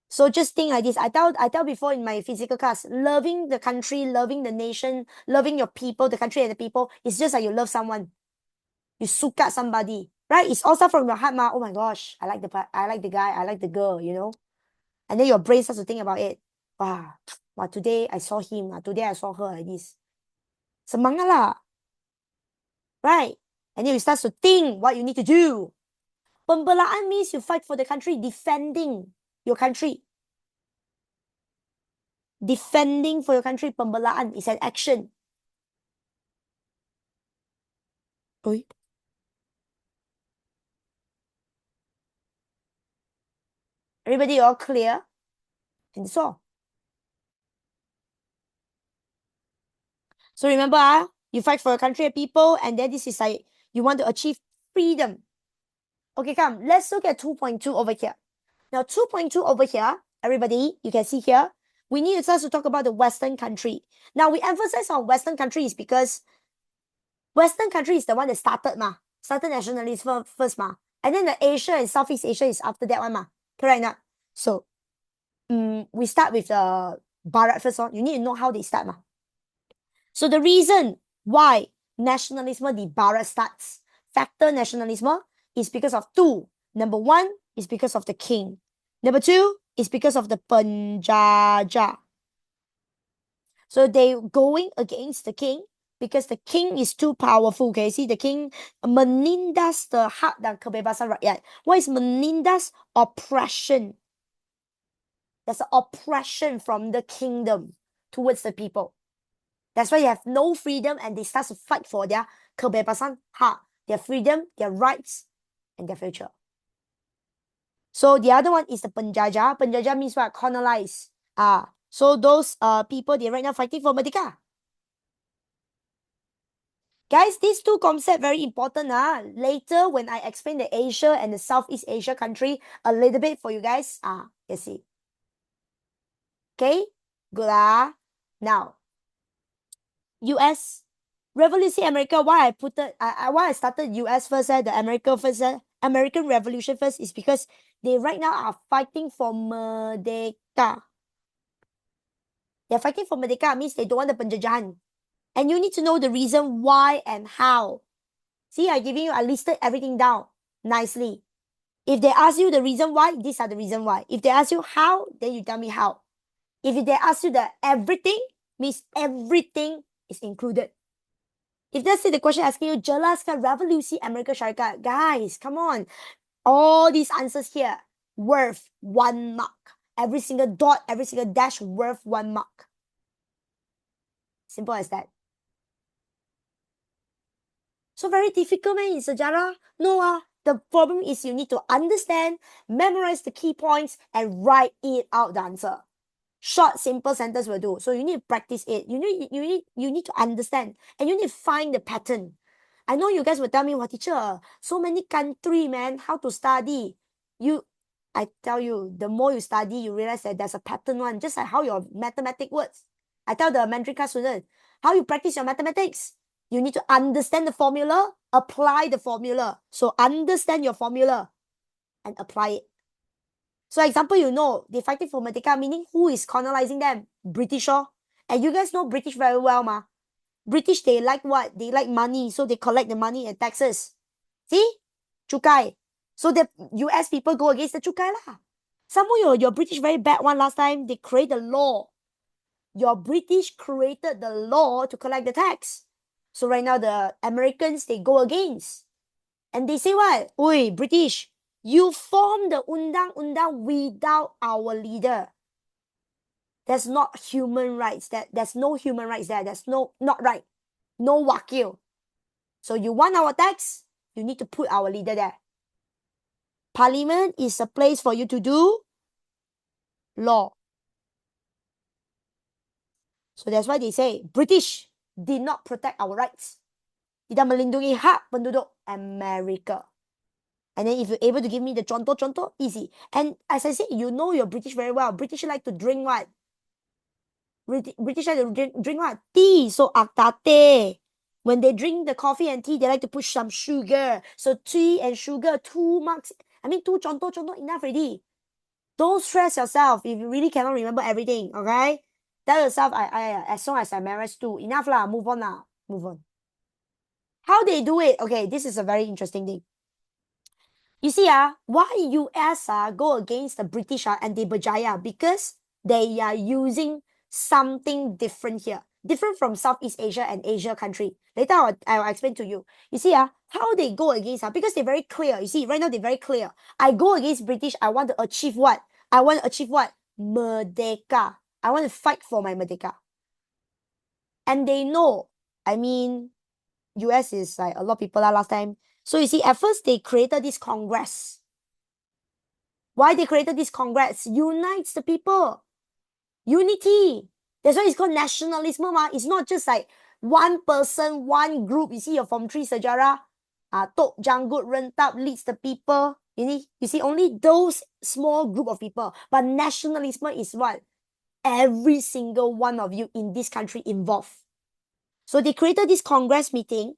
So just think like this. I tell before in my physical class, loving the country, loving the nation, loving your people, the country and the people, it's just like you love someone. You suka somebody, right? It's also from your heart, ma. Oh my gosh, I like the guy, I like the girl, you know. And then your brain starts to think about it. Wow, today I saw him. Today I saw her like this. Semangat lah, right? And then you start to think what you need to do. Pembelaan means you fight for the country, defending your country. Defending for your country, pembelaan is an action. Oi. Everybody all clear? And that's all. So remember, you fight for your country and people, and then this is like you want to achieve freedom. Okay, come, let's look at 2.2 over here. Now, 2.2 over here, everybody, you can see here, we need to start to talk about the Western country. Now, we emphasize on Western countries because Western country is the one that started nationalism first and then the Asia and Southeast Asia is after that one correct not? So, we start with the Barat first one. You need to know how they start So the reason why nationalism the Barat starts, factor nationalism, is because of two. Number one is because of the king. Number two is because of the penjajah. So they going against the king because the king is too powerful. Okay, see the king menindas the hak dan kebebasan rakyat. What is menindas? Oppression. There's an oppression from the kingdom towards the people. That's why you have no freedom and they start to fight for their kebebasan hak, their freedom, their rights, and their future. So the other one is the penjajah. Penjajah means what? Colonize. So those people, they're right now fighting for Merdeka. Guys, these two concepts very important. Later, when I explain the Asia and the Southeast Asia country a little bit for you guys, you see. Okay, good. Now, US, Revolution America. Why I put it? Why I started US first? The America first. American Revolution first is because they right now are fighting for Merdeka. They're fighting for Merdeka means they don't want the penjajahan. And you need to know the reason why and how. See, I listed everything down nicely. If they ask you the reason why, these are the reason why. If they ask you how, then you tell me how. If they ask you the everything, means everything is included. If let's say the question asking you, jelaskan revolusi Amerika Syarikat. Guys, come on. All these answers here worth 1 mark. Every single dot, every single dash worth 1 mark. Simple as that. So very difficult, man, in sejarah? No, the problem is you need to understand, memorize the key points, and write it out the answer. Short, simple sentence will do. So you need to practice it. You need to understand, and you need to find the pattern. I know you guys will tell me, "What teacher? So many country, man. How to study?" I tell you, the more you study, you realize that there's a pattern one. Just like how your mathematics works. I tell the Mandarin class student, how you practice your mathematics. You need to understand the formula, apply the formula. So understand your formula and apply it. So example, they fighting for Merdeka, meaning who is colonizing them? British, and you guys know British very well, British, they like what? They like money, so they collect the money and taxes. See? Cukai. So the US people go against the cukai lah. Some of your British very bad one last time, they create the law. Your British created the law to collect the tax. So right now the Americans, they go against. And they say what? Oi, British, you form the undang-undang without our leader. There's not human rights. There's no human rights there. There's not right. No wakil. So you want our tax, you need to put our leader there. Parliament is a place for you to do law. So that's why they say British did not protect our rights. Tidak melindungi hak penduduk America. And then if you're able to give me the contoh, easy. And as I said, you know your British very well. British like to drink what? British like to drink what? Tea. So aktate. When they drink the coffee and tea, they like to put some sugar. So tea and sugar, 2 marks. I mean, 2 contoh enough already. Don't stress yourself if you really cannot remember everything, okay? Tell yourself, as long as I memorized 2, enough lah, move on lah, move on. How they do it? Okay, this is a very interesting thing. You see, why US go against the British and they berjaya? Because they are using something different here. Different from Southeast Asia and Asia country. Later I'll explain to you. You see, how they go against, because they're very clear. You see, right now they're very clear. I go against British, I want to achieve what? I want to achieve what? Merdeka. I want to fight for my Merdeka. And they know, I mean, US is like a lot of people last time. So you see, at first they created this Congress. Why they created this Congress? Unites the people. Unity. That's why it's called nationalism. It's not just like one person, one group. You see your Form 3 sejarah, Tok Janggut Rentap leads the people. You see only those small group of people. But nationalism is what? Every single one of you in this country involved. So they created this Congress meeting.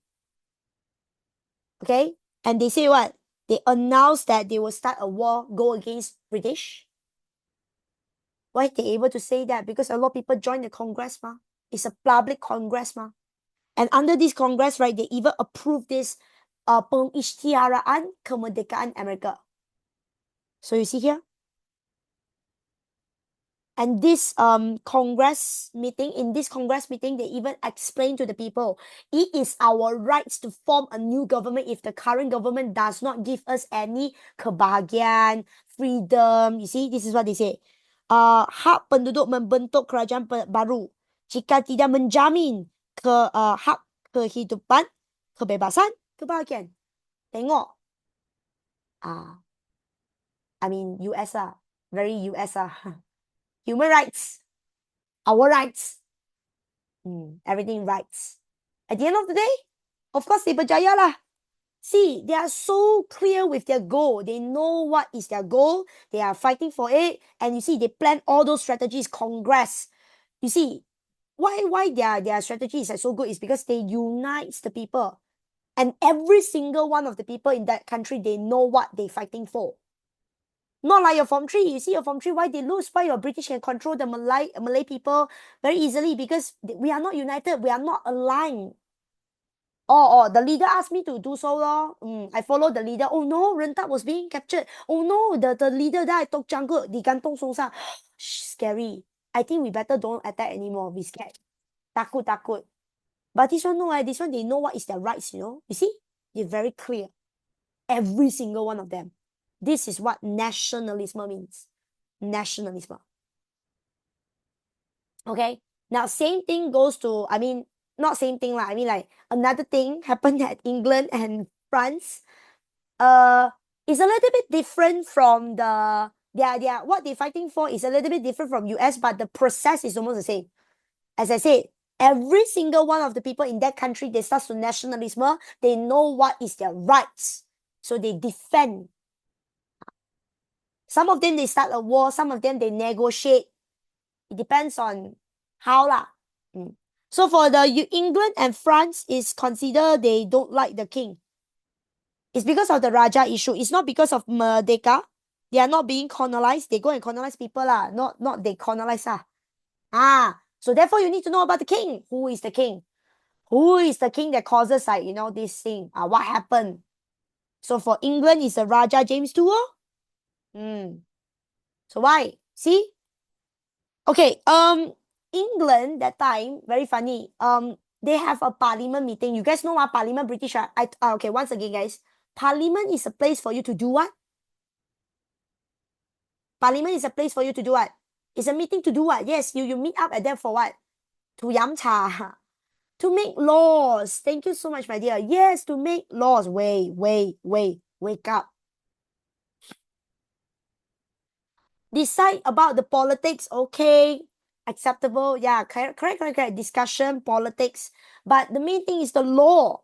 Okay? And they say what? They announced that they will start a war, go against British. Why are they able to say that? Because a lot of people join the Congress, ma. It's a public Congress, ma. And under this Congress, right, they even approved this pengisytiharaan kemerdekaan Amerika. So you see here? And this Congress meeting, they even explain to the people, it is our rights to form a new government if the current government does not give us any kebahagiaan, freedom. You see, this is what they say. Hak penduduk membentuk kerajaan baru jika tidak menjamin hak kehidupan, kebebasan, kebahagiaan. Tengok. I mean, US very US Human rights. Our rights. Everything rights. At the end of the day, of course, they berjaya lah. See, they are so clear with their goal. They know what is their goal. They are fighting for it. And you see, they plan all those strategies, Congress. You see, why their strategy is so good is because they unite the people. And every single one of the people in that country, they know what they're fighting for. Not like your Form 3. You see your Form 3, why they lose? Why your British can control the Malay people very easily? Because we are not united. We are not aligned. The leader asked me to do so. I followed the leader. Oh no, Rentap was being captured. Oh no, the leader died. Tok Janggut, di Kantong Songsa. Scary. I think we better don't attack anymore. We scared. Takut. But this one, no, this one, they know what is their rights, You see? They're very clear. Every single one of them. This is what nationalism means. Nationalism. Okay? Now, same thing goes to, not same thing, I mean, like, another thing happened at England and France. It's a little bit different from what they're fighting for is a little bit different from US, but the process is almost the same. As I said, every single one of the people in that country, they start to nationalism. They know what is their rights. So they defend. Some of them, they start a war. Some of them, they negotiate. It depends on how lah. So for the England and France is considered they don't like the king. It's because of the Raja issue. It's not because of Merdeka. They are not being colonized. They go and colonize people lah. Not they colonize lah. So therefore you need to know about the king. Who is the king? Who is the king that causes this thing? What happened? So for England, it's the Raja James II. So why? See? Okay, England that time, very funny. They have a parliament meeting. You guys know what parliament British are? Okay, once again, guys. Parliament is a place for you to do what? Parliament is a place for you to do what? It's a meeting to do what? Yes, you meet up at there for what? To yam cha. To make laws. Thank you so much, my dear. Yes, to make laws. Wake up. Decide about the politics, okay. Acceptable. Yeah, correct. Discussion, politics. But the main thing is the law.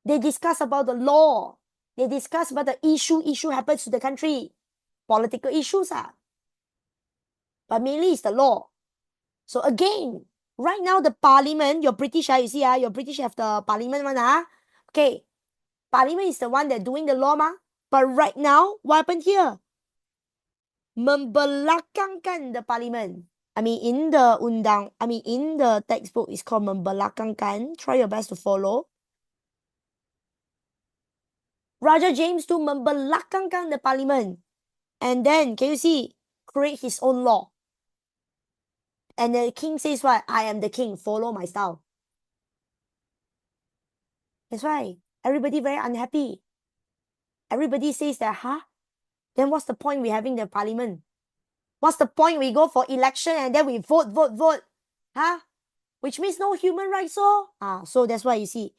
They discuss about the law. They discuss about the issue happens to the country. Political issues are. But mainly it's the law. So again, right now the parliament, your British, you see, your British have the parliament one, okay. Parliament is the one that doing the law, But right now, what happened here? Membelakangkan the parliament. In the textbook, it's called membelakangkan. Try your best to follow. Raja James to membelakangkan the parliament. And then, can you see? Create his own law. And the king says what? I am the king. Follow my style. That's why. Everybody very unhappy. Everybody says that, Then what's the point we having the parliament? What's the point we go for election and then we vote? Which means no human rights, so that's why you see.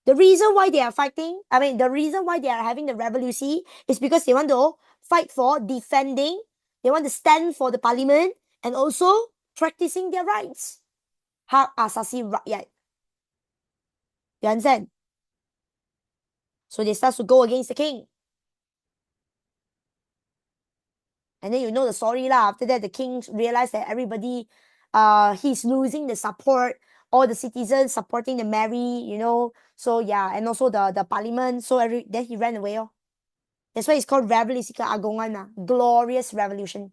The reason why they are fighting, the reason why they are having the revolution is because they want to fight for defending, they want to stand for the parliament and also practicing their rights. Hak asasi rakyat. You understand? So they start to go against the king. And then you know the story lah. After that, the king realized that everybody, he's losing the support, all the citizens supporting the Mary, So yeah, and also the parliament. So then he ran away. That's why it's called Revolution Agongan, glorious revolution.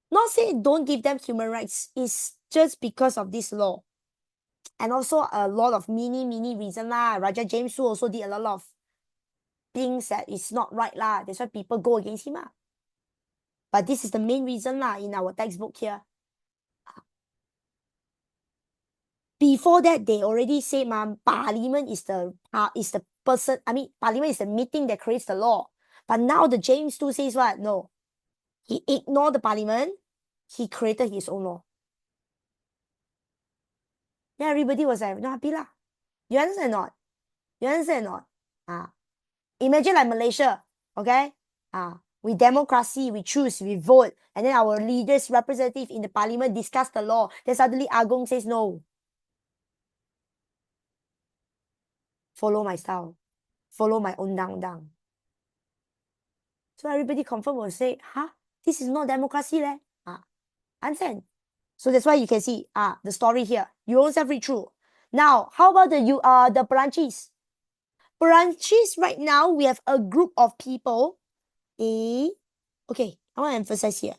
Not say don't give them human rights. It's just because of this law. And also a lot of mini reason lah. Raja James Su also did a lot of things that is not right lah. That's why people go against him lah. But this is the main reason lah in our textbook here. Before that, they already said, parliament is the person. Parliament is the meeting that creates the law. But now the James II says what? No, he ignored the parliament. He created his own law. Then everybody was like, not happy lah. You understand or not? You understand or not? Imagine like Malaysia, okay? We democracy, we choose, we vote, and then our leaders, representative in the parliament discuss the law. Then suddenly Agong says no. Follow my style. Follow my undang-undang. So everybody confirm will say, this is not democracy leh. Understand? So that's why you can see the story here. You also read through. Now, how about the branches? Branches right now, we have a group of people. Okay, I want to emphasize here.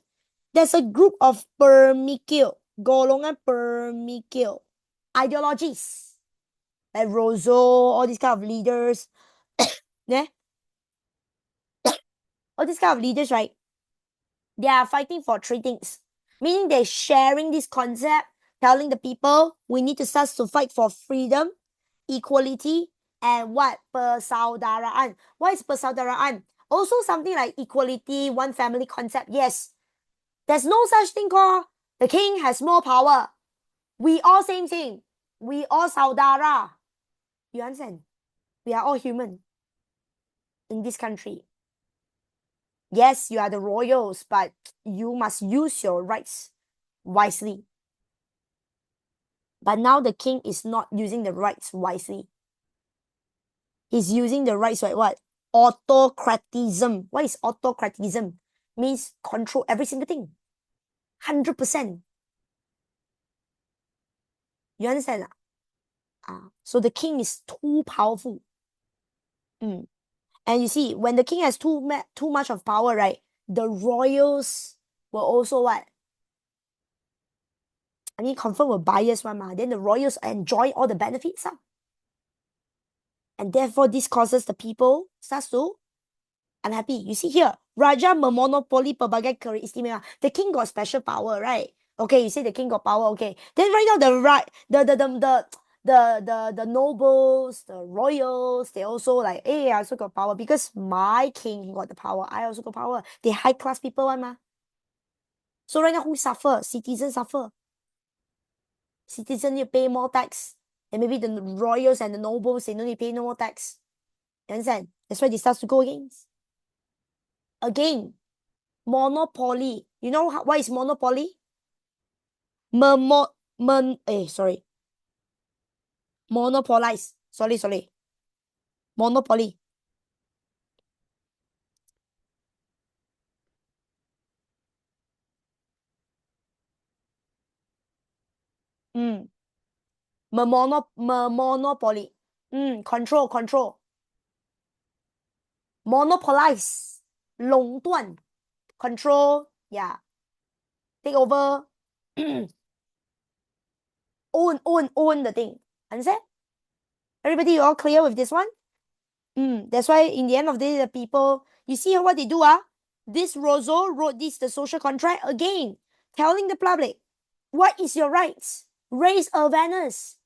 There's a group of permikil, golongan permikil ideologies. Like Rousseau, all these kind of leaders. Yeah? All these kind of leaders, right? They are fighting for three things. Meaning they're sharing this concept, telling the people we need to start to fight for freedom, equality, and what? Persaudaraan. What is persaudaraan? Also something like equality, one family concept. Yes. There's no such thing called the king has more power. We all same thing. We all saudara. You understand? We are all human in this country. Yes, you are the royals, but you must use your rights wisely. But now the king is not using the rights wisely. He's using the rights like what? Autocratism. What is autocratism? Means control every single thing. 100%. You understand? So the king is too powerful. And you see, when the king has too much of power, right? The royals will also what? Confirm will bias one. Then the royals enjoy all the benefits. And therefore, this causes the people starts to unhappy. You see here, Raja memonopoli pelbagai keistimewaan. The king got special power, right? Okay, you say the king got power. Okay, then right now the nobles, the royals, they also like, hey, I also got power because my king got the power. I also got power. They high class people, So right now, who suffer? Citizens suffer. citizens need to pay more tax. And maybe the royals and the nobles, they don't need to pay no more tax. You understand? That's why they start to go against. Again, monopoly. You know what is monopoly? Sorry. Monopolize. Sorry. Monopoly. Mm. Monopoly. Control. Monopolize. 垄断. Control. Yeah. Take over. own the thing. Understand? Everybody, you all clear with this one? That's why in the end of the day, the people, you see what they do, This Rousseau wrote this, the social contract, again, telling the public, what is your rights? Raise awareness.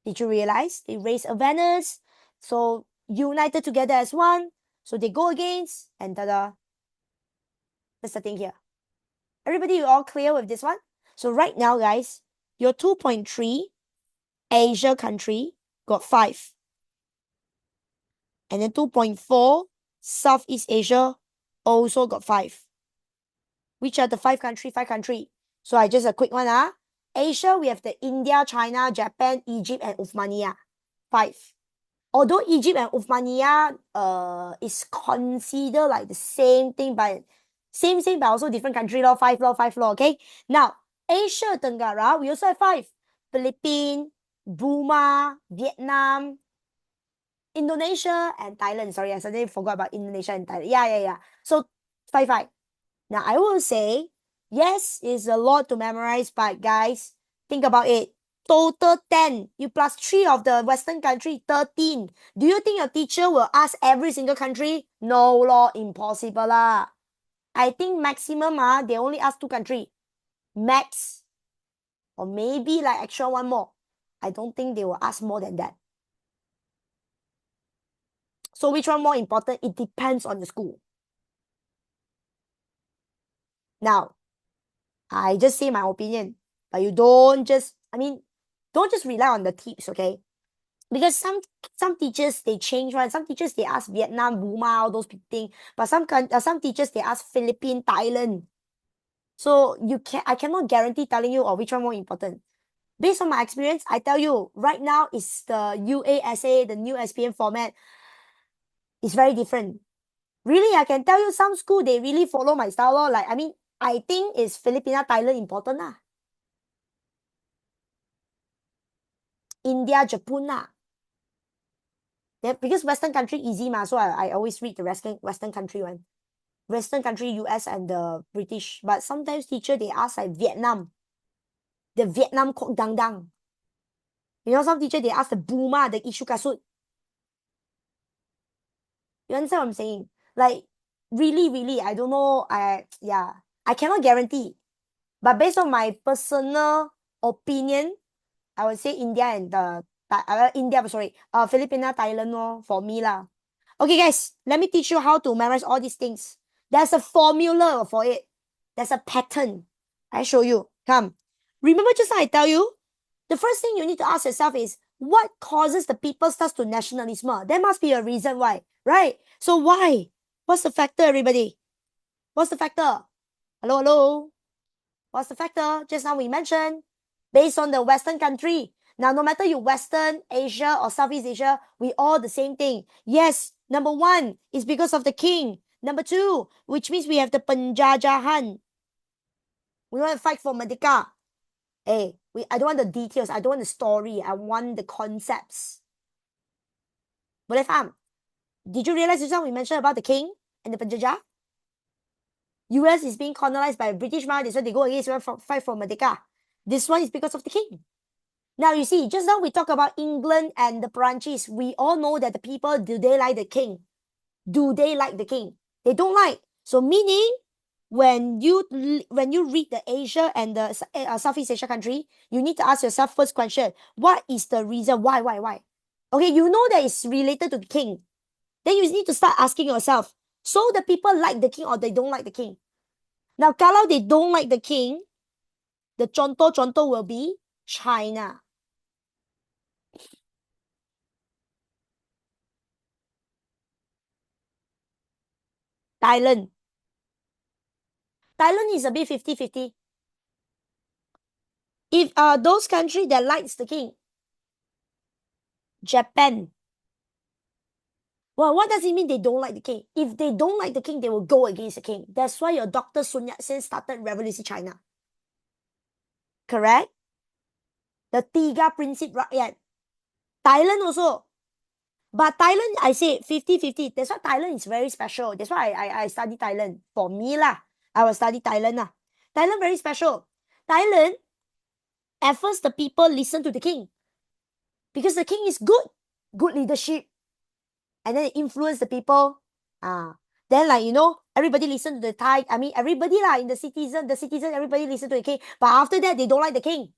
Did you realize? They raise awareness, so united together as one, so they go against, and tada. That's the thing here. Everybody, you all clear with this one? So right now, guys, your 2.3 Asia country got 5. And then 2.4 Southeast Asia also got 5. Which are the 5 country? 5 country. So I just a quick one. Asia, we have the India, China, Japan, Egypt, and Uthmania. 5. Although Egypt and Uthmania is considered like the same thing, but same, but also different country law, 5 law, okay? Now, Asia Tenggara, we also have 5. Philippines, Burma, Vietnam, Indonesia, and Thailand. Sorry, I suddenly forgot about Indonesia and Thailand. Yeah. So, 5. Now, I will say, yes, it's a lot to memorize, but guys, think about it. Total 10. You plus 3 of the Western country, 13. Do you think your teacher will ask every single country? No, law, impossible lah. I think maximum, they only ask 2 country. Max. Or maybe like extra 1 more. I don't think they will ask more than that. So which one more important? It depends on the school. Now, I just say my opinion, but you don't just rely on the tips, okay? Because some teachers, they change one. Some teachers, they ask Vietnam, Burma, all those things. But some teachers, they ask Philippines, Thailand. So I cannot guarantee telling you which one more important. Based on my experience, I tell you, right now is the UASA, the new SPM format. It's very different. Really, I can tell you some school, they really follow my style. I think it's Philippines, Thailand important. India, Japan. Because Western country easy so I always read the Western country one. Western country, US and the British. But sometimes teacher, they ask like Vietnam. The Vietnam Kok Dang Dang. You know, some teacher, they ask the Burma, the Ishu Kasut. You understand what I'm saying? Like, really, I don't know. I cannot guarantee. But based on my personal opinion, I would say India and Philippines, Thailand for me lah. Okay, guys, let me teach you how to memorize all these things. There's a formula for it. There's a pattern. I show you. Come. Remember just now I tell you, the first thing you need to ask yourself is, what causes the people starts to nationalism? There must be a reason why, right? So why? What's the factor, everybody? What's the factor? Hello? What's the factor? Just now we mentioned, based on the Western country. Now, no matter you Western Asia or Southeast Asia, we all the same thing. Yes, number 1 is because of the king. Number 2, which means we have the penjajahan. We want to fight for Merdeka. I don't want the details. I don't want the story. I want the concepts. Boleh faham? Did you realize just now we mentioned about the king and the penjajah? US is being colonized by British, that's why they go against fight for Merdeka. This one is because of the king. Now, you see, just now we talk about England and the Perancis. We all know that the people, do they like the king? Do they like the king? They don't like. So meaning, when you read the Asia and the Southeast Asia country, you need to ask yourself first question, what is the reason? Why? Okay, you know that it's related to the king. Then you need to start asking yourself, so the people like the king or they don't like the king? Now, kalau they don't like the king, the contoh will be China. Thailand. Thailand is a bit 50-50. If those country that likes the king. Japan. Well, what does it mean they don't like the king? If they don't like the king, they will go against the king. That's why your Dr. Sun Yat-sen started Revolution China. Correct? The Tiga Prinsip Rakyat. Thailand also. But Thailand, I say 50-50. That's why Thailand is very special. That's why I study Thailand. For me lah, I will study Thailand lah. Thailand very special. Thailand, at first the people listen to the king. Because the king is good. Good leadership. And then it influence the people. Then like, you know, everybody listen to the Thai. I mean, everybody lah, in the citizen, everybody listen to the king. But after that, they don't like the king.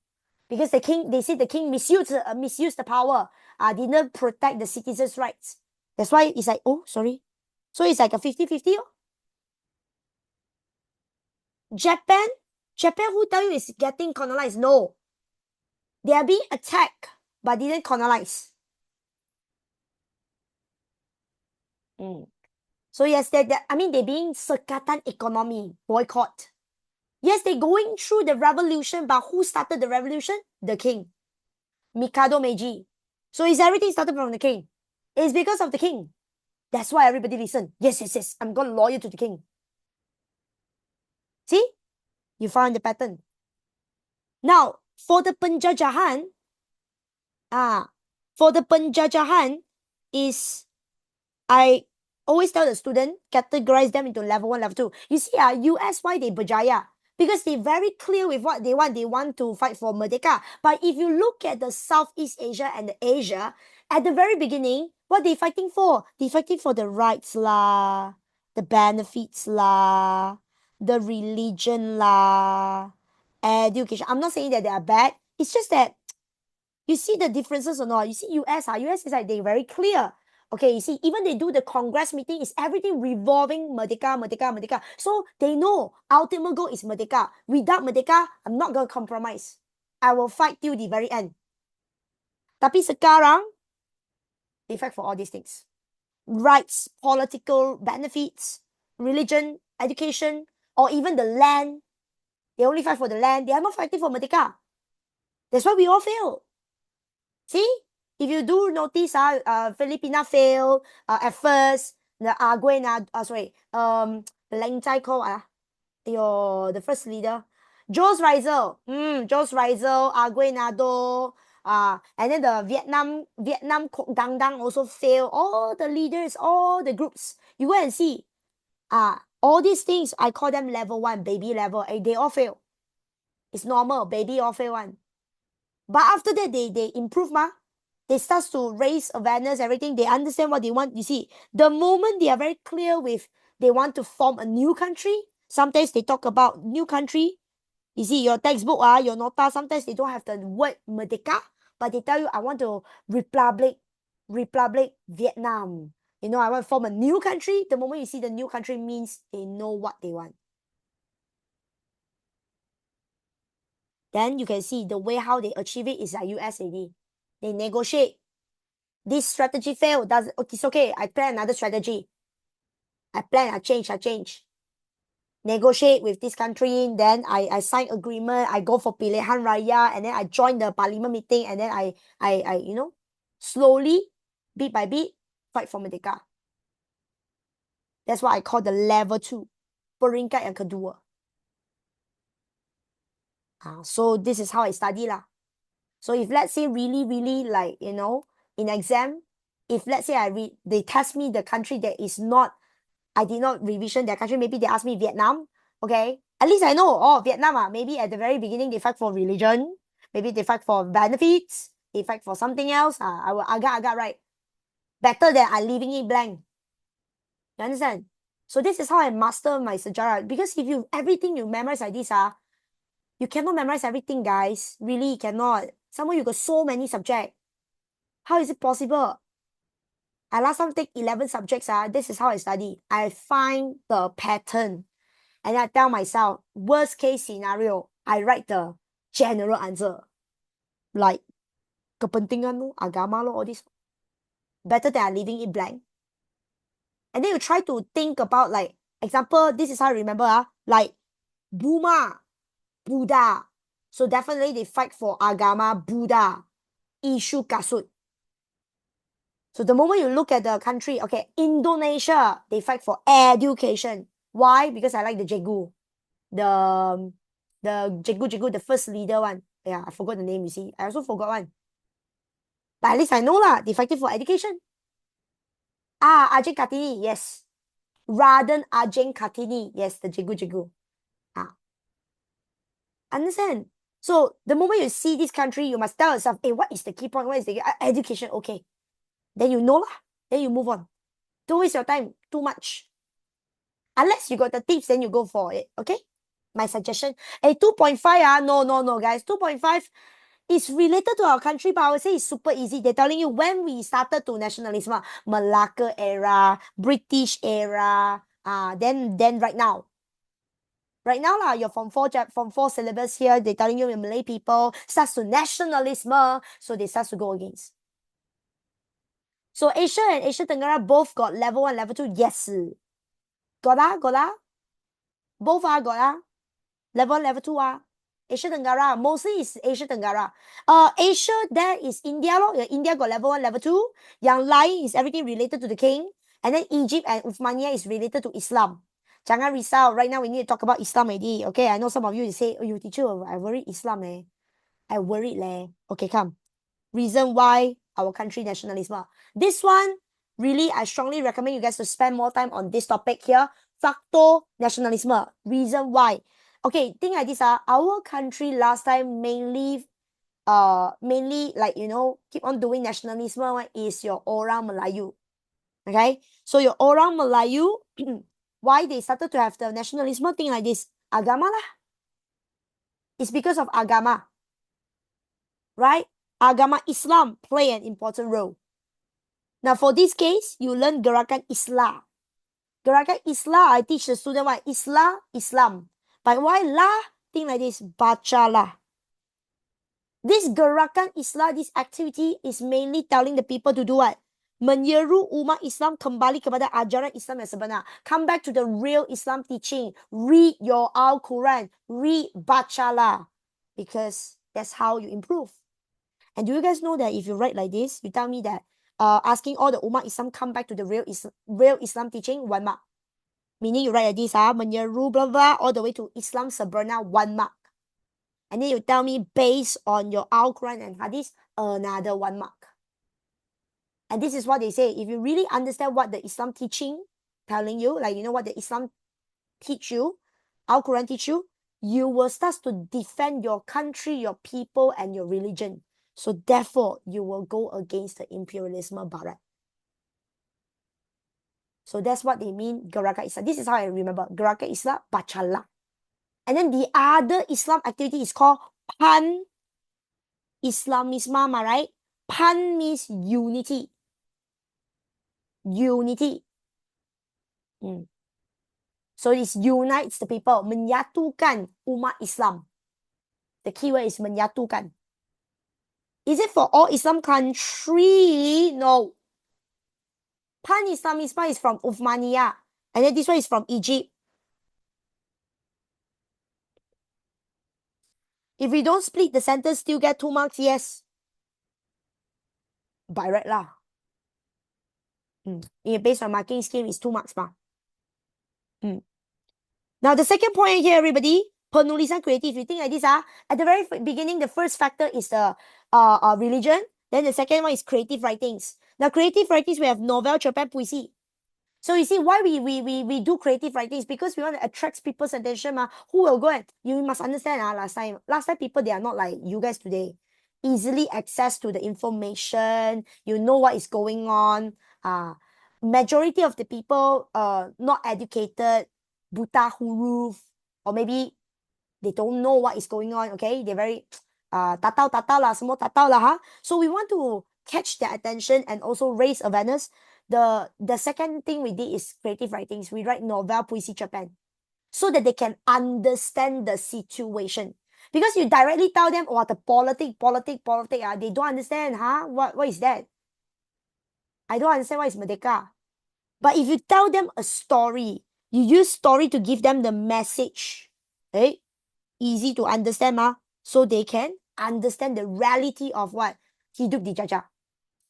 Because the king, they say the king misused the power. Didn't protect the citizens' rights. That's why it's like, oh, sorry. So it's like a 50-50. Japan, who tell you is getting colonized? No. They are being attacked, but didn't colonize. So yes, I mean, they're being sekatan economy, boycott. Yes, they're going through the revolution, but who started the revolution? The king. Mikado Meiji. So is everything started from the king? It's because of the king. That's why everybody listen. Yes. I'm going to loyal to the king. See? You found the pattern. Now, for the penjajahan, is, I always tell the student, categorize them into level 1, level 2. You see, US, why they berjaya? Because they're very clear with what they want. They want to fight for Merdeka. But if you look at the Southeast Asia and the Asia, at the very beginning, what they fighting for? They fighting for the rights lah, the benefits lah, the religion lah, education. I'm not saying that they are bad. It's just that you see the differences or not? You see US is like they very clear. Okay, you see, even they do the Congress meeting, is everything revolving Merdeka. So they know ultimate goal is Merdeka. Without Merdeka, I'm not going to compromise. I will fight till the very end. Tapi sekarang, they fight for all these things. Rights, political benefits, religion, education, or even the land. They only fight for the land. They are not fighting for Merdeka. That's why we all fail. See? If you do notice, Filipina failed at first. The Leng Zai Ko, the first leader. Jos Rizal, Aguinaldo, and then the Vietnam Kok Dang Dang also failed. All the leaders, all the groups. You go and see. All these things, I call them level 1, baby level. They all fail. It's normal, baby all fail one. But after that, they improve, They start to raise awareness, everything. They understand what they want. You see, the moment they are very clear with they want to form a new country, sometimes they talk about new country. You see, your textbook, your nota, sometimes they don't have the word Merdeka, but they tell you, I want to Republic Vietnam. You know, I want to form a new country. The moment you see the new country means they know what they want. Then you can see the way how they achieve it is like USAD. They negotiate. This strategy failed. It's okay. I plan another strategy. I change. Negotiate with this country. Then I sign agreement. I go for Pilihan Raya. And then I join the parliament meeting. And then I you know, slowly, bit by bit, fight for Merdeka. That's what I call the level 2. Peringkat yang kedua. So this is how I study lah. So if let's say really, like, you know, in exam, if let's say they test me the country that is not, I did not revision their country, maybe they ask me Vietnam, okay? At least I know, Vietnam, maybe at the very beginning, they fight for religion, maybe they fight for benefits, they fight for something else, I will agak right. Better than I leaving it blank. You understand? So this is how I master my sejarah. Because if everything you memorize like this, you cannot memorize everything, guys. Really, cannot. Somehow you got so many subjects. How is it possible? I last time take 11 subjects. This is how I study. I find the pattern. And I tell myself, worst case scenario, I write the general answer. like kepentingan lo, agama lo, all this. Better than leaving it blank. And then you try to think about like, example, this is how I remember, like Buma, Buddha. So definitely they fight for agama Buddha, isu kasut. So the moment you look at the country, okay, Indonesia, they fight for education. Why? Because I like the Jegu. The Jegu, the first leader one. Yeah, I forgot the name, you see. I also forgot one. But at least I know lah, they fighting for education. Ajeng Kartini, yes. Raden Ajeng Kartini, yes, the Jegu. Understand? So the moment you see this country, you must tell yourself, hey, what is the key point? What is the education? Okay. Then you know lah. Then you move on. Don't waste your time too much. Unless you got the tips, then you go for it. Okay? My suggestion. Hey, 2.5, no, guys. 2.5 is related to our country, but I would say it's super easy. They're telling you when we started to nationalism, Malacca era, British era, then right now. Right now, lah, you're from four syllabus here. They're telling you Malay people starts to nationalism, so they start to go against. So Asia and Asia Tenggara both got level 1, level 2. Yes. Got ah. Both got ah. Level 1, level 2 ah. Asia Tenggara, mostly is Asia Tenggara. Asia, there is India lor. India got level 1, level 2. Yang lain is everything related to the king. And then Egypt and Uthmaniyah is related to Islam. Jangan risau. Right now we need to talk about Islam already. Okay, I know some of you say, oh, you teacher, I worried Islam eh. I worried leh. Okay, come. Reason why our country nationalism. This one, really, I strongly recommend you guys to spend more time on this topic here. Facto nationalism. Reason why. Okay, think like this. Our country last time mainly like, you know, keep on doing nationalism is your orang Melayu. Okay, so your orang Melayu, why they started to have the nationalism thing like this? Agama lah. It's because of agama. Right? Agama Islam play an important role. Now for this case, you learn Gerakan Islam. Gerakan Islam, I teach the student what? Islam. But why lah? Thing like this, baca lah. This Gerakan Islam, this activity is mainly telling the people to do what? Menyeru umat Islam kembali kepada ajaran Islam yang sebenar. Come back to the real Islam teaching. Read your Al-Quran. Read, bacalah. Because that's how you improve. And do you guys know that if you write like this, you tell me that asking all the umat Islam come back to the real Islam teaching, 1 mark. Meaning you write like this, menyeru blah blah, all the way to Islam sebenar, 1 mark. And then you tell me based on your Al-Quran and Hadith, another 1 mark. And this is what they say. If you really understand what the Islam teaching telling you, like, you know what the Islam teach you, Al-Quran teach you, you will start to defend your country, your people, and your religion. So therefore, you will go against the imperialism barat. So that's what they mean, Gerakan Islam. This is how I remember. Gerakan Islam, bacalah. And then the other Islam activity is called Pan-Islamism, right? Pan means unity. Unity. So it unites the people. Menyatukan umat Islam. The keyword is menyatukan. Is it for all Islam country? No. Pan-Islamism is from Uthmaniyah. And then this one is from Egypt. If we don't split the sentence, still get 2 marks, yes. By right lah. Based on marking scheme, is 2 marks. Now, the second point here, everybody, penulisan creative. You think like this, at the very beginning, the first factor is the religion. Then the second one is creative writings. Now, creative writings, we have novel, cerpen, puisi. So you see why we do creative writings, because we want to attract people's attention. Who will go and, you must understand, last time people, they are not like you guys today. Easily access to the information, you know what is going on. Majority of the people not educated, buta huruf, or maybe they don't know what is going on. Okay, they're very tatau lah, semua tatau lah. So we want to catch their attention and also raise awareness. The second thing we did is creative writings. We write novel, puisi, cerpen, so that they can understand the situation. Because you directly tell them, oh, the politics, they don't understand, huh? What is that? I don't understand what is Merdeka. But if you tell them a story, you use story to give them the message, right? Easy to understand, so they can understand the reality of what hidup dijajah.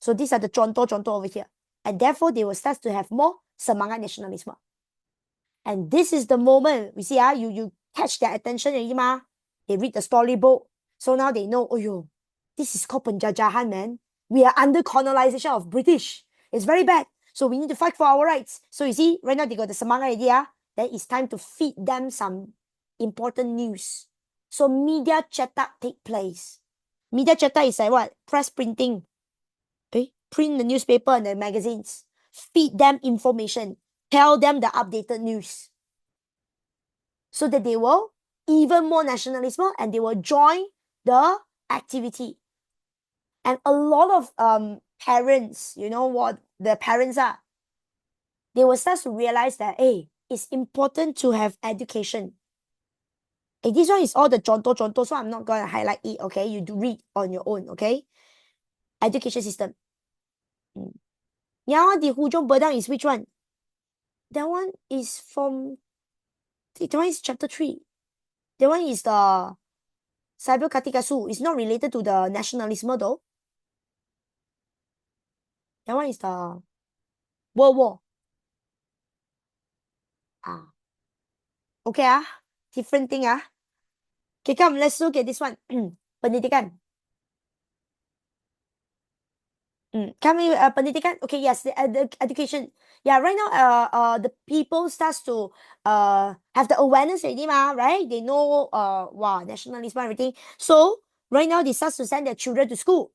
So these are the contoh-contoh over here. And therefore, they will start to have more semangat nasionalisme. And this is the moment, we see, you catch their attention already, They read the storybook. So now they know, oh, yo, this is called penjajahan, man. We are under colonization of British. It's very bad. So we need to fight for our rights. So you see, right now they got the semangat idea. Then it's time to feed them some important news. So media cetak take place. Media cetak is like what? Press printing. Print the newspaper and the magazines. Feed them information. Tell them the updated news. So that they will even more nationalism and they will join the activity. And a lot of parents, you know what the parents are, they will start to realize that, hey, it's important to have education. Hey, this one is all the contoh, so I'm not going to highlight it, okay? You do read on your own, okay? Education system. Now, the Hujung Bedang is which one? That one is that one is chapter 3. That one is the Cyber Katikasu. It's not related to the nationalism though. That one is the World War. Okay, different thing. Okay, come, let's look at this one. Pendidikan. Kami pendidikan. Okay, yes, the education. Yeah, right now, the people starts to have the awareness already, right? They know wow, nationalism, everything. So right now they start to send their children to school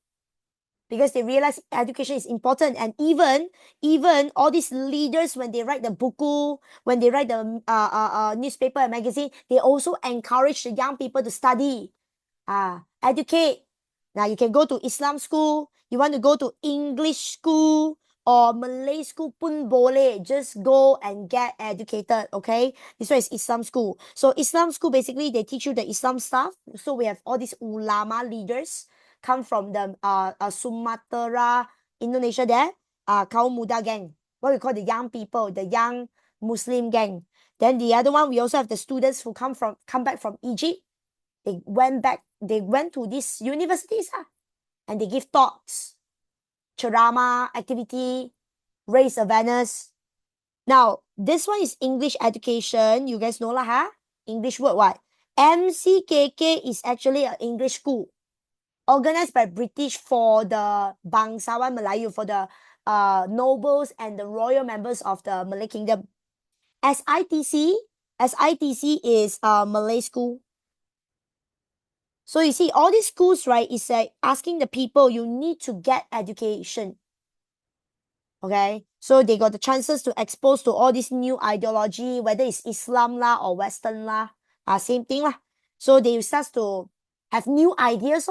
because they realize education is important. And even all these leaders, when they write the buku, when they write the newspaper and magazine, they also encourage the young people to study, educate. Now you can go to Islam school, you want to go to English school or Malay school pun boleh. Just go and get educated, okay? This one is Islam school. So Islam school, basically, they teach you the Islam stuff. So we have all these ulama leaders come from the Sumatra, Indonesia there, kaum muda gang. What we call the young people, the young Muslim gang. Then the other one, we also have the students who come back from Egypt. They went to these universities and they give talks, ceramah, activity, raise awareness. Now, this one is English education. You guys know lah, English word what? MCKK is actually an English school organized by British for the bangsawan Melayu, for the nobles and the royal members of the Malay Kingdom. SITC is a Malay school. So you see, all these schools, right, is like asking the people, you need to get education. Okay, so they got the chances to expose to all this new ideology, whether it's Islam lah or Western lah, same thing lah. So they start to have new ideas,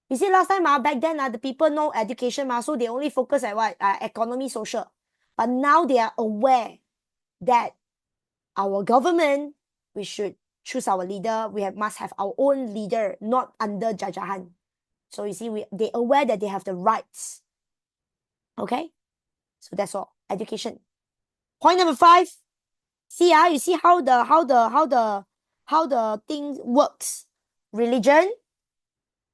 You see, last time, back then, the people know education, so they only focus at what? Economy, social. But now they are aware that our government, we should choose our leader. We must have our own leader, not under jajahan. So you see, they aware that they have the rights. Okay, so that's all. Education. Point number 5. See, you see how the thing works. Religion,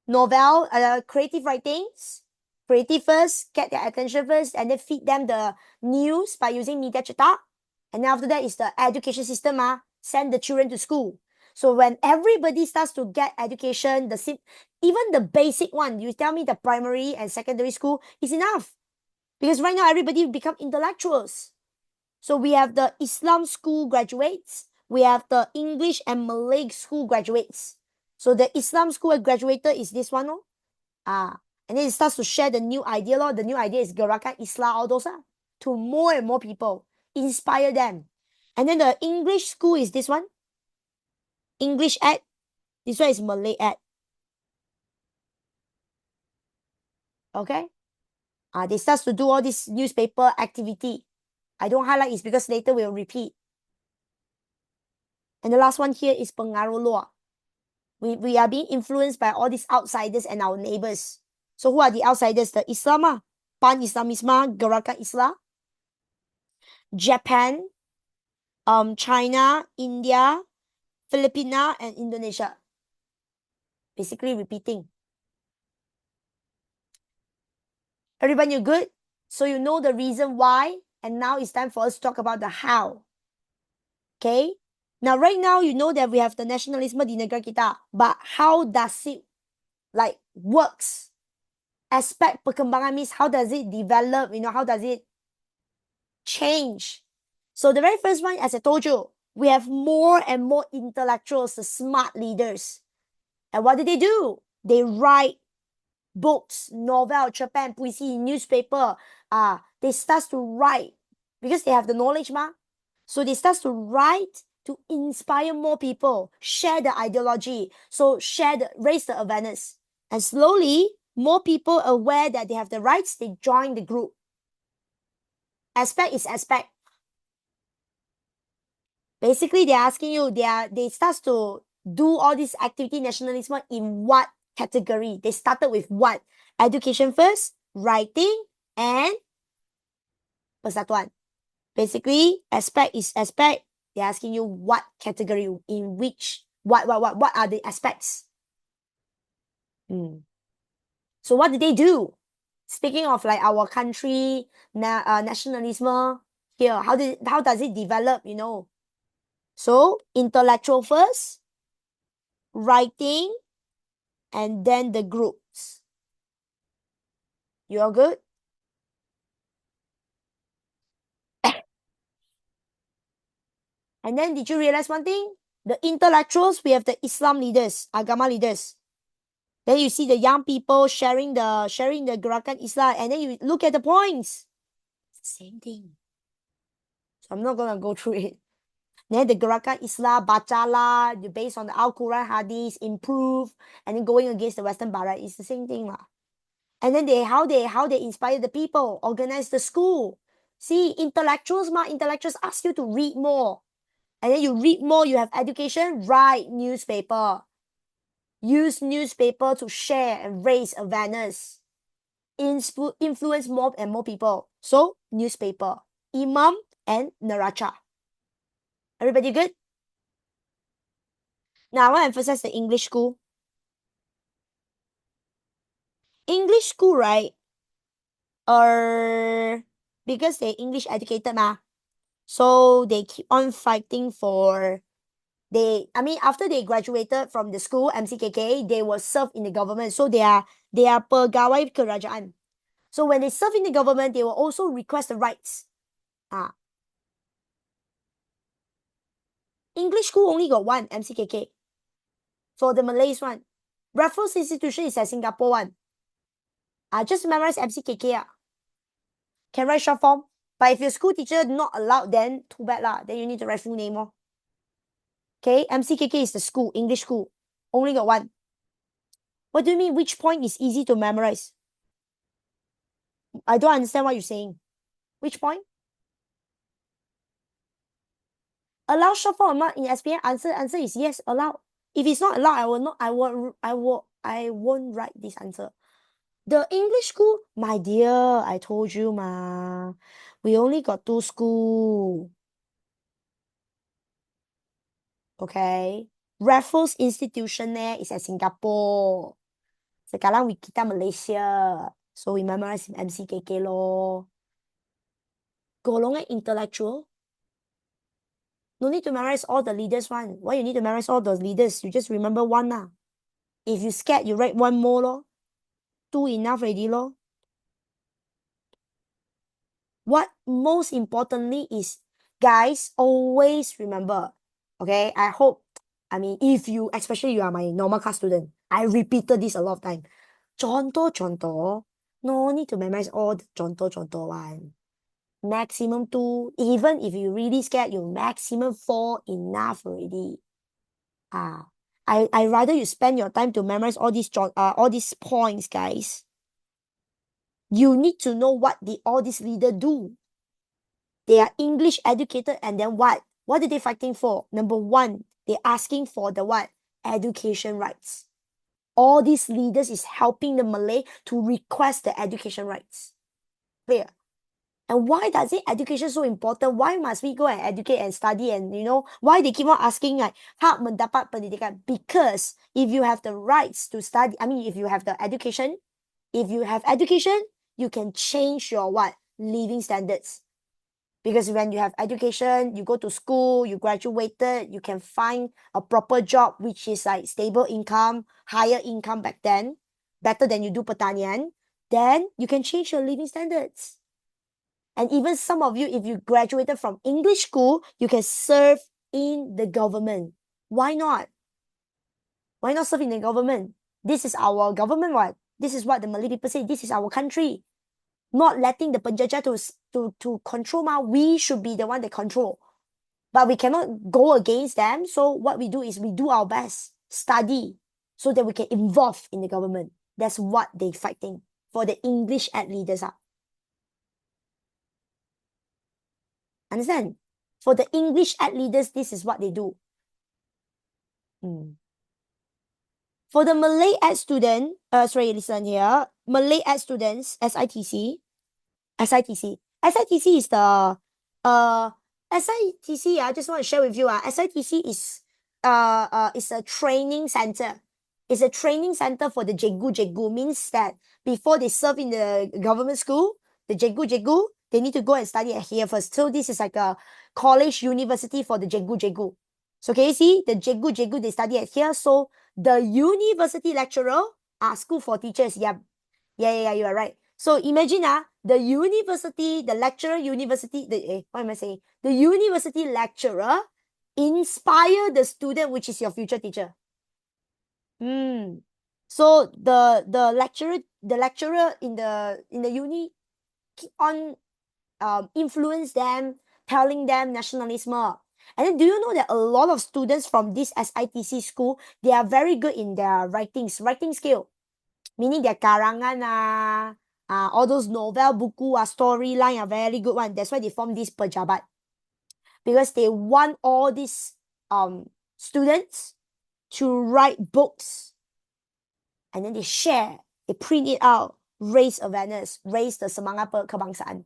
novel, creative writings. Creative first, get their attention first, and then feed them the news by using media cetak. And then after that is the education system, send the children to school. So when everybody starts to get education, even the basic one, you tell me the primary and secondary school is enough. Because right now everybody become intellectuals. So we have the Islam school graduates, we have the English and Malay school graduates. So the Islam school graduated is this one, and then it starts to share the new idea, The new idea is Gerakan Islam, all those, to more and more people, inspire them. And then the English school is this one, English ed. This one is Malay ed. Okay, they start to do all this newspaper activity. I don't highlight it because later we'll repeat. And the last one here is pengaruh law. we are being influenced by all these outsiders and our neighbors. So who are the outsiders? The Islam, Pan-Islamism, Gerakan Islam, Japan, China, India, Filipina, and Indonesia. Basically repeating. Everyone, you good? So you know the reason why, and now it's time for us to talk about the how. Okay? Now, right now, you know that we have the nationalism di negara kita, but how does it works? Aspect perkembangan means how does it develop? How does it change? So the very first one, as I told you, we have more and more intellectuals, the smart leaders. And what do? They write books, novel, cerpen, puisi, newspaper. They start to write because they have the knowledge, ma. So they start to write to inspire more people, share the ideology. So raise the awareness. And slowly, more people aware that they have the rights, they join the group. Aspect is aspect. Basically, they're asking you, they start to do all this activity nationalism in what category? They started with what? Education first, writing, and persatuan. Basically, aspect is aspect. They're asking you what category, in which, what are the aspects? So what did they do? Speaking of like our country, nationalism, here, how does it develop, So intellectual first, writing, and then the groups. You all good? And then did you realize one thing? The intellectuals, we have the Islam leaders, agama leaders. Then you see the young people sharing the gerakan Islam, and then you look at the points. Same thing. So I'm not gonna go through it. Then the gerakan Islam, bacalah, based on the Al-Quran hadith, improve, and then going against the Western Barat, it's the same thing lah. And then how they inspire the people, organize the school. See, intellectuals ask you to read more. And then you read more, you have education, write newspaper. Use newspaper to share and raise awareness. Influence more and more people. So, newspaper, imam, and neraca. Everybody good? Now, I want to emphasize the English school. English school, right? Because they're English educated, so they keep on fighting for after they graduated from the school, MCKK, they will serve in the government. So they are pegawai kerajaan. So when they serve in the government, they will also request the rights. English school only got one, MCKK. For the Malays one. Raffles Institution is at Singapore one. Just memorize MCKK. Can write short form. But if your school teacher not allowed, then too bad lah. Then you need to write full name. Okay, MCKK is the school, English school. Only got one. What do you mean? Which point is easy to memorize? I don't understand what you're saying. Which point? Allow short form or not in SPM? Answer is yes, allowed. If it's not allowed, I won't write this answer. The English school, my dear, I told you, we only got 2 schools. Okay. Raffles Institution there is at Singapore. Sekarang kita Malaysia. So we memorize MCKK lor. Golongan intellectual. No need to memorize all the leaders one. Why you need to memorize all those leaders? You just remember one lah. If you scared, you write one more lor. 2 enough already lor. What most importantly is, guys, always remember, okay? I hope, if you, especially you are my normal class student, I repeated this a lot of time. Contoh, no need to memorize all the contoh one. Maximum 2, even if you really scared, you maximum 4 enough already. I rather you spend your time to memorize all these points, guys. You need to know what all these leaders do. They are English educated, and then what? What are they fighting for? Number 1, they're asking for the what? education rights. All these leaders is helping the Malay to request the education rights. Clear? And why does it education so important? Why must we go and educate and study? And why they keep on asking like hak mendapat pendidikan? Because if you have the rights to study, if you have the education, you can change your what? Living standards. Because when you have education, you go to school, you graduated, you can find a proper job which is like stable income, higher income back then, better than you do pertanian, then you can change your living standards. And even some of you, if you graduated from English school, you can serve in the government. Why not? Why not serve in the government? This is our government, what? This is what the Malay people say. This is our country. Not letting the penjajah to control. We should be the one that control. But we cannot go against them. So what we do is we do our best, study, so that we can involve in the government. That's what they're fighting for, the English ad leaders. Understand? For the English ad leaders, this is what they do. For the Malay ad student, listen here. Malay ad students, SITC is the SITC. I just want to share with you. SITC is a training center. It's a training center for the Jegu. Means that before they serve in the government school, the Jegu, they need to go and study at here first. So this is like a college university for the Jegu. So can you see the Jegu, they study at here. So the university lecturer school for teachers. Yeah, you are right. So imagine the university, the lecturer university, what am I saying? The university lecturer inspire the student, which is your future teacher. So the lecturer in the uni keep on influence them, telling them nationalism. And then do you know that a lot of students from this SITC school, they are very good in their writing skill, meaning their karangan all those novel buku storyline are very good one. That's why they form this pejabat, because they want all these students to write books, and then they share, they print it out, raise awareness, raise the semangat kebangsaan.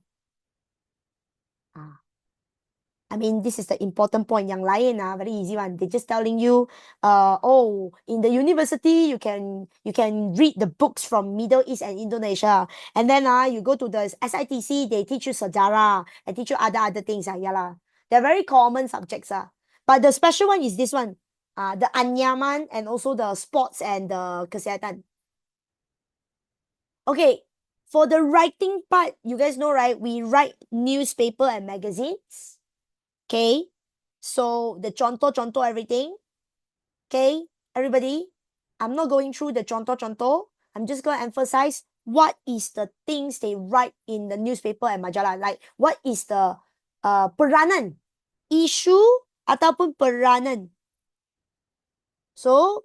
This is the important point. Yang lain very easy one. They're just telling you, in the university you can read the books from Middle East and Indonesia, and then you go to the SITC, they teach you sejarah and teach you other things. They're very common subjects. But the special one is this one, the anyaman and also the sports and the kesehatan. Okay, for the writing part, you guys know, right? We write newspaper and magazines. Okay, so the contoh everything. Okay, everybody, I'm not going through the contoh. I'm just going to emphasize what is the things they write in the newspaper and majalah. Like what is the peranan, isu ataupun peranan. So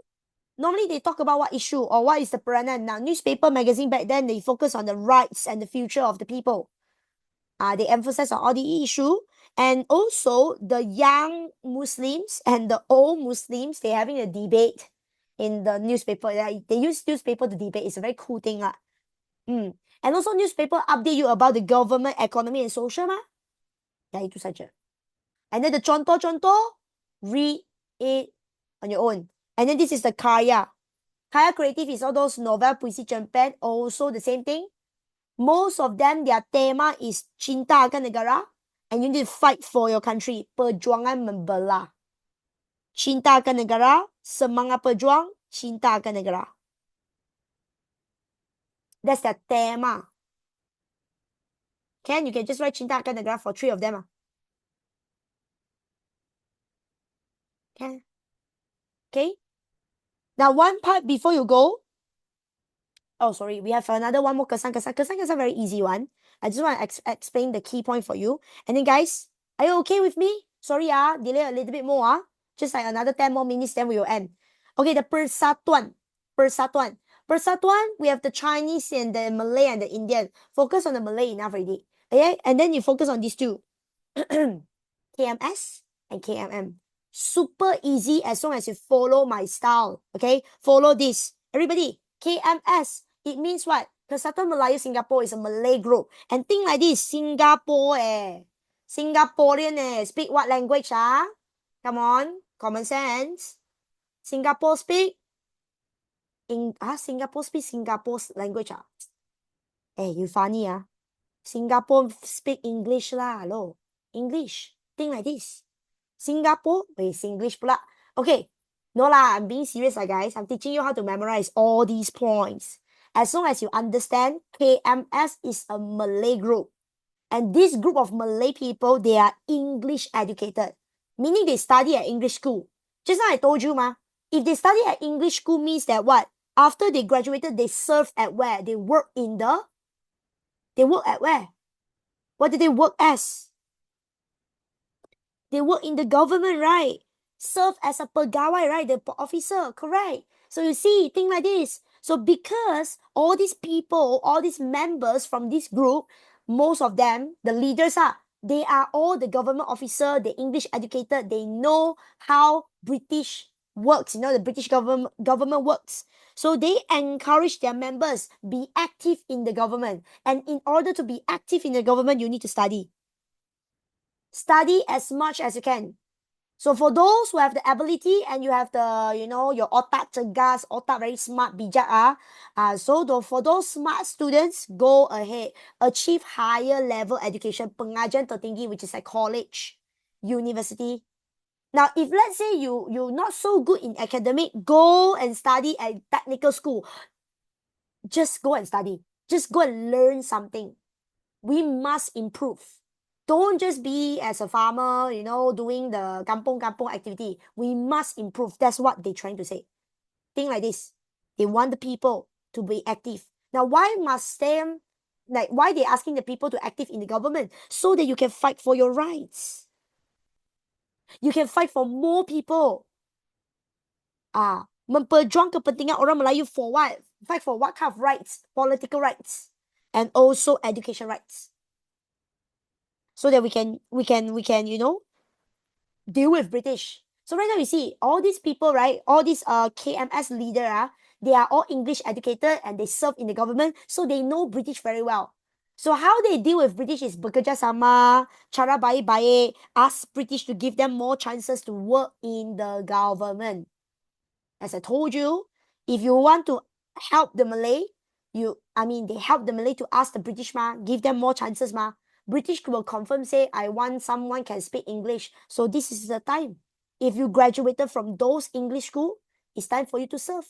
normally they talk about what issue or what is the peranan. Now newspaper, magazine back then, they focus on the rights and the future of the people. They emphasize on all the issue. And also the young Muslims and the old Muslims, they're having a debate in the newspaper. They use newspaper to debate. It's a very cool thing. And also newspaper update you about the government, economy and social. Itu saja. And then the contoh, read it on your own. And then this is the karya. Karya creative is all those novel, puisi, cerpen. Also the same thing. Most of them, their tema is cinta akan negara. And you need to fight for your country. Perjuangan membela. Cinta akan negara, semangat perjuang, cinta akan negara. That's their tema. You can just write cinta akan negara for 3 of them. Okay? Now one part before you go. Oh, sorry. We have another one more kesan. Kesan is a very easy one. I just want to explain the key point for you. And then guys, are you okay with me? Sorry, delay a little bit more. Just like another 10 more minutes, then we will end. Okay, the persatuan. Persatuan, we have the Chinese and the Malay and the Indian. Focus on the Malay enough already. Okay, and then you focus on these two. KMS and KMM. Super easy as long as you follow my style. Okay, follow this. Everybody, KMS, it means what? Persatuan Melayu Singapore is a Malay group. And think like this, Singapore Singaporean speak what language Come on, common sense. Singapore speak Singapore speak Singapore's language you funny Singapore speak English lah, hello. English. Think like this. Singapore, Singlish pula. Okay, no lah, I'm being serious guys. I'm teaching you how to memorize all these points. As long as you understand, KMS is a Malay group. And this group of Malay people, they are English educated. Meaning they study at English school. Just now I told you, if they study at English school means that what? After they graduated, they serve at where? They work at where? What do they work as? They work in the government, right? Serve as a pegawai, right? The officer, correct? So you see, think like this. So because all these people, all these members from this group, most of them, the leaders they are all the government officer, the English educated, they know how British works, the British government works. So they encourage their members be active in the government. And in order to be active in the government, you need to study. Study as much as you can. So for those who have the ability and you have the, your otak cergas, otak very smart, bijak for those smart students, go ahead, achieve higher level education, pengajian tertinggi, which is like college, university. Now, if let's say you're not so good in academic, go and study at technical school. Just go and study. Just go and learn something. We must improve. Don't just be as a farmer, doing the kampong activity. We must improve. That's what they're trying to say. Think like this. They want the people to be active. Now, why they're asking the people to active in the government? So that you can fight for your rights. You can fight for more people. Memperjuang kepentingan orang Melayu for what? Fight for what kind of rights? Political rights. And also education rights. So that we can, deal with British. So right now you see all these people, right? All these KMS leader, they are all English educated and they serve in the government, so they know British very well. So how they deal with British is bekerja sama, cara baik-baik, ask British to give them more chances to work in the government. As I told you, if you want to help the Malay, they help the Malay to ask the British give them more chances British will confirm say, I want someone can speak English. So this is the time. If you graduated from those English school, it's time for you to serve.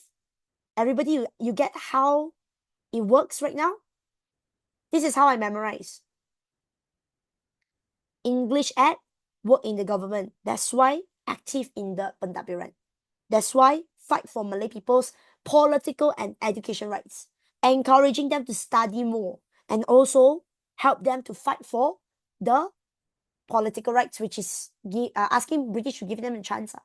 Everybody, you get how it works right now? This is how I memorize. English work in the government. That's why active in the pentadbiran. That's why fight for Malay people's political and education rights. Encouraging them to study more. And also help them to fight for the political rights, which is asking British to give them a chance.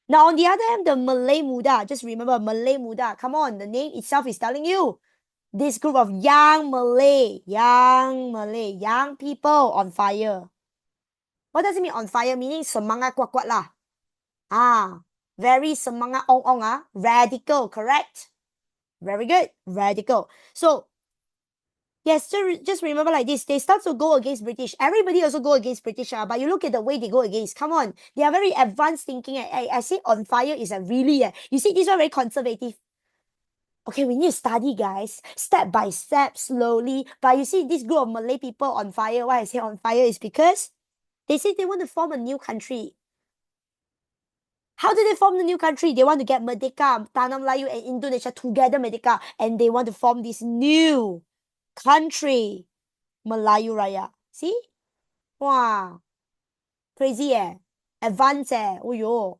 Now, on the other hand, the Malay Muda, just remember Malay Muda. Come on, the name itself is telling you. This group of young people on fire. What does it mean on fire? Meaning semangat kuat-kuat lah. Very semangat ong-ong radical, correct? Very good, radical. So, yes, just remember like this. They start to go against British. Everybody also go against British. But you look at the way they go against. Come on. They are very advanced thinking. I say on fire is a really... you see, these are very conservative. Okay, we need to study, guys. Step by step, slowly. But you see, this group of Malay people on fire. Why I say on fire is because they say they want to form a new country. How do they form the new country? They want to get Merdeka, Tanah Melayu and Indonesia together, Merdeka. And they want to form this new country, Melayu Raya. See? Wow. Crazy Advanced Oh yo.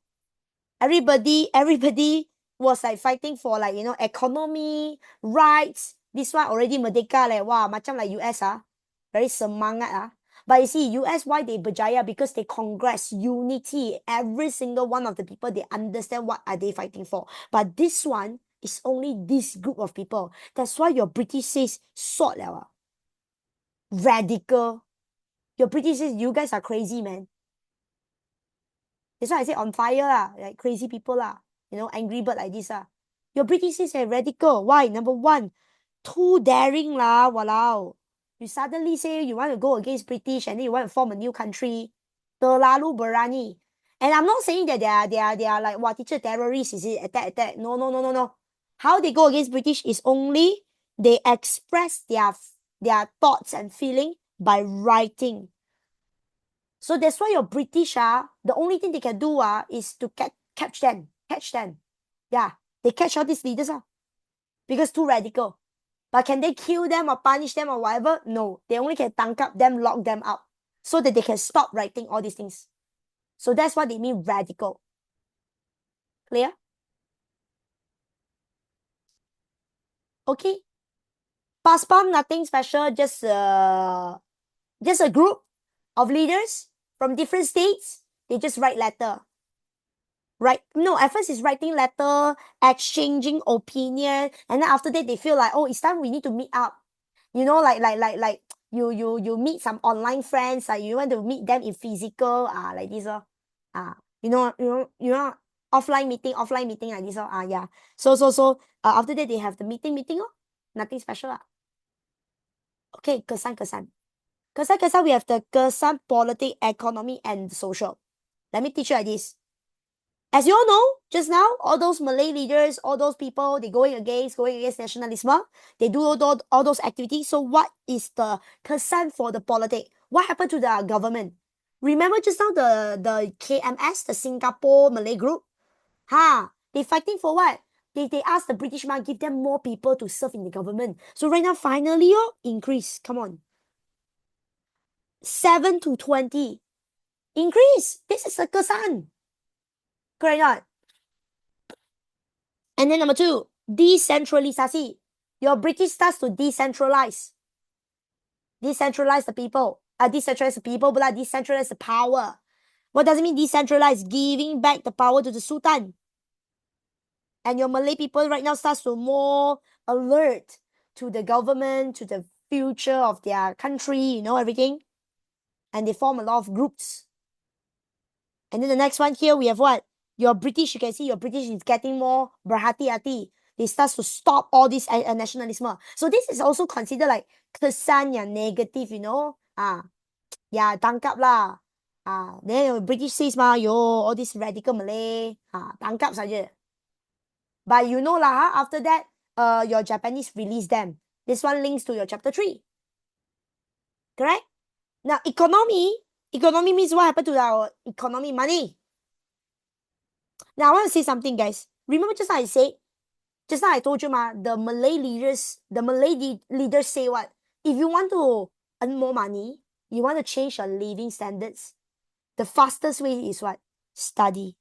Everybody was like fighting for like, economy, rights. This one already Merdeka Wow, macam like US Very semangat But you see, US, why they berjaya? Because they congress, unity. Every single one of the people, they understand what are they fighting for. But this one is only this group of people. That's why your British says, sort radical. Your British says, you guys are crazy, man. That's why I say on fire lah, like crazy people lah. You know, angry bird like this lah. Your British is a radical. Why? Number one, too daring lah, walao. You suddenly say you want to go against British and then you want to form a new country. Terlalu berani. And I'm not saying that they are like, what, teacher terrorists, is it? Attack. No, no, no, no, no. How they go against British is only they express their thoughts and feeling by writing. So that's why your British, the only thing they can do is to catch them. Yeah, they catch all these leaders because too radical. But can they kill them or punish them or whatever? No, they only can tangkap them, lock them up, so that they can stop writing all these things. So that's what they mean radical. Clear? Okay. Paspam, nothing special, just a group of leaders from different states. They just write letter. Right? No, at first it's writing letter, exchanging opinion, and then after that they feel like, oh, it's time we need to meet up. You know, like you meet some online friends, like you want to meet them in physical, like this, you know, offline meeting like this, yeah. So after that they have the meeting, nothing special, Okay, kesan. Kesan, we have the kesan, politic, economy, and social. Let me teach you like this. As you all know, just now, all those Malay leaders, all those people, they going against nationalism. They do all those activities. So what is the kesan for the politic? What happened to the government? Remember just now the KMS, the Singapore Malay group? They fighting for what? They asked the British man, give them more people to serve in the government. So right now, finally, increase. Come on. 7 to 20. Increase. This is a kesan. Correct or not? And then number 2, decentralisasi. Your British starts to decentralize. Decentralize the people. Decentralize the people, but decentralize the power. What does it mean decentralize? Giving back the power to the Sultan. And your Malay people right now starts to more alert to the government, to the future of their country, you know, everything. And they form a lot of groups. And then the next one here, we have what? Your British, you can see your British is getting more berhati-hati. They start to stop all this nationalism. So this is also considered like kesan yang negative, you know. Yeah, tangkap lah. Then British says all this radical Malay, tangkap saja. But you know lah, after that, your Japanese release them. This one links to your chapter 3. Correct? Now, economy means what happened to our economy? Money. Now, I want to say something, guys. Remember just now I told you, the Malay leaders say what? If you want to earn more money, you want to change your living standards, the fastest way is what? Study.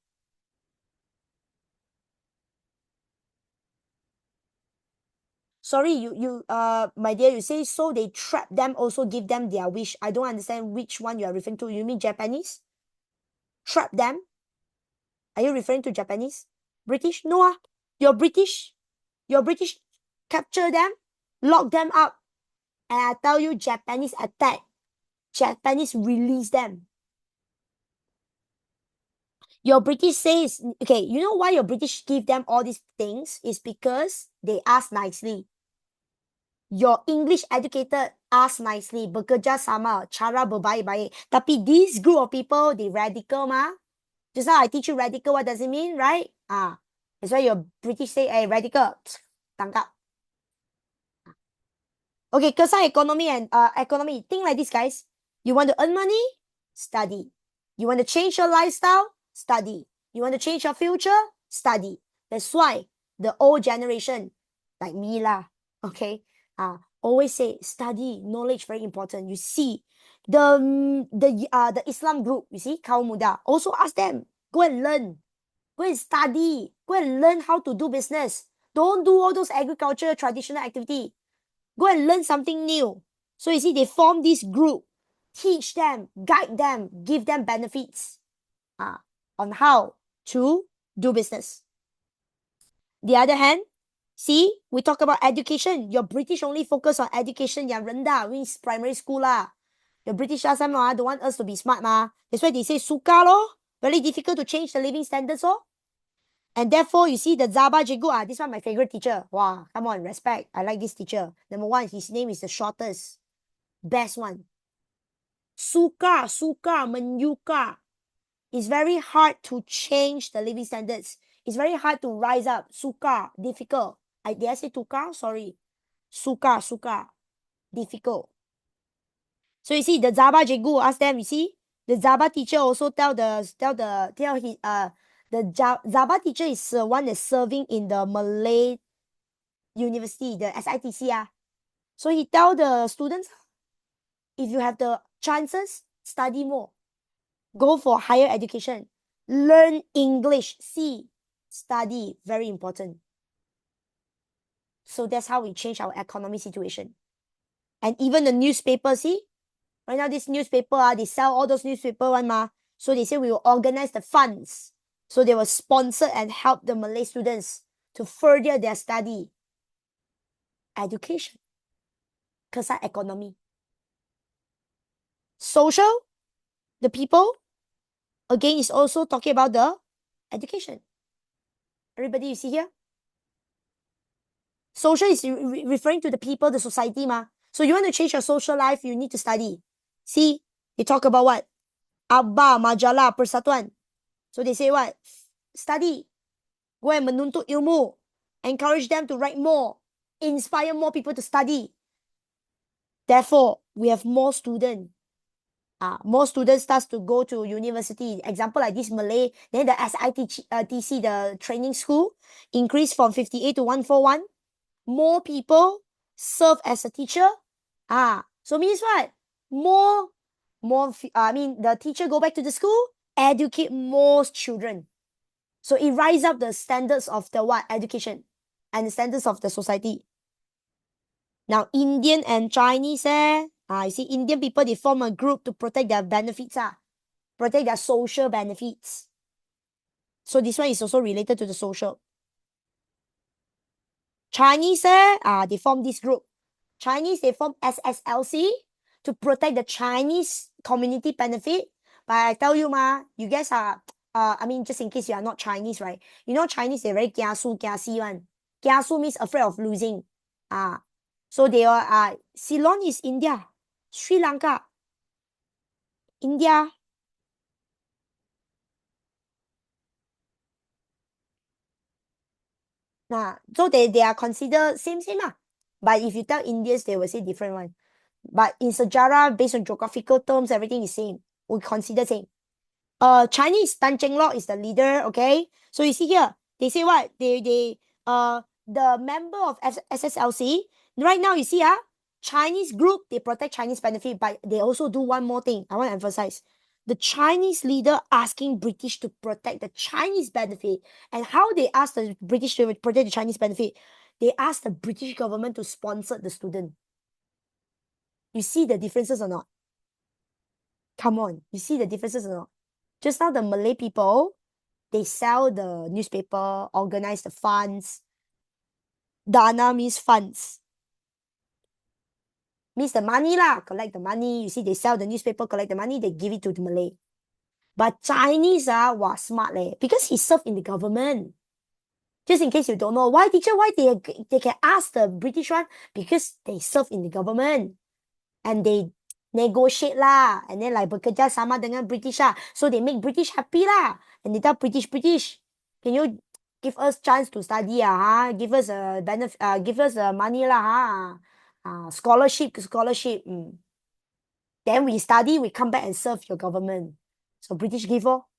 Sorry, you my dear, you say so they trap them, also give them their wish. I don't understand which one you are referring to. You mean Japanese? Trap them? Are you referring to Japanese? British? No, your British capture them, lock them up. And I tell you, Japanese attack. Japanese release them. Your British says, okay, you know why your British give them all these things? Is because they ask nicely. Your English educated ask nicely, bekerja sama, cara berbaik-baik. Tapi this group of people, they radical Just now I teach you radical, what does it mean, right? That's why your British say, hey, radical, tangkap. Okay, kesan economy and economy. Think like this, guys. You want to earn money? Study. You want to change your lifestyle? Study. You want to change your future? Study. That's why the old generation, like me okay, always say study, knowledge very important. You see, the Islam group, you see, kaum muda, also ask them, go and learn, go and study, go and learn how to do business. Don't do all those agriculture traditional activity. Go and learn something new. So you see, they form this group, teach them, guide them, give them benefits on how to do business. The other hand, see, we talk about education. Your British only focus on education yang rendah, means primary school lah. Your British last time don't want us to be smart That's why they say suka lor. Very difficult to change the living standards, oh. And therefore, you see the Zaba Cikgu, this one my favorite teacher. Wow, come on, respect. I like this teacher. Number one, his name is the shortest. Best one. Suka, menyuka. It's very hard to change the living standards. It's very hard to rise up. Suka, difficult. Did I say tuka? Sorry. Suka, difficult. So you see, the Zaba Cikgu, ask them, you see, the Zaba teacher also tell his, Zaba teacher is one that's serving in the Malay University, the SITC. So he tell the students, if you have the chances, study more. Go for higher education. Learn English. Study. Very important. So that's how we change our economic situation. And even the newspaper, see? Right now, this newspaper, they sell all those newspaper one ma. So they say we will organize the funds. So they will sponsor and help the Malay students to further their study. Education. Kesat economy. Social, the people, again, is also talking about the education. Everybody, you see here? Social is referring to the people, the society ma. So you want to change your social life, you need to study. See, they talk about what? Abba, majalah, persatuan. So they say what? Study. Go and menuntut ilmu. Encourage them to write more. Inspire more people to study. Therefore, we have more students. More students starts to go to university. Example like this Malay, then the SITC, the training school, increased from 58 to 141. More people serve as a teacher. So means what? The teacher go back to the school, educate more children. So it rise up the standards of the what? Education and the standards of the society. Now, Indian and Chinese, you see, Indian people, they form a group to protect their benefits, protect their social benefits. So this one is also related to the social. Chinese, they form this group. Chinese, they form SSLC to protect the Chinese community benefit. But I tell you, you guys are, just in case you are not Chinese, right? You know, Chinese, they're very kiasu, kiasi one. Kiasu means afraid of losing. So they are, Ceylon is India, Sri Lanka, India. So they are considered same. But if you tell Indians, they will say different one. But in sejarah, based on geographical terms, everything is same. We consider same. Chinese Tan Cheng Lock is the leader. Okay, so you see here, they say what the member of SSLC right now. You see, Chinese group, they protect Chinese benefit, but they also do one more thing. I want to emphasize. The Chinese leader asking British to protect the Chinese benefit. And how they ask the British to protect the Chinese benefit? They ask the British government to sponsor the student. You see the differences or not? Come on, you see the differences or not? Just now, the Malay people, they sell the newspaper, organize the funds. Dana means funds. Means the money lah, collect the money. You see, they sell the newspaper, collect the money, they give it to the Malay. But Chinese was smart because he served in the government. Just in case you don't know, why teacher, why they can ask the British one? Because they serve in the government. And they negotiate lah. And then like bekerja sama dengan British lah. So they make British happy lah. And they tell British, can you give us chance to study Give us a benefit, give us money lah scholarship. Then we study, we come back and serve your government. So British give all.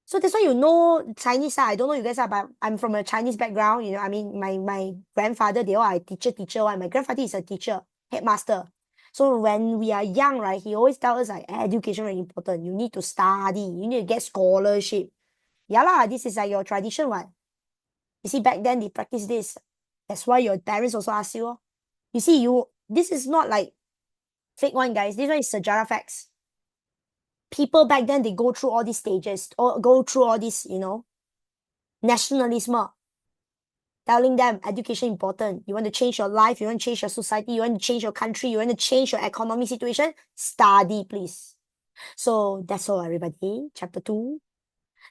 So that's why you know Chinese I don't know you guys are, but I'm from a Chinese background. You know, I mean my grandfather, they all are teacher one. My grandfather is a teacher, headmaster. So when we are young, right, he always tell us like education very important. You need to study. You need to get scholarship. Yeah lah, this is like your tradition one. You see, back then they practice this. That's why your parents also ask you. You see, this is not like fake one, guys. This one is sejarah facts. People back then, they go through all these stages, or go through all this, nationalism. Telling them education important. You want to change your life, you want to change your society, you want to change your country, you want to change your economic situation, study, please. So that's all, everybody. Chapter 2.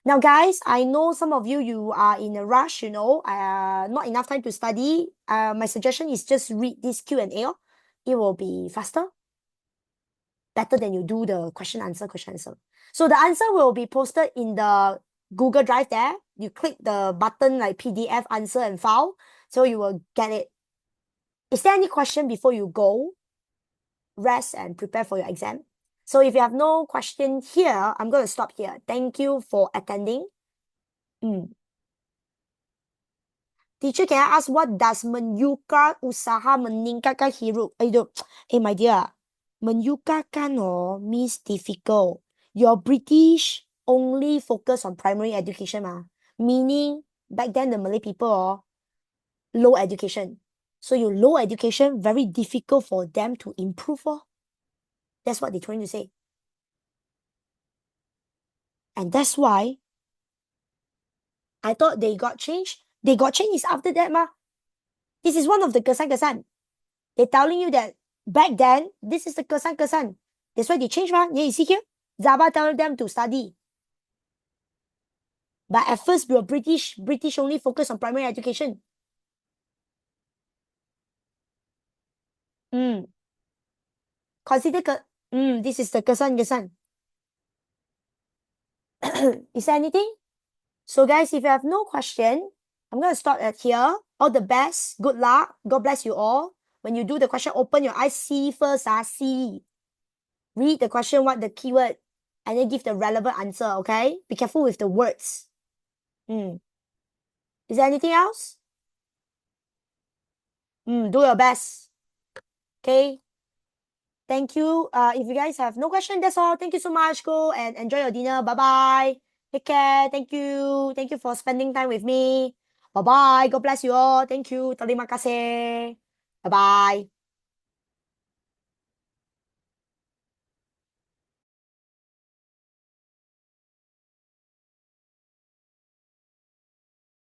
Now, guys, I know some of you, you are in a rush, not enough time to study. My suggestion is just read this Q&A. It will be faster, better than you do the question answer. So the answer will be posted in the Google Drive there. You click the button like PDF answer and file, so you will get it. Is there any question before you go? Rest and prepare for your exam. So if you have no question here, I'm going to stop here. Thank you for attending. Teacher, can I ask what does menyuka usaha meningkatkan hidup? My dear, menyukakan means difficult. Your British only focus on primary education meaning back then the Malay people low education. So you low education, very difficult for them to improve. That's what they're trying to say. And that's why I thought they got changed. They got changed after that This is one of the kesan-kesan. They're telling you that back then, this is the kesan-kesan. That's why they changed Yeah, you see here? Zaba telling them to study. But at first, we were British. British only focus on primary education. Consider this is the kesan-kesan. Is there anything? So guys, if you have no question, I'm going to stop at here. All the best. Good luck. God bless you all. When you do the question, open your eyes. See first. See. Read the question, what the keyword, and then give the relevant answer, okay? Be careful with the words. Is there anything else? Do your best. Okay? Thank you. If you guys have no question, that's all. Thank you so much. Go and enjoy your dinner. Bye-bye. Take care. Thank you. Thank you for spending time with me. Bye-bye. God bless you all. Thank you. Terima kasih. Bye-bye.